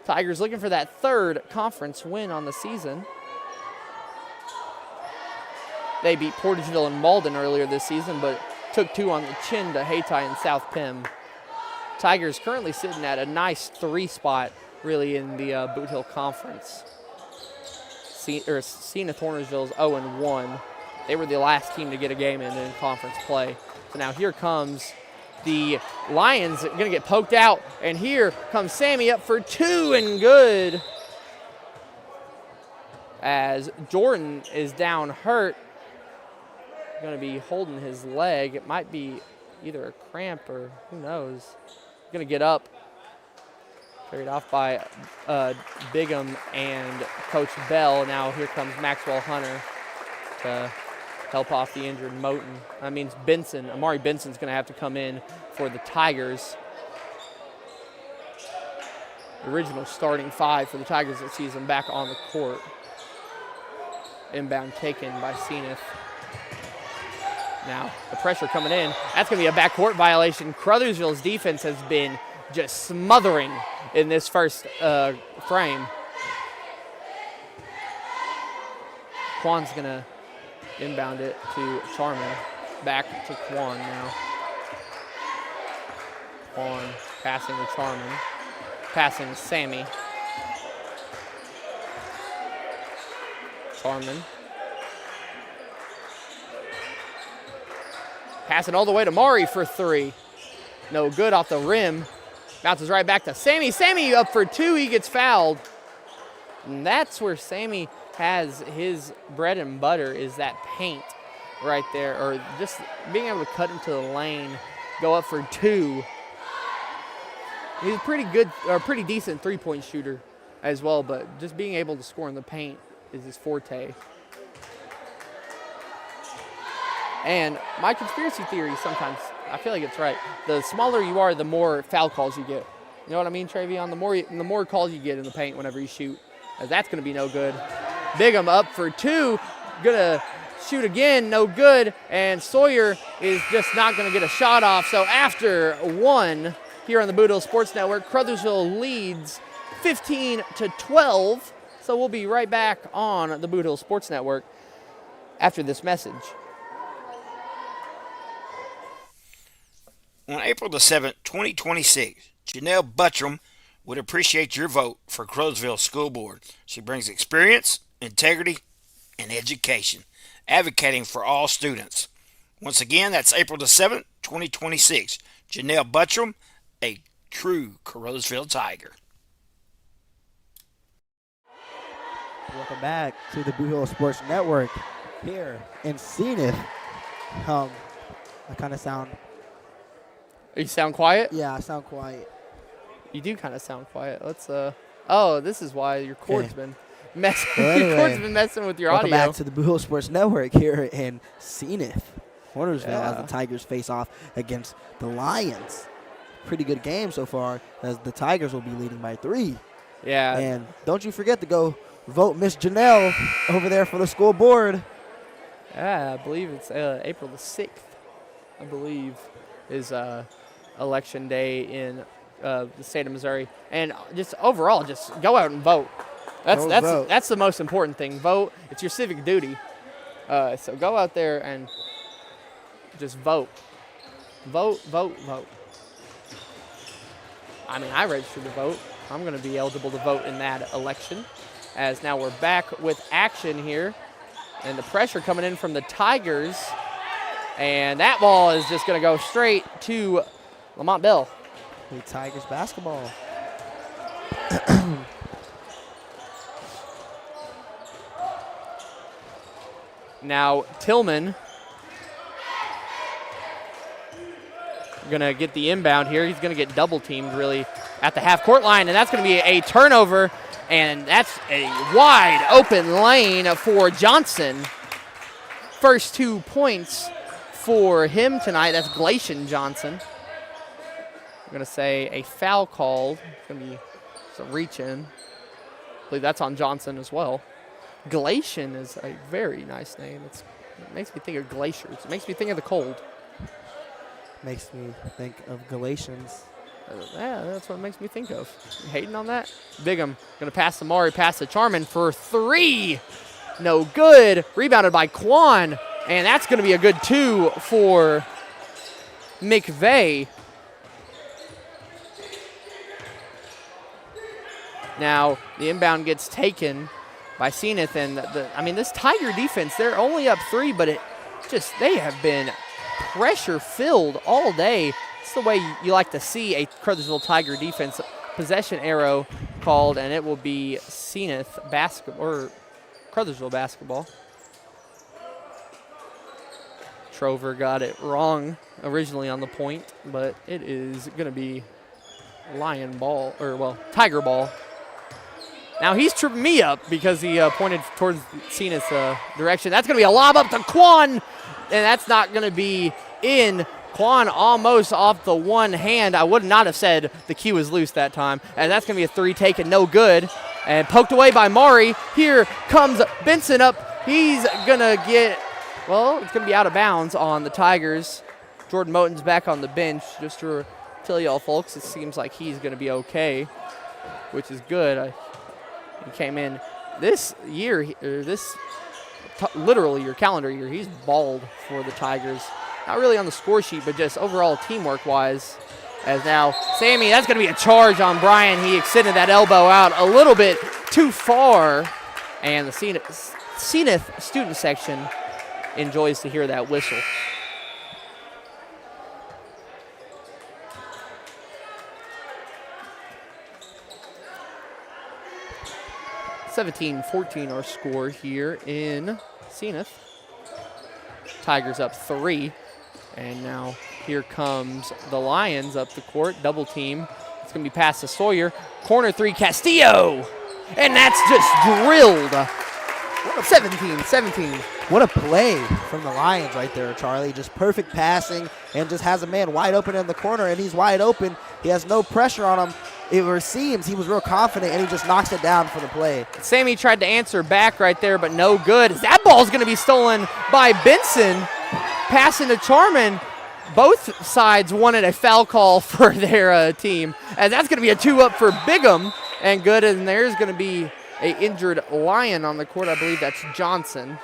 Tigers looking for that 3rd conference win on the season. They beat Portageville and Malden earlier this season, but took 2 on the chin to Hayti and South Pim. Tigers currently sitting at a nice 3 spot, really, in the Bootheel Conference. Senath-Hornersville is 0-1. They were the last team to get a game in conference play. So now here comes the Lions, going to get poked out. And here comes Sammy up for 2 and good. As Jordan is down hurt. Going to be holding his leg. It might be either a cramp or who knows. Going to get up. Carried off by Bigham and Coach Bell. Now here comes Maxwell Hunter to help off the injured Moten. That means Benson, Amari Benson's going to have to come in for the Tigers. The original starting 5 for the Tigers this season back on the court. Inbound taken by Senath. Now the pressure coming in. That's going to be a backcourt violation. Caruthersville's defense has been just smothering in this first frame. Quan's going to inbound it to Charman. Back to Quan now. Quan passing to Charman. Passing to Sammy. Charman. Passing all the way to Mari for 3. No good off the rim. Bounces right back to Sammy. Sammy up for 2. He gets fouled. And that's where Sammy has his bread and butter, is that paint right there, or just being able to cut into the lane, go up for 2. He's a pretty good, or pretty decent three-point shooter as well, but just being able to score in the paint is his forte. And my conspiracy theory sometimes, I feel like it's right. The smaller you are, the more foul calls you get. You know what I mean, Travion? The more calls you get in the paint whenever you shoot, that's going to be no good. Bigham up for 2, gonna shoot again, no good, and Sawyer is just not gonna get a shot off. So after 1 here on the Bootheel Sports Network, Caruthersville leads 15-12. So we'll be right back on the Bootheel Sports Network after this message. On April the 7th, 2026, Janelle Buttram would appreciate your vote for Caruthersville School Board. She brings experience, integrity, and education, advocating for all students. Once again, that's April the 7th, 2026. Janelle Buttram, a true Caruthersville Tiger. Welcome back to the Bootheel Sports Network here in Senath. I kind of sound... You sound quiet? Yeah, I sound quiet. You do kind of sound quiet. Let's, oh, this is why your cord's been messing. Well, anyway, your cord's been messing with your welcome audio. back to the Bootheel Sports Network here in Senath-Hornersville as the Tigers face off against the Lions. Pretty good game so far, as the Tigers will be leading by 3. Yeah. And don't you forget to go vote Miss Janelle over there for the school board. Yeah, I believe it's April the 6th, I believe, is election day in the state of Missouri. And just overall, just go out and vote. That's the most important thing. Vote. It's your civic duty. So go out there and just vote. Vote, vote, vote. I mean, I registered to vote. I'm going to be eligible to vote in that election, as now we're back with action here. And the pressure coming in from the Tigers. And that ball is just going to go straight to Lamont Bell. The Tigers basketball. Now Tillman going to get the inbound here. He's going to get double teamed really at the half court line, and that's going to be a turnover, and that's a wide open lane for Johnson. First 2 points for him tonight. That's Glacian Johnson. I'm going to say a foul called. It's going to be some reach in. I believe that's on Johnson as well. Glacian is a very nice name. It makes me think of glaciers. It makes me think of the cold. Makes me think of Galatians. Yeah, that's what it makes me think of. You hating on that? Bigham going to pass to Mari, pass to Charman for 3. No good. Rebounded by Quan. And that's going to be a good 2 for McVeigh. Now, the inbound gets taken by Senath. And, this Tiger defense, they're only up 3, but they have been pressure-filled all day. It's the way you like to see a Caruthersville Tiger defense. Possession arrow called, and it will be Senath basketball, or Caruthersville basketball. Trover got it wrong originally on the point, but it is going to be Lion ball, Tiger ball. Now he's tripping me up because he pointed towards Senath's direction. That's going to be a lob up to Quan, and that's not going to be in. Quan almost off the one hand. I would not have said the key was loose that time. And that's going to be a 3 taken, no good. And poked away by Mari. Here comes Benson up. He's going to get, it's going to be out of bounds on the Tigers. Jordan Moten's back on the bench. Just to tell y'all folks, it seems like he's going to be okay. which is good. He came in this year, literally your calendar year, he's balled for the Tigers. Not really on the score sheet, but just overall teamwork-wise. As now, Sammy, that's going to be a charge on Brian. He extended that elbow out a little bit too far, and the Senath student section enjoys to hear that whistle. (17-14) our score here in Senath. Tigers up 3. And now here comes the Lions up the court. Double team. It's going to be past to Sawyer. Corner 3, Castillo. And that's just drilled. 17-17. What a play from the Lions right there, Charlie. Just perfect passing and just has a man wide open in the corner, and he's wide open. He has no pressure on him. It seems he was real confident, and he just knocks it down for the play. Sammy tried to answer back right there, but no good. That ball's going to be stolen by Benson. Passing to Charman. Both sides wanted a foul call for their team, and that's going to be a 2-up for Bigham, and good. And there's going to be an injured Lion on the court. I believe that's Johnson.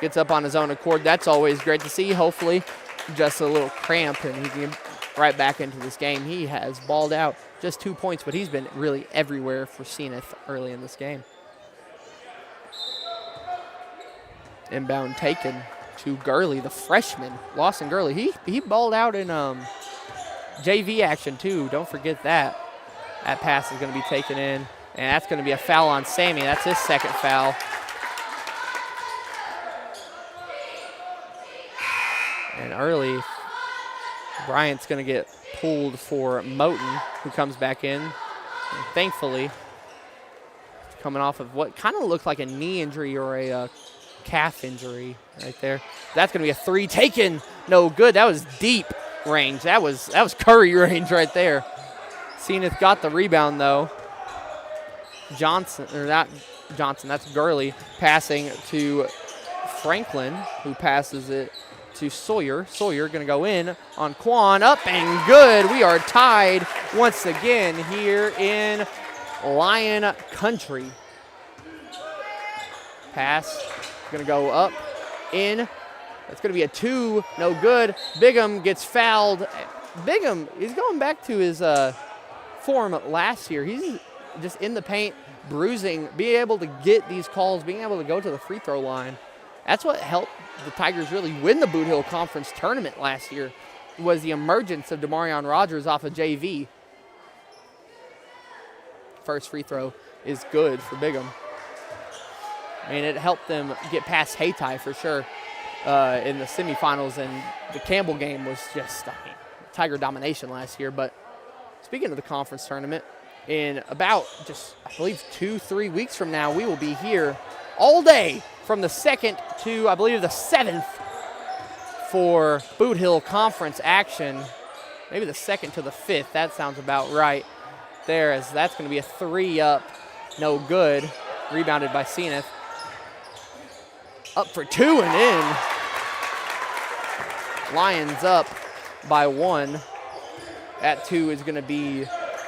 Gets up on his own accord. That's always great to see. Hopefully, just a little cramp, and he can get right back into this game. He has balled out just 2 points, but he's been really everywhere for Senath early in this game. Inbound taken to Gurley, the freshman, Lawson Gurley. He balled out in JV action too. Don't forget that. That pass is going to be taken in, and that's going to be a foul on Sammy. That's his second foul. And early, Bryant's going to get pulled for Moten, who comes back in. And thankfully, coming off of what kind of looked like a knee injury or a calf injury right there. That's going to be a 3 taken. No good. That was deep range. That was Curry range right there. Senath got the rebound though. That's Gurley passing to Franklin, who passes it to Sawyer. Sawyer going to go in on Quan. Up and good. We are tied once again here in Lion Country. Pass. Going to go up, in. That's going to be a 2, no good. Bigham gets fouled. Bigham, he's going back to his form last year. He's just in the paint, bruising, being able to get these calls, being able to go to the free throw line. That's what helped the Tigers really win the Bootheel Conference tournament last year, was the emergence of Demarion Rogers off of JV. First free throw is good for Bigham. I mean, it helped them get past Hayti for sure in the semifinals, and the Campbell game was just, Tiger domination last year. But speaking of the conference tournament, in about just, I believe, 2-3 weeks from now, we will be here all day from the 2nd to, I believe, the 7th for Bootheel Conference action. Maybe the 2nd to the 5th. That sounds about right there, as that's going to be a 3-up, no good, rebounded by Senath. Up for 2 and in. Lions up by 1. That 2 is going to be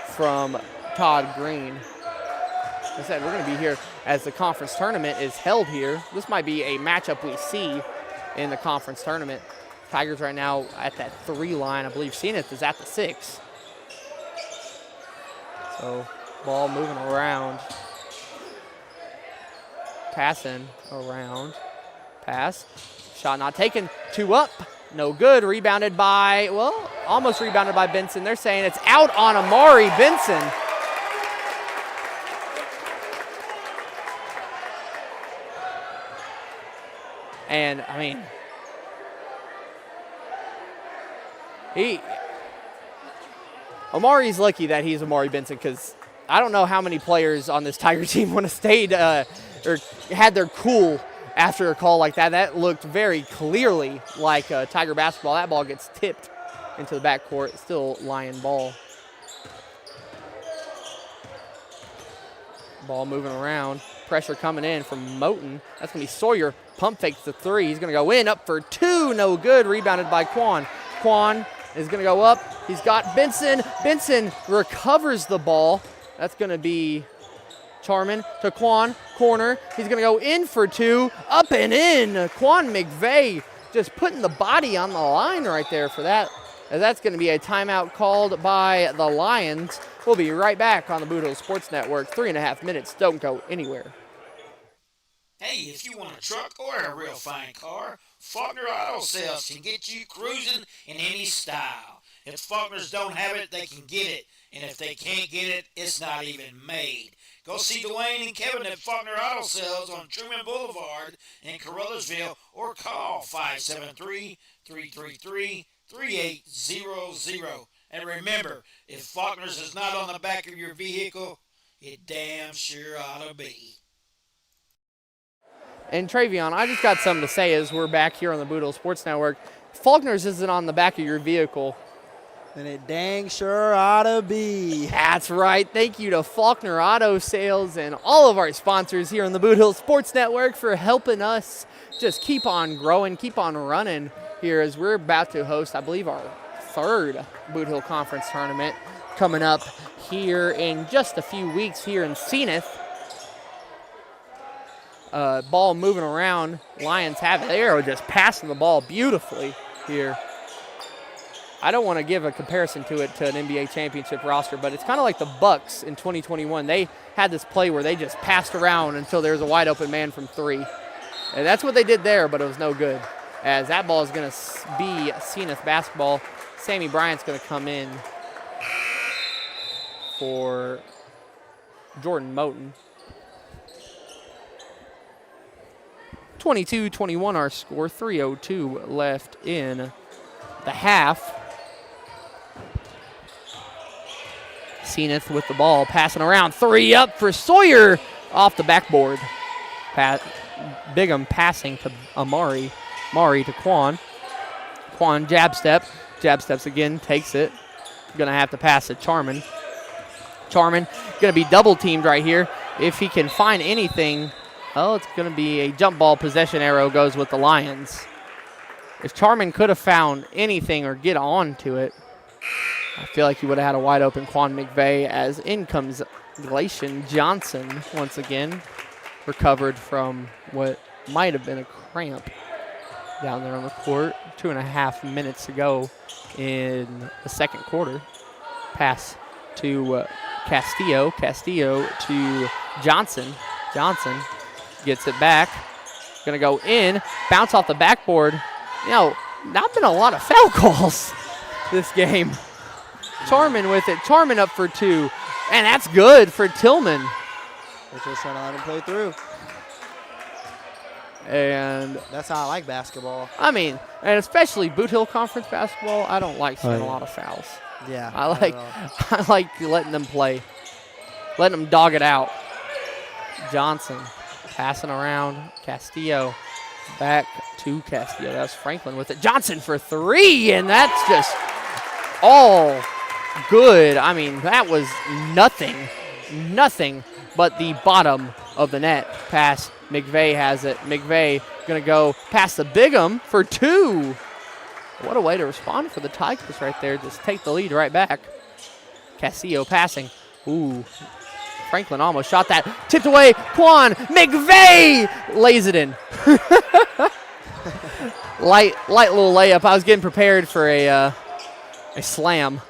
from Todd Green. Like I said, we're going to be here as the conference tournament is held here. This might be a matchup we see in the conference tournament. Tigers right now at that 3 line. I believe Senath is at the 6. So ball moving around. Passing around. Pass. Shot not taken. 2 up. No good. Rebounded by, well, almost rebounded by Benson. They're saying it's out on Amari Benson. And, I mean, Amari's lucky that he's Amari Benson, because I don't know how many players on this Tiger team would have stayed or had their cool after a call like that. That looked very clearly like Tiger basketball. That ball gets tipped into the backcourt. Still Lion ball. Ball moving around. Pressure coming in from Moten. That's going to be Sawyer. Pump fakes the 3. He's going to go in. Up for 2. No good. Rebounded by Quan. Quan is going to go up. He's got Benson. Benson recovers the ball. That's going to be Charman to Quan. Corner. He's going to go in for two. Up and in. Quan McVeigh just putting the body on the line right there for that. As that's going to be a timeout called by the Lions. We'll be right back on the Bootheel Sports Network. 3.5 minutes. Don't go anywhere. Hey, if you want a truck or a real fine car, Faulkner Auto Sales can get you cruising in any style. If Faulkners don't have it, they can get it. And if they can't get it, it's not even made. Go see Dwayne and Kevin at Faulkner Auto Sales on Truman Boulevard in Caruthersville or call 573-333-3800. And remember, if Faulkner's is not on the back of your vehicle, it damn sure ought to be. And Travion, I just got something to say as we're back here on the Bootheel Sports Network. Faulkner's isn't on the back of your vehicle. And it dang sure ought to be. That's right. Thank you to Faulkner Auto Sales and all of our sponsors here on the Bootheel Sports Network for helping us just keep on growing, keep on running here as we're about to host, I believe, our third Bootheel Conference tournament coming up here in just a few weeks here in Senath. Ball moving around. Lions have it. They are just passing the ball beautifully here. I don't want to give a comparison to it to an NBA championship roster, but it's kind of like the Bucks in 2021. They had this play where they just passed around until there was a wide open man from three. And that's what they did there, but it was no good. As that ball is going to be Senath basketball. Sammy Bryant's going to come in for Jordan Moten. 22-21 our score, 3:02 left in the half. Senath with the ball, passing around, three up for Sawyer off the backboard. Bigham passing to Amari. Mari to Quan. Quan jab steps again, takes it. Gonna have to pass it Charman. Charman gonna be double teamed right here. If he can find anything, oh, it's gonna be a jump ball. Possession arrow goes with the Lions. If Charman could have found anything or get on to it, I feel like he would have had a wide open Quan McVeigh. As in comes Galatian Johnson once again, recovered from what might have been a cramp down there on the court. 2.5 minutes to go in the second quarter. Pass to Castillo. Castillo to Johnson. Johnson gets it back. Gonna go in, bounce off the backboard. You know, not been a lot of foul calls this game. Charman with it. Charman up for two. And that's good for Tillman. They're just trying to let him play through. And that's how I like basketball. I mean, and especially Bootheel Conference basketball, I don't like seeing a lot of fouls. Yeah. I like letting them play. Letting them dog it out. Johnson passing around. Castillo back to Castillo. That's Franklin with it. Johnson for three, and that's just all good. I mean, that was nothing but the bottom of the net. Pass, McVeigh has it. McVeigh gonna go past the Bigham for two. What a way to respond for the Tigers right there. Just take the lead right back. Castillo passing. Ooh. Franklin almost shot that. Tipped away. Quan McVeigh lays it in. light little layup. I was getting prepared for a slam.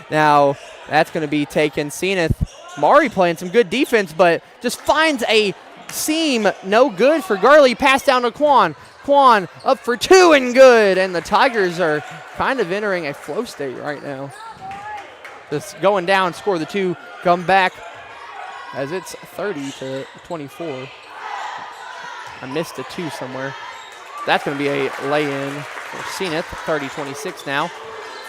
Now that's going to be taken. Senath. Mari playing some good defense, but just finds a seam. No good for Garley. Pass down to Quan. Quan up for two and good. And the Tigers are kind of entering a flow state right now. Just going down, score the two, come back as it's 30-24. I missed a two somewhere. That's going to be a lay-in for Senath. 30-26 now.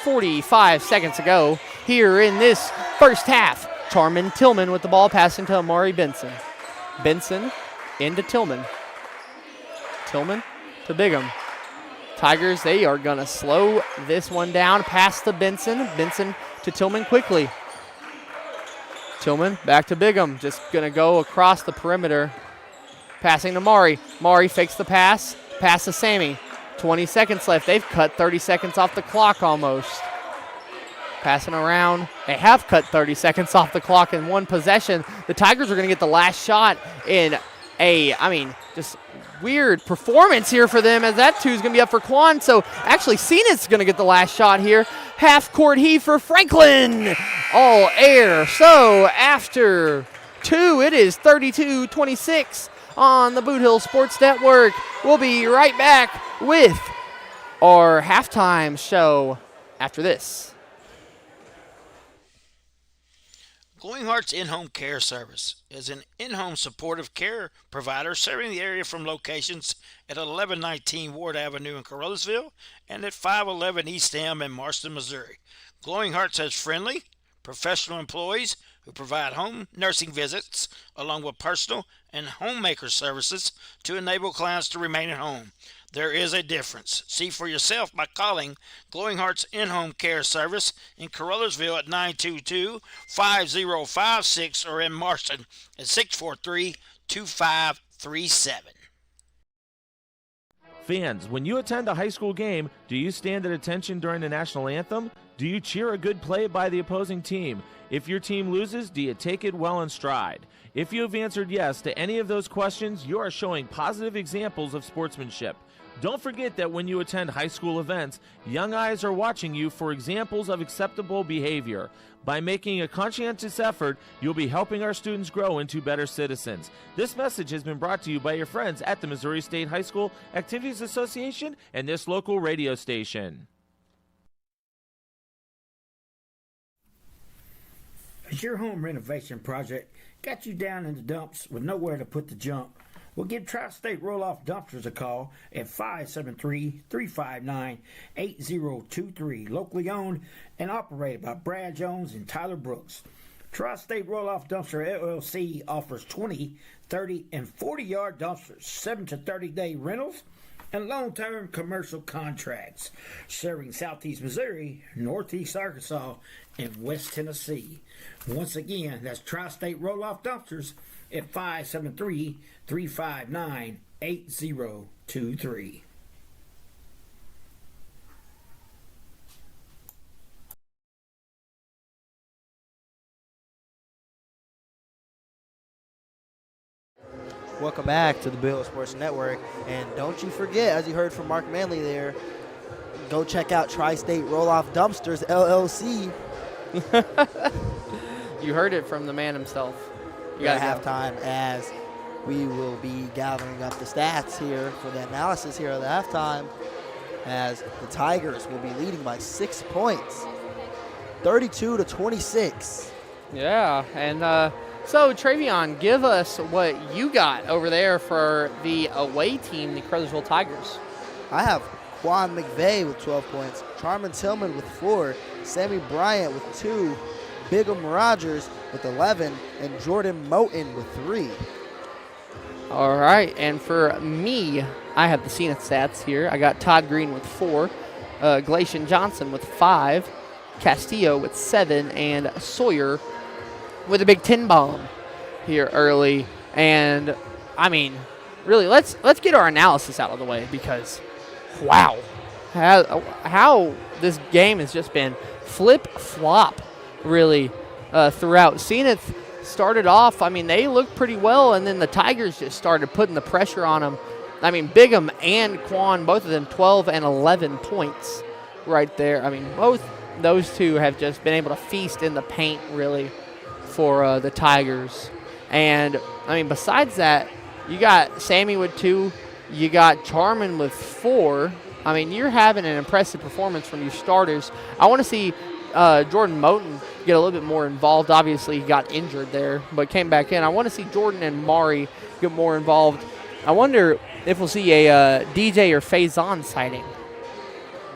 45 seconds to go here in this first half. Charman Tillman with the ball, passing to Amari Benson. Benson into Tillman. Tillman to Bigham. Tigers, they are going to slow this one down. Pass to Benson. Benson to Tillman quickly. Tillman back to Bigham. Just going to go across the perimeter. Passing to Mari. Mari fakes the pass. Pass to Sammy. 20 seconds left. They've cut 30 seconds off the clock almost. Passing around. They have cut 30 seconds off the clock in one possession. The Tigers are going to get the last shot in just weird performance here for them, as that two is going to be up for Quan. So actually, Senath's going to get the last shot here. Half-court heave for Franklin. All air. So after two, it is 32-26 on the Bootheel Sports Network. We'll be right back with our halftime show after this. Glowing Hearts In-Home Care Service is an in-home supportive care provider serving the area from locations at 1119 Ward Avenue in Caruthersville and at 511 East M in Marston, Missouri. Glowing Hearts has friendly, professional employees who provide home nursing visits along with personal and homemaker services to enable clients to remain at home. There is a difference. See for yourself by calling Glowing Hearts In-Home Care Service in Caruthersville at 922-5056 or in Marston at 643-2537. Fans, when you attend a high school game, do you stand at attention during the national anthem? Do you cheer a good play by the opposing team? If your team loses, do you take it well in stride? If you have answered yes to any of those questions, you are showing positive examples of sportsmanship. Don't forget that when you attend high school events, young eyes are watching you for examples of acceptable behavior. By making a conscientious effort, you'll be helping our students grow into better citizens. This message has been brought to you by your friends at the Missouri State High School Activities Association and this local radio station. Has your home renovation project got you down in the dumps with nowhere to put the junk? Well, give Tri-State Roll-Off Dumpsters a call at 573-359-8023. Locally owned and operated by Brad Jones and Tyler Brooks. Tri-State Roll-Off Dumpster LLC offers 20, 30, and 40-yard dumpsters, 7 to 30-day rentals, and long-term commercial contracts, serving Southeast Missouri, Northeast Arkansas, and West Tennessee. Once again, that's Tri-State Roll-Off Dumpsters at 573-359-8023. Welcome back to the Bootheel Sports Network. And don't you forget, as you heard from Mark Manley there, go check out Tri-State Roll-Off Dumpsters, LLC. You heard it from the man himself. You got halftime as we will be gathering up the stats here for the analysis here at the halftime, as the Tigers will be leading by 6 points, 32-26. Yeah, and so Travion, give us what you got over there for the away team, the Caruthersville Tigers. I have Quan McVeigh with 12 points, Charmin Tillman with 4, Sammy Bryant with 2, Bigum Rogers with 11, and Jordan Moten with 3. All right, and for me, I have the Senath stats here. I got Todd Green with 4, Glacian Johnson with 5, Castillo with 7, and Sawyer with a big 10 bomb here early. And I mean, really, let's get our analysis out of the way, because wow, how this game has just been flip-flop really throughout. Senath started off, I mean, they looked pretty well, and then the Tigers just started putting the pressure on them. I mean, Bigum and Quan, both of them 12 and 11 points right there. I mean, both those two have just been able to feast in the paint really for the Tigers. And I mean, besides that, you got Sammy with 2, you got Charmin with 4. I mean, you're having an impressive performance from your starters. I want to see Jordan Moten get a little bit more involved. Obviously, he got injured there, but came back in. I want to see Jordan and Mari get more involved. I wonder if we'll see a DJ or Faison sighting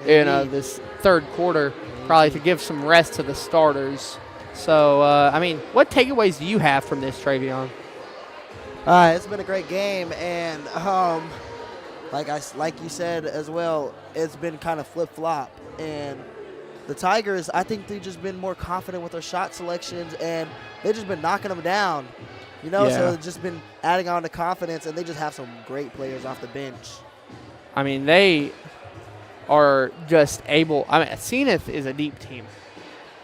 in this third quarter, probably to give some rest to the starters. So, I mean, what takeaways do you have from this, Travion? It's been a great game, and like you said as well, it's been kind of flip-flop. And the Tigers, I think they've just been more confident with their shot selections, and they've just been knocking them down. You know, so it's just been adding on to confidence, and they just have some great players off the bench. I mean, they are just able. I mean, Senath is a deep team.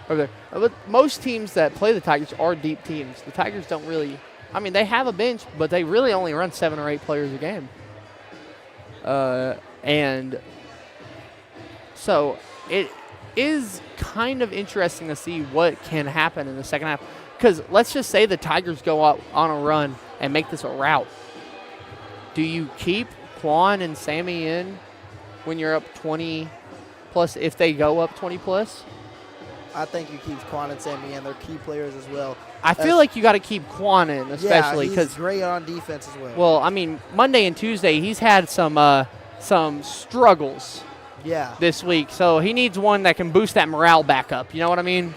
But most teams that play the Tigers are deep teams. The Tigers don't really. I mean, they have a bench, but they really only run 7 or 8 players a game. And so it is kind of interesting to see what can happen in the second half. Because let's just say the Tigers go out on a run and make this a rout. Do you keep Quan and Sammy in when you're up 20 plus, if they go up 20 plus? I think you keep Quan and Sammy in. They're key players as well. I feel like you got to keep Quan in, especially because he's great on defense as well. Well, I mean, Monday and Tuesday he's had some struggles. Yeah. This week, so he needs one that can boost that morale back up. You know what I mean?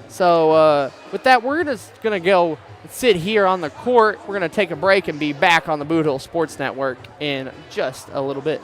So with that, we're just gonna go sit here on the court. We're gonna take a break and be back on the Bootheel Sports Network in just a little bit.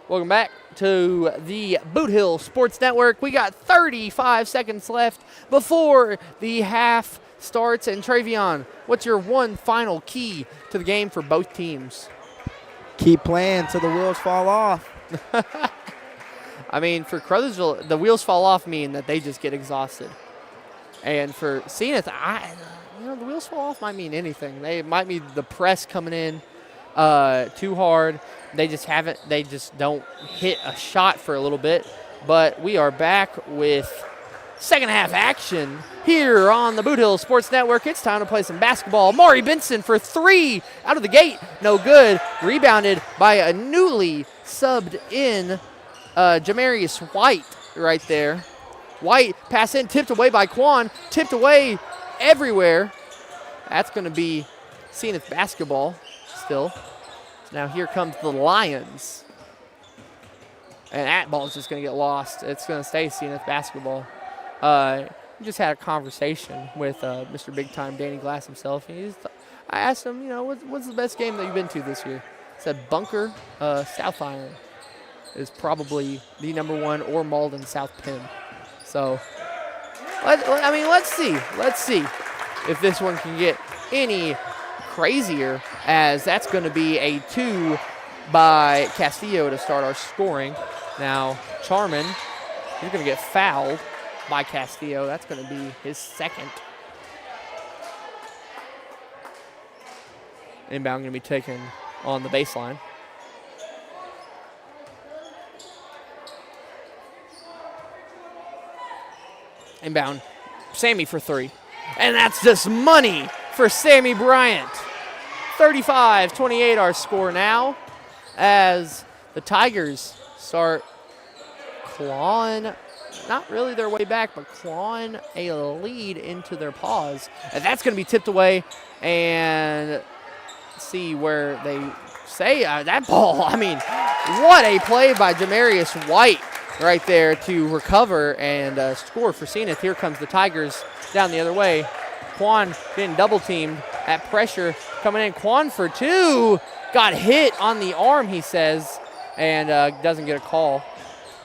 Welcome back to the Boot Hill Sports Network. We got 35 seconds left before the half starts. And Travion, what's your one final key to the game for both teams? Keep playing till the wheels fall off. I mean, for Caruthersville, the wheels fall off mean that they just get exhausted. And for Senath, the wheels fall off might mean anything. They might be the press coming in too hard. They just don't hit a shot for a little bit. But we are back with second half action here on the Boot Hill Sports Network. It's time to play some basketball. Maury Benson for three out of the gate. No good. Rebounded by a newly subbed in Jamarius White right there. White pass in, tipped away by Quan. Tipped away everywhere. That's going to be Senath basketball still. Now here comes the Lions. And that ball's just going to get lost. It's going to stay Senath basketball. We just had a conversation with Mr. Big Time, Danny Glass himself. I asked him, what's the best game that you've been to this year? He said Bunker South Iron is probably the number one, or Malden South Penn. So, let's see. Let's see if this one can get any crazier, as that's going to be a 2 by Castillo to start our scoring. Now, Charman, he's going to get fouled by Castillo. That's going to be his second. Inbound going to be taken on the baseline. Inbound, Sammy for three. And that's just money for Sammy Bryant. 35-28 our score now, as the Tigers start clawing, not really their way back, but clawing a lead into their paws. And that's going to be tipped away, and see where they say that ball. I mean, what a play by Jamarius White right there to recover and score for Senath. Here comes the Tigers down the other way. Quan getting double teamed at pressure coming in. Quan for two. Got hit on the arm, he says, and doesn't get a call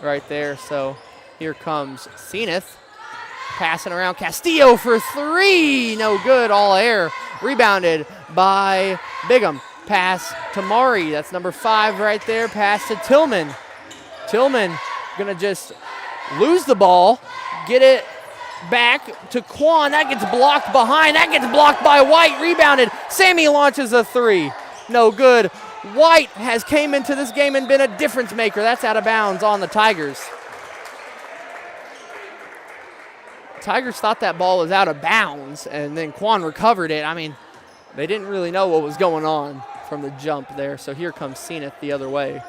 right there. So here comes Senath passing around. Castillo for three. No good. All air. Rebounded by Bigham. Pass to Maury. That's number 5 right there. Pass to Tillman. Tillman going to just lose the ball, get it back to Quan. That gets blocked behind. That gets blocked by White. Rebounded. Sammy launches a three. No good. White has came into this game and been a difference maker. That's out of bounds on the Tigers. Tigers thought that ball was out of bounds, and then Quan recovered it. I mean, they didn't really know what was going on from the jump there. So here comes Senath the other way.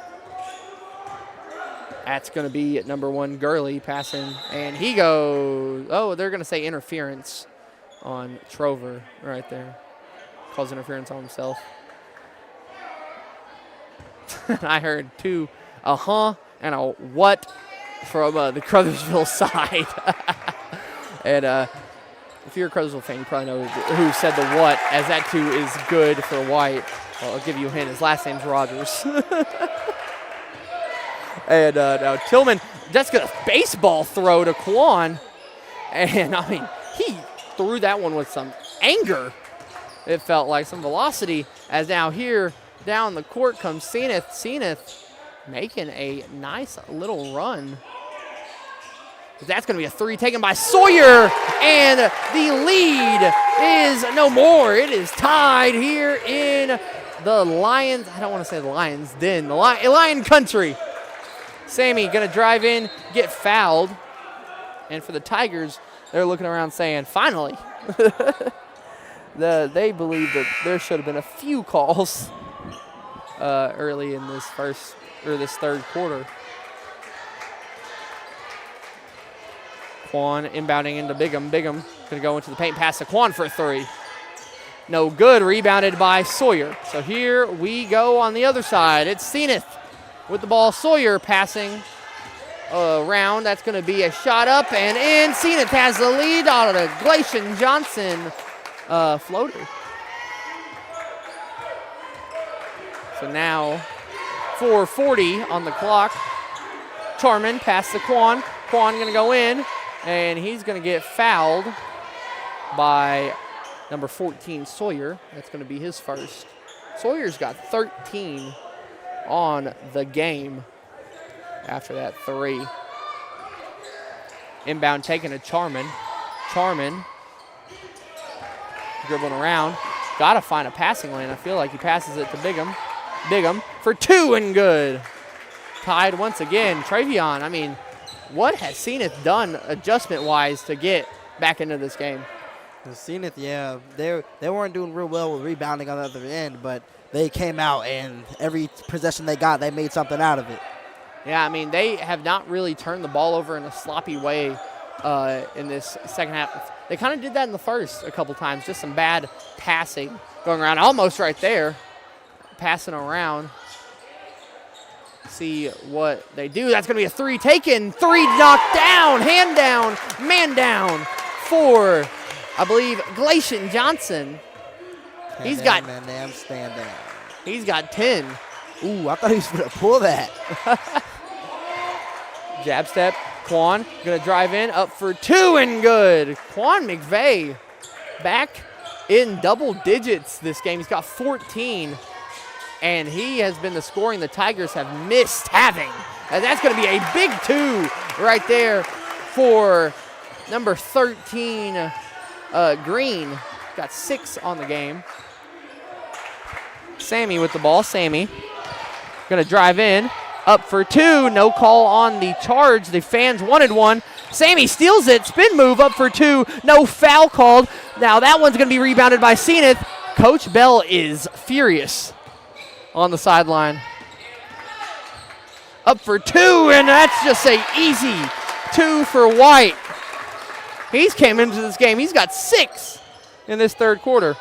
That's going to be at number 1, Gurley, passing, and he goes, they're going to say interference on Trover right there. Calls interference on himself. I heard 2, and a what from the Caruthersville side. And if you're a Caruthersville fan, you probably know who said the what, as that 2 is good for White. Well, I'll give you a hint. His last name's Rogers. And now Tillman just got a baseball throw to Quan. And, I mean, he threw that one with some anger. It felt like some velocity. As now here down the court comes Senath. Senath making a nice little run. That's going to be a 3 taken by Sawyer. And the lead is no more. It is tied here in the Lions. I don't want to say the Lions Den. The Lion Country. Sammy going to drive in, get fouled. And for the Tigers, they're looking around saying, finally. They believe that there should have been a few calls early in this third quarter. Quan inbounding into Bigham. Bigham going to go into the paint, pass to Quan for a 3. No good, rebounded by Sawyer. So here we go on the other side. It's Senath with the ball. Sawyer passing around. That's going to be a shot up and in. Senath has the lead out of the Glacian Johnson floater. So now 4:40 on the clock. Charman past the Quan. Quan going to go in, and he's going to get fouled by number 14, Sawyer. That's going to be his first. Sawyer's got 13 on the game after that 3. Inbound taken to Charman. Charman dribbling around. Got to find a passing lane. I feel like he passes it to Bigham. Bigham for 2 and good. Tied once again. Travion, I mean, what has Senath done adjustment-wise to get back into this game? Senath, yeah, they weren't doing real well with rebounding on the other end, but they came out and every possession they got, they made something out of it. Yeah, I mean, they have not really turned the ball over in a sloppy way in this second half. They kind of did that in the first a couple times, just some bad passing going around. Almost right there, passing around. See what they do. That's going to be a 3 taken. 3 knocked down, hand down, man down for, I believe, Glacian Johnson. He's got stand down. He's got 10. Ooh, I thought he was going to pull that. Jab step. Quan going to drive in, up for 2 and good. Quan McVeigh back in double digits this game. He's got 14, and he has been the scoring the Tigers have missed having. And that's going to be a big 2 right there for number 13, Green. Got 6 on the game. Sammy with the ball. Sammy going to drive in. Up for 2. No call on the charge. The fans wanted one. Sammy steals it. Spin move up for 2. No foul called. Now that one's going to be rebounded by Senath. Coach Bell is furious on the sideline. Up for 2, and that's just an easy 2 for White. He's came into this game. He's got 6 in this third quarter.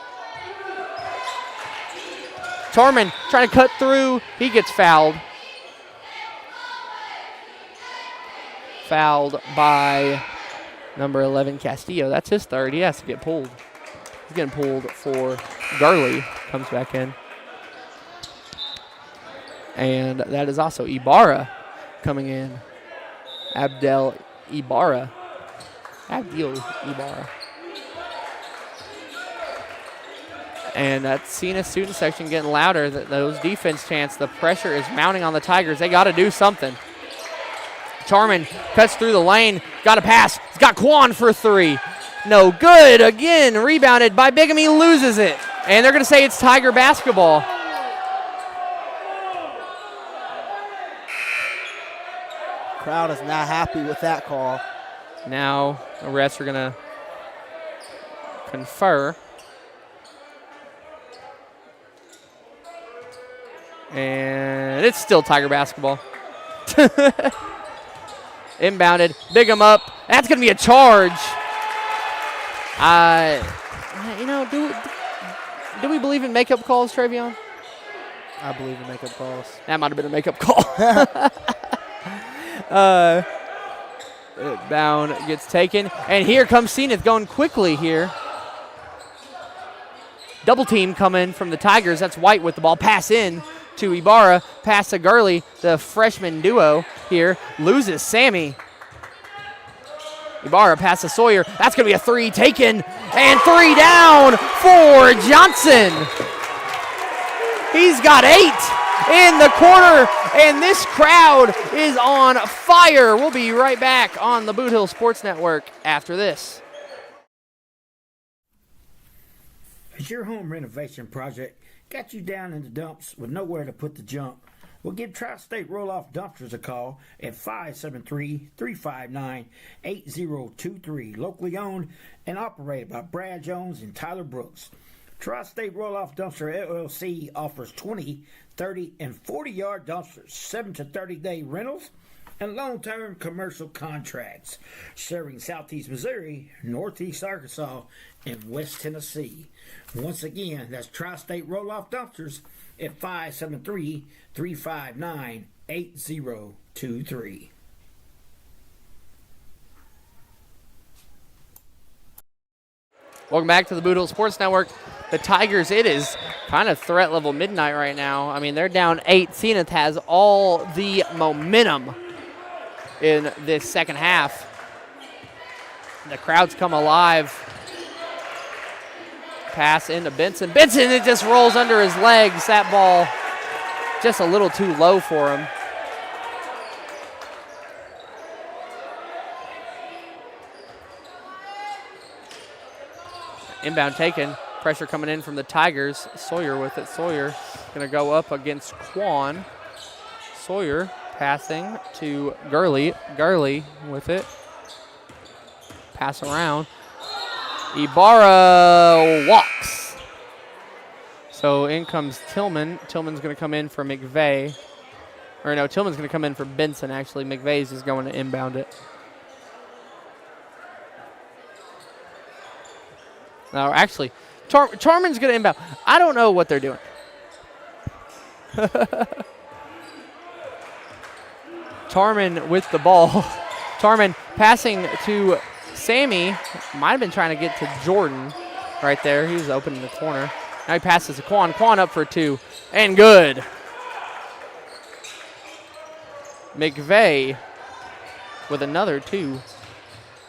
Charman trying to cut through. He gets fouled. Fouled by number 11, Castillo. That's his third. He has to get pulled. He's getting pulled for Gurley. Comes back in. And that is also Ibarra coming in. Abdel Ibarra. And that Senath student section getting louder. Those defense chants, the pressure is mounting on the Tigers. They got to do something. Charman cuts through the lane. Got a pass. He's got Quan for 3. No good. Again, rebounded by Bigham. He loses it. And they're going to say it's Tiger basketball. Crowd is not happy with that call. Now the refs are going to confer. And it's still Tiger basketball. Inbounded. Bigham up. That's going to be a charge. Do we believe in makeup calls, Travion? I believe in makeup calls. That might have been a makeup call. Inbound gets taken. And here comes Senath going quickly here. Double team coming from the Tigers. That's White with the ball. Pass in to Ibarra. Pass to Gurley. The freshman duo here loses Sammy. Ibarra pass to Sawyer. That's going to be a 3 taken. And 3 down for Johnson. He's got 8 in the corner. And this crowd is on fire. We'll be right back on the Boot Hill Sports Network after this. Has your home renovation project got you down in the dumps with nowhere to put the junk? Well, give Tri-State Roll-Off Dumpsters a call at 573-359-8023. Locally owned and operated by Brad Jones and Tyler Brooks. Tri-State Roll-Off Dumpster LLC offers 20, 30, and 40-yard dumpsters, 7 to 30-day rentals, and long-term commercial contracts, serving Southeast Missouri, Northeast Arkansas, and West Tennessee. Once again, that's Tri-State Roll-Off Dumpsters at 573-359-8023. Welcome back to the Bootheel Sports Network. The Tigers, it is kind of threat level midnight right now. I mean, they're down 8. Senath has all the momentum in this second half. The crowd's come alive. Pass into Benson. Benson, it just rolls under his legs. That ball just a little too low for him. Inbound taken. Pressure coming in from the Tigers. Sawyer with it. Sawyer going to go up against Quan. Sawyer passing to Gurley. Gurley with it. Pass around. Ibarra walks. So in comes Tillman. Tillman's going to come in for McVeigh. Or no, Tillman's going to come in for Benson, actually. McVeigh's just going to inbound it. No, actually, Charman's going to inbound. I don't know what they're doing. Tarman with the ball. Tarman passing to Sammy. Might have been trying to get to Jordan right there. He was open in the corner. Now he passes to Quan. Quan up for 2. And good. McVeigh with another 2.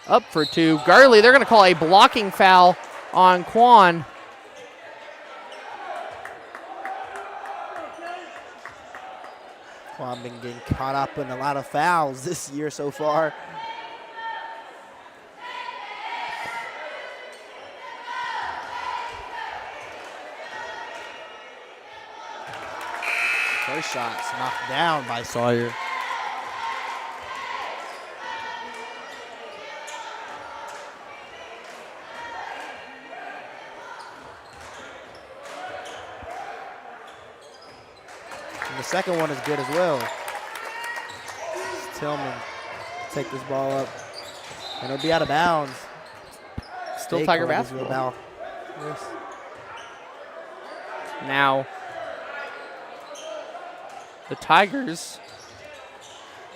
Up for 2. Gurley, they're going to call a blocking foul on Quan. Quan been getting caught up in a lot of fouls this year so far. First shot's knocked down by Sawyer. And the second one is good as well. Tillman take this ball up, and it'll be out of bounds. Still Tiger basketball. Yes. Now, the Tigers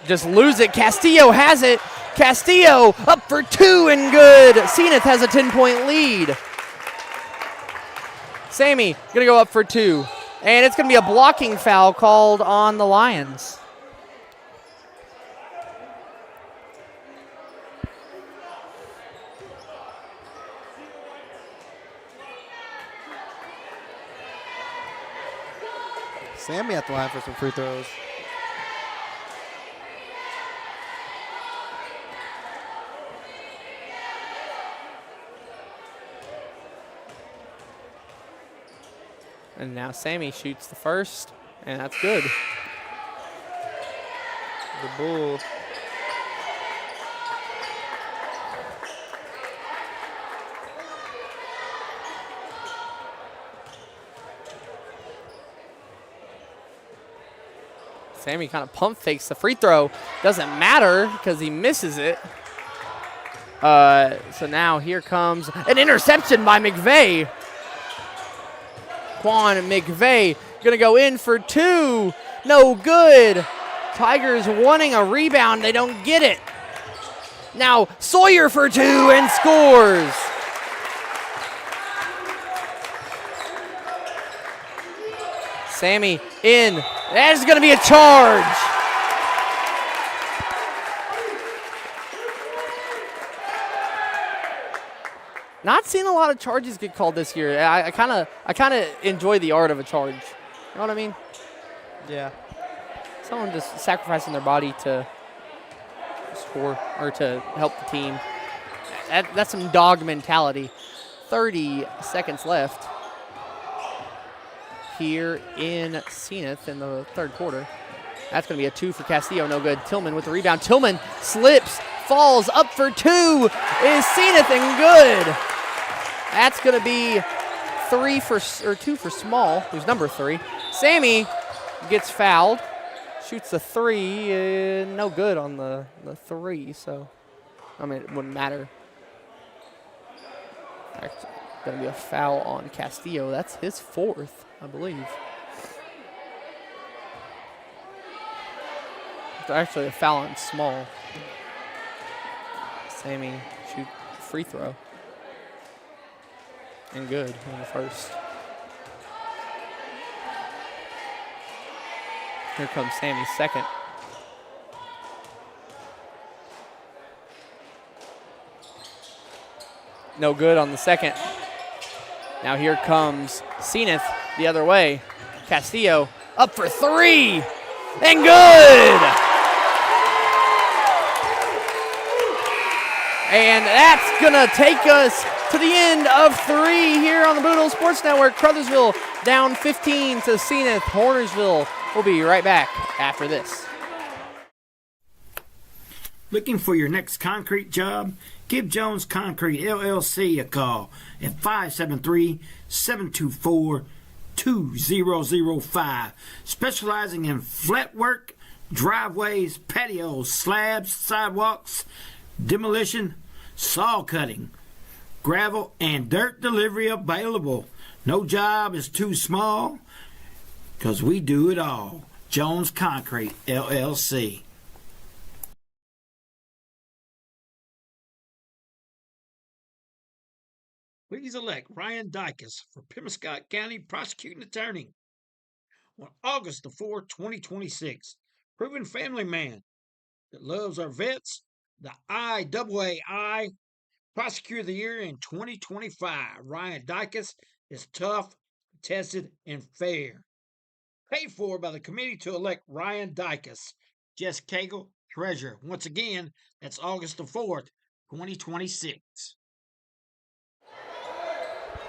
just lose it. Castillo has it. Castillo up for 2 and good. Senath has a 10-point lead. Sammy going to go up for 2. And it's going to be a blocking foul called on the Lions. Sammy at the line for some free throws. And now Sammy shoots the first, and that's good. The Bull. Sammy kind of pump fakes the free throw. Doesn't matter because he misses it. So now here comes an interception by McVeigh. Quan McVeigh going to go in for 2. No good. Tigers wanting a rebound. They don't get it. Now Sawyer for 2 and scores. Sammy in. That is going to be a charge. Not seeing a lot of charges get called this year. I kind of enjoy the art of a charge. You know what I mean? Yeah. Someone just sacrificing their body to score or to help the team. That's some dog mentality. 30 seconds left here in Senath in the third quarter. That's going to be a 2 for Castillo. No good. Tillman with the rebound. Tillman slips, falls up for 2. Is Senath and good. That's going to be 2 for Small, who's number 3. Sammy gets fouled, shoots the 3, no good on the 3. So, I mean, it wouldn't matter. Actually, going to be a foul on Castillo. That's his 4th, I believe. It's actually a foul on Small. Sammy shoot free throw. and good in the first. Here comes Sammy's second. No good on the second. Now here comes Senath the other way. Castillo up for three, and good! And that's gonna take us to the end of three here on the Bootheel Sports Network. Caruthersville down 15 to Senath-Hornersville. We'll be right back after this. Looking for your next concrete job? Give Jones Concrete LLC a call at 573-724-2005. Specializing in flat work, driveways, patios, slabs, sidewalks, demolition, saw cutting, gravel, and dirt delivery available. No job is too small because we do it all. Jones Concrete LLC. Please elect Ryan Dykus for Pembroke County Prosecuting Attorney. On August the 4th, 2026, proven family man that loves our vets, the IAAI Prosecutor of the Year in 2025. Ryan Dykus is tough, tested, and fair. Paid for by the committee to elect Ryan Dykus. Jess Cagle, Treasurer. Once again, that's August the 4th, 2026.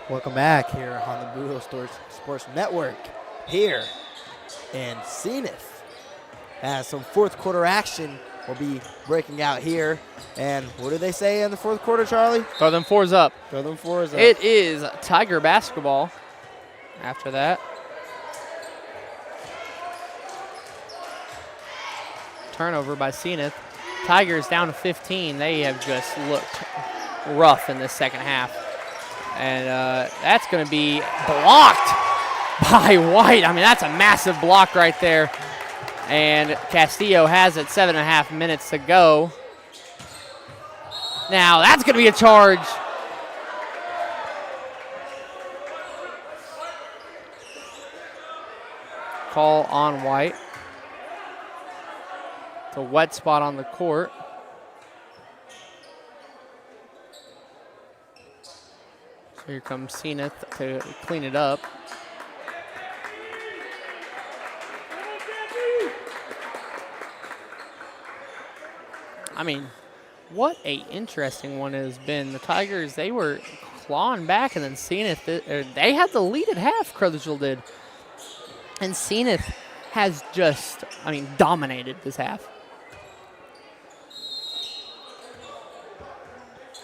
Welcome back here on the Bootheel Sports Network here in Senath. As some fourth quarter action will be breaking out here. And what do they say in the fourth quarter, Charlie? Throw them fours up. Throw them fours up. It is Tiger basketball after that. Turnover by Senath. Tigers down to 15. They have just looked rough in this second half. And that's going to be blocked by White. I mean, that's a massive block right there. And Castillo has it, 7.5 minutes to go. Now, that's going to be a charge. Call on White. It's a wet spot on the court. Here comes Senath to clean it up. I mean, what a interesting one it has been. The Tigers, they were clawing back, and then Senath, they had the lead at half, Caruthersville did. And Senath has just, I mean, dominated this half.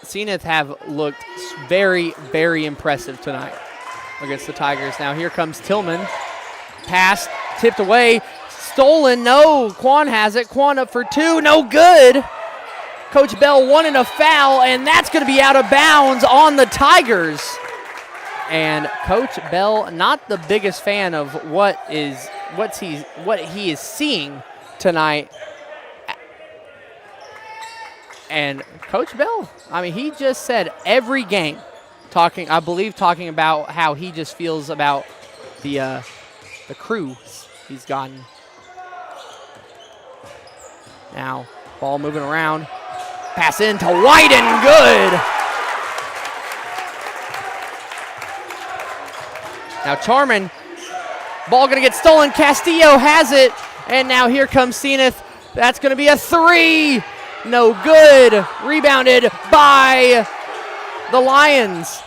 Senath have looked very, very impressive tonight against the Tigers. Now here comes Tillman. Pass tipped away. Stolen. No. Quan has it. Quan up for two. No good. Coach Bell wanted a foul, and that's going to be out of bounds on the Tigers. And Coach Bell, not the biggest fan of what he is seeing tonight. And Coach Bell, I mean, he just said every game, talking about how he just feels about the crew he's gotten. Now, ball moving around. Pass into White and good. Now Charman, ball going to get stolen. Castillo has it. And now here comes Senath. That's going to be a three. No good. Rebounded by the Lions.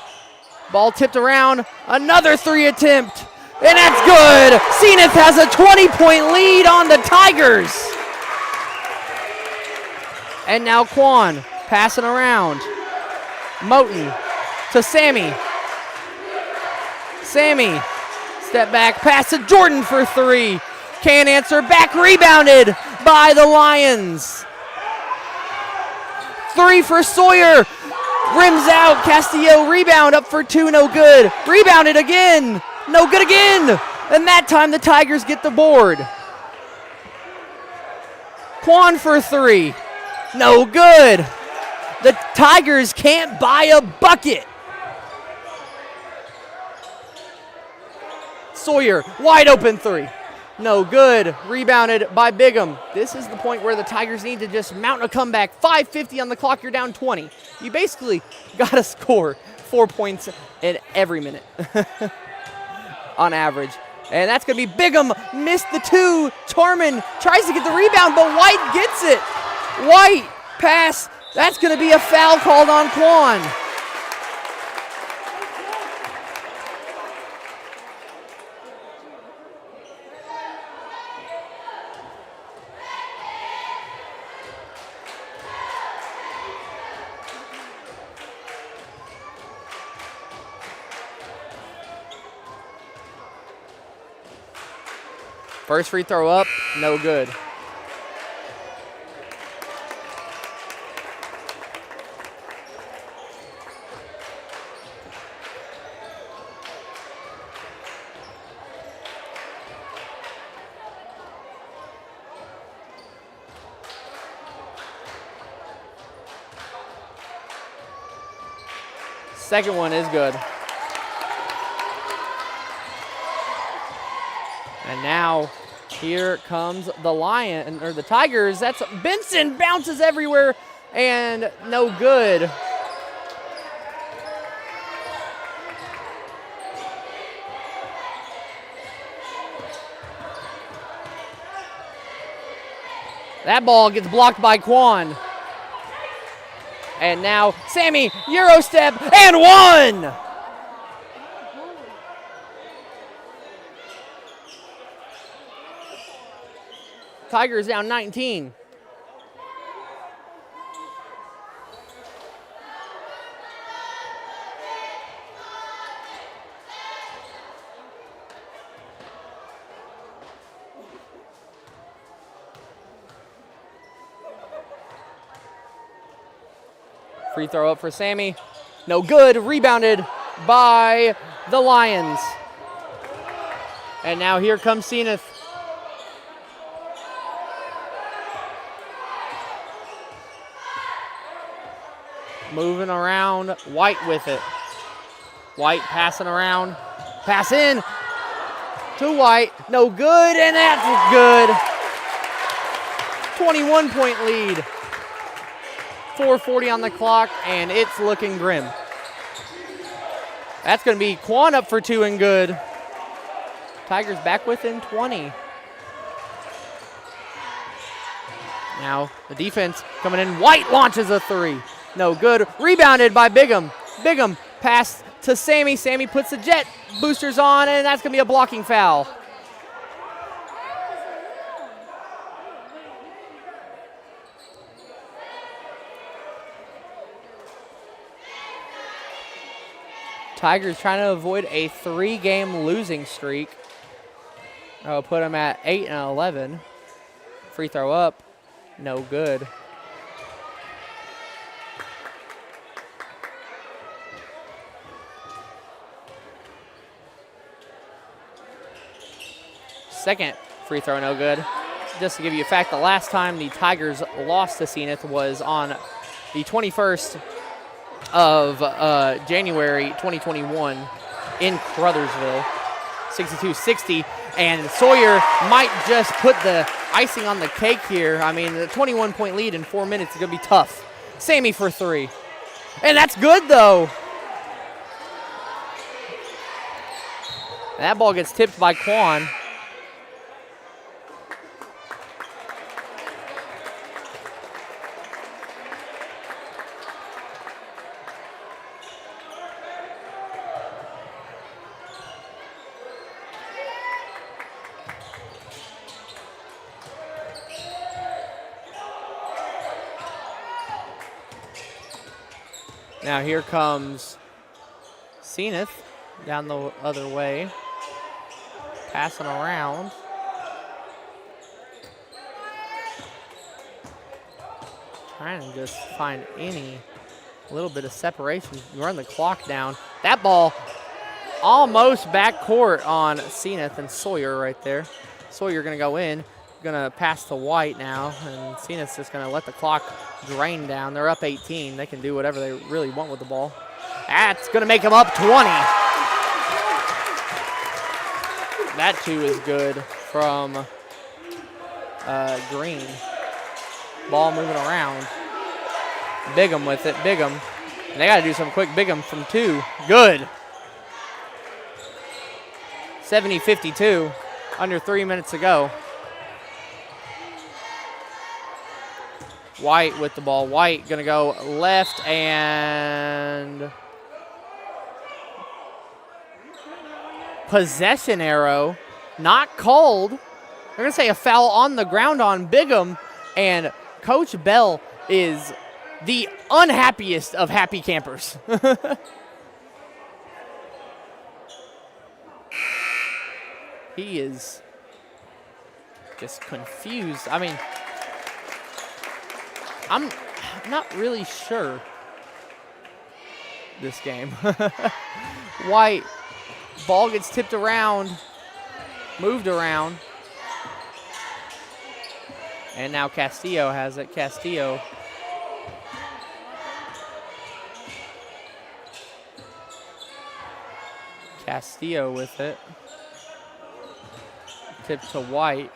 Ball tipped around. Another three attempt. And that's good. Senath has a 20-point lead on the Tigers. And now Quan passing around. Moten to Sammy. Sammy, step back, pass to Jordan for three. Can't answer, back rebounded by the Lions. Three for Sawyer, rims out, Castillo rebound, up for two, no good. Rebounded again, no good again. And that time the Tigers get the board. Quan for three, no good. The Tigers can't buy a bucket. Sawyer, wide open three. No good. Rebounded by Bigum. This is the point where the Tigers need to just mount a comeback. 5:50 on the clock. You're down 20. You basically got to score 4 points in every minute on average. And that's going to be Bigum. Missed the two. Charman tries to get the rebound, but White gets it. White pass. That's going to be a foul called on Quan. First free throw up, no good. Second one is good. And now here comes the Tigers. That's Benson, bounces everywhere and no good. That ball gets blocked by Quan. And now Sammy, Euro step, and one! Tigers down 19. Free throw up for Sammy. No good. Rebounded by the Lions. And now here comes Senath. Moving around, White with it. White passing around, pass in to White, no good, and that's good. 21-point lead. 4:40 on the clock, and it's looking grim. That's going to be Quan up for two and good. Tigers back within 20. Now the defense coming in. White launches a three. No good. Rebounded by Bigum. Bigum pass to Sammy. Sammy puts the jet boosters on, and that's going to be a blocking foul. Tigers trying to avoid a 3-game losing streak. I'll put them at 8 and 11. Free throw up. No good. Second free throw, no good. Just to give you a fact, the last time the Tigers lost to Senath was on the 21st of January 2021 in Caruthersville, 62-60. And Sawyer might just put the icing on the cake here. I mean, the 21-point lead in 4 minutes is going to be tough. Sammy for three. And that's good, though. And that ball gets tipped by Quan. Now here comes Senath down the other way, passing around. Trying to just find any little bit of separation. Run the clock down. That ball almost backcourt on Senath and Sawyer right there. Sawyer going to go in. Going to pass to White now, and Senath's just going to let the clock drain down. They're up 18. They can do whatever they really want with the ball. That's going to make them up 20. That too is good from Green. Ball moving around. Bigham with it. Bigham. And they got to do something quick. Bigham from 2. Good. 70-52. Under 3 minutes to go. White with the ball. White going to go left and possession arrow. Not called. They're going to say a foul on the ground on Bigham. And Coach Bell is the unhappiest of happy campers. He is just confused. I mean, I'm not really sure this game. White, ball gets tipped around, moved around. And now Castillo has it. Castillo. Castillo with it. Tip to White.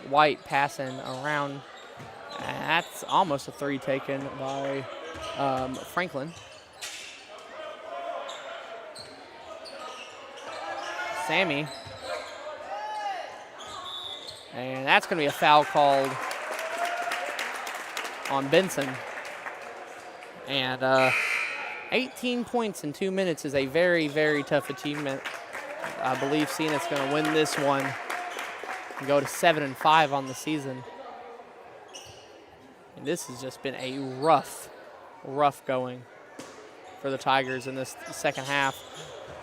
White passing around. That's almost a 3 taken by Franklin. Sammy. And that's going to be a foul called on Benson. And 18 points in 2 minutes is a very, very tough achievement. I believe Senath's going to win this one and go to 7-5 on the season. And this has just been a rough going for the Tigers in this second half.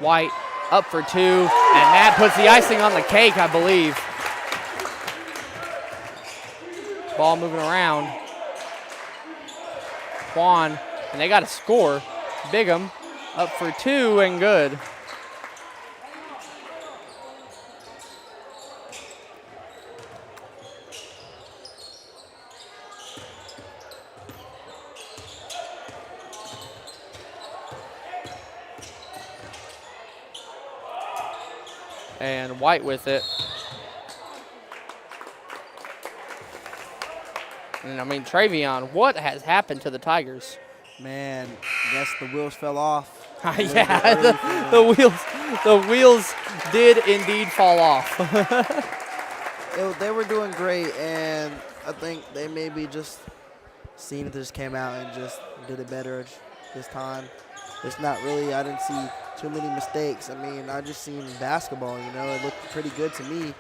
White up for 2, and that puts the icing on the cake, I believe. Ball moving around. Quan, and they got to score. Bigham up for 2 and good. And White with it. And I mean, Travion, what has happened to the Tigers? Man, I guess the wheels fell off. Yeah, the wheels did indeed fall off. They were doing great, and I think they maybe just seen it, just came out and just did it better this time. It's not really, I didn't see too many mistakes. I mean, I just seen basketball, you know, it looked pretty good to me.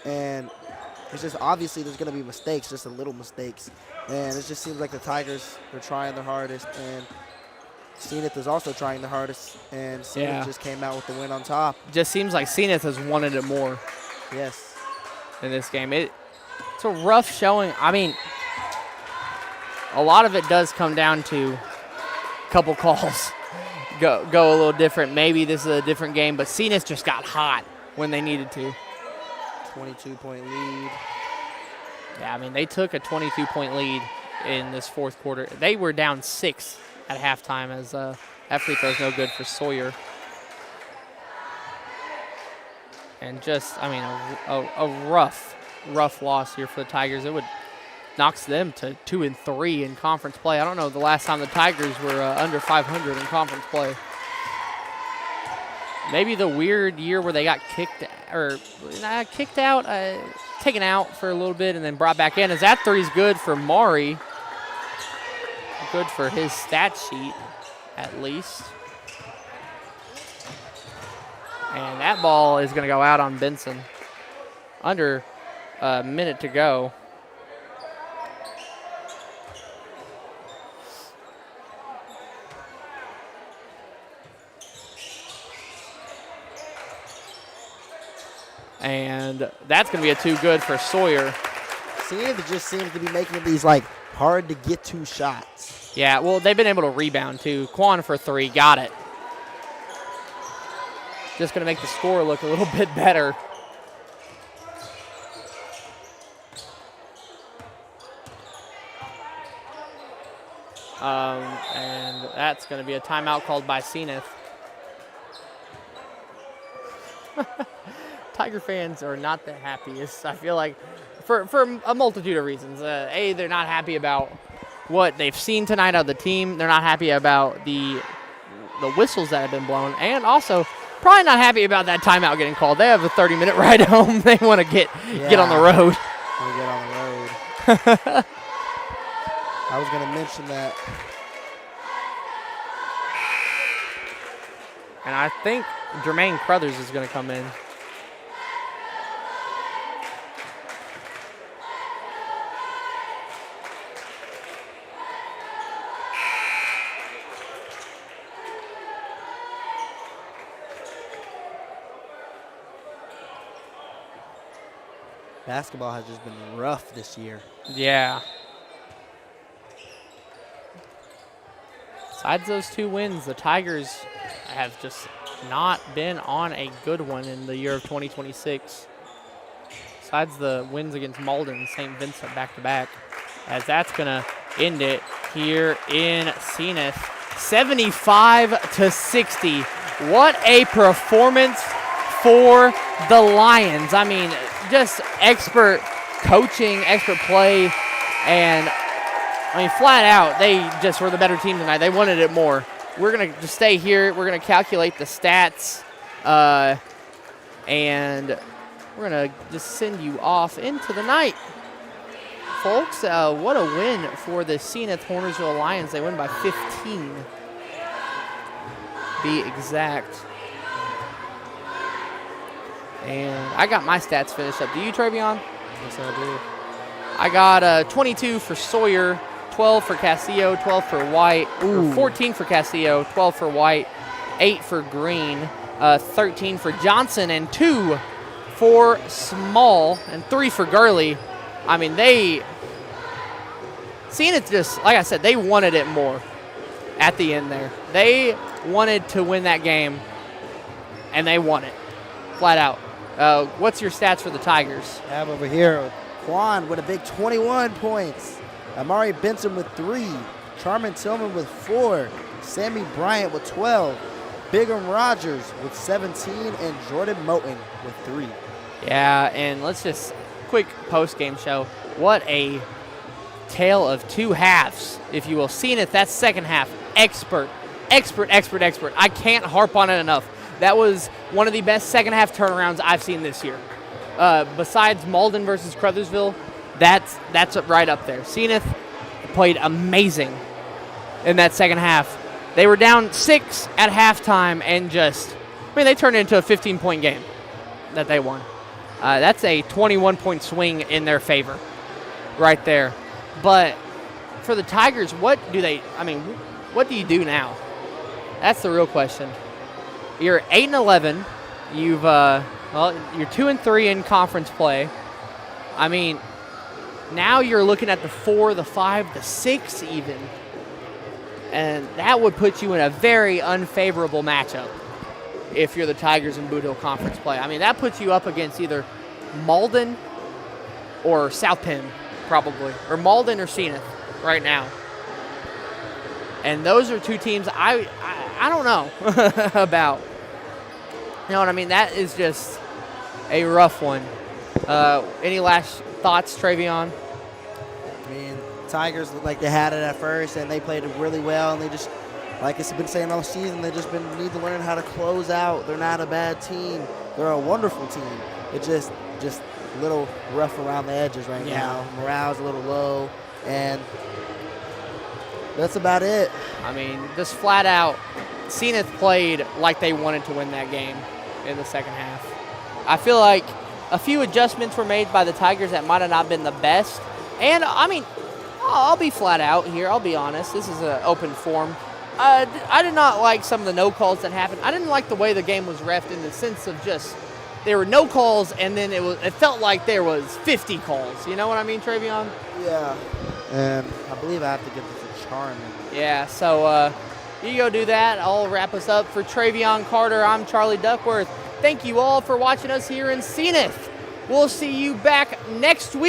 And it's just obviously there's going to be mistakes, just a little mistakes. And it just seems like the Tigers are trying their hardest, and Senath is also trying the hardest, and Senath just came out with the win on top. Just seems like Senath has wanted it more. Yes. In this game. It's a rough showing. I mean, a lot of it does come down to a couple calls. Go a little different. Maybe this is a different game, but Senath just got hot when they needed to. 22-point lead. Yeah, I mean, they took a 22-point lead in this fourth quarter. They were down 6 at halftime as that free throw's no good for Sawyer. And just, I mean, a rough loss here for the Tigers. It would knocks them to 2-3 in conference play. I don't know the last time the Tigers were under 500 in conference play. Maybe the weird year where they got kicked out, taken out for a little bit, and then brought back in. As that three's good for Maury. Good for his stat sheet, at least. And that ball is going to go out on Benson. Under a minute to go. And that's going to be a 2 good for Sawyer. Senath just seems to be making these, like, hard-to-get-to shots. Yeah, well, they've been able to rebound, too. Quan for 3, got it. Just going to make the score look a little bit better. And that's going to be a timeout called by Senath. Tiger fans are not the happiest, I feel like, for a multitude of reasons. A, they're not happy about what they've seen tonight out of the team. They're not happy about the whistles that have been blown, and also probably not happy about that timeout getting called. They have a 30-minute ride home. They want to get on the road. Want to get on the road. I was going to mention that. And I think Jermaine Crothers is going to come in. Basketball has just been rough this year. Yeah. Besides those 2 wins, the Tigers have just not been on a good one in the year of 2026. Besides the wins against Malden and St. Vincent back-to-back, as that's going to end it here in Senath. 75-60. What a performance for the Lions. I mean, just expert coaching, expert play, and I mean, flat out, they just were the better team tonight. They wanted it more. We're going to just stay here. We're going to calculate the stats, and we're going to just send you off into the night. Folks, what a win for the Senath-Hornersville Lions. They win by 15, be exact. And I got my stats finished up. Do you, Travion? Yes, I do. I got 22 for Sawyer, 12 for Castillo, 12 for White, 14 for Castillo, 12 for White, 8 for Green, 13 for Johnson, and 2 for Small, and 3 for Gurley. I mean, seeing it just, like I said, they wanted it more at the end there. They wanted to win that game, and they won it, flat out. What's your stats for the Tigers? I have over here Quan with a big 21 points. Amari Benson with 3. Charmin Tillman with 4. Sammy Bryant with 12. Bigham Rogers with 17. And Jordan Moten with 3. Yeah, and let's just quick post-game show. What a tale of 2 halves, if you will. Seeing it, that second half, expert. I can't harp on it enough. That was one of the best second half turnarounds I've seen this year. Besides Malden versus Caruthersville, that's right up there. Senath played amazing in that second half. They were down 6 at halftime and they turned it into a 15-point game that they won. That's a 21-point swing in their favor right there. But for the Tigers, what do you do now? That's the real question. You're 8-11. You're 2-3 in conference play. I mean, now you're looking at the 4, the 5, the 6 even. And that would put you in a very unfavorable matchup if you're the Tigers in Bootheel Conference play. I mean, that puts you up against either Malden or South Penn, probably, or Malden or Senath right now. And those are 2 teams I don't know about. You know what I mean? That is just a rough one. Any last thoughts, Travion? I mean, Tigers looked like they had it at first, and they played it really well. And they just, like I've been saying all season, they just need to learn how to close out. They're not a bad team. They're a wonderful team. It's just a little rough around the edges right now. Morale's a little low, and that's about it. I mean, just flat out, Senath played like they wanted to win that game in the second half. I feel like a few adjustments were made by the Tigers that might have not been the best. And, I mean, I'll be flat out here. I'll be honest. This is an open forum. I did not like some of the no calls that happened. I didn't like the way the game was reffed in the sense of just there were no calls, and then it felt like there was 50 calls. You know what I mean, Travion? Yeah. And I believe I have to give this a Charmin. Yeah, so you go do that. I'll wrap us up. For Travion Carter, I'm Charlie Duckworth. Thank you all for watching us here in Senath. We'll see you back next week.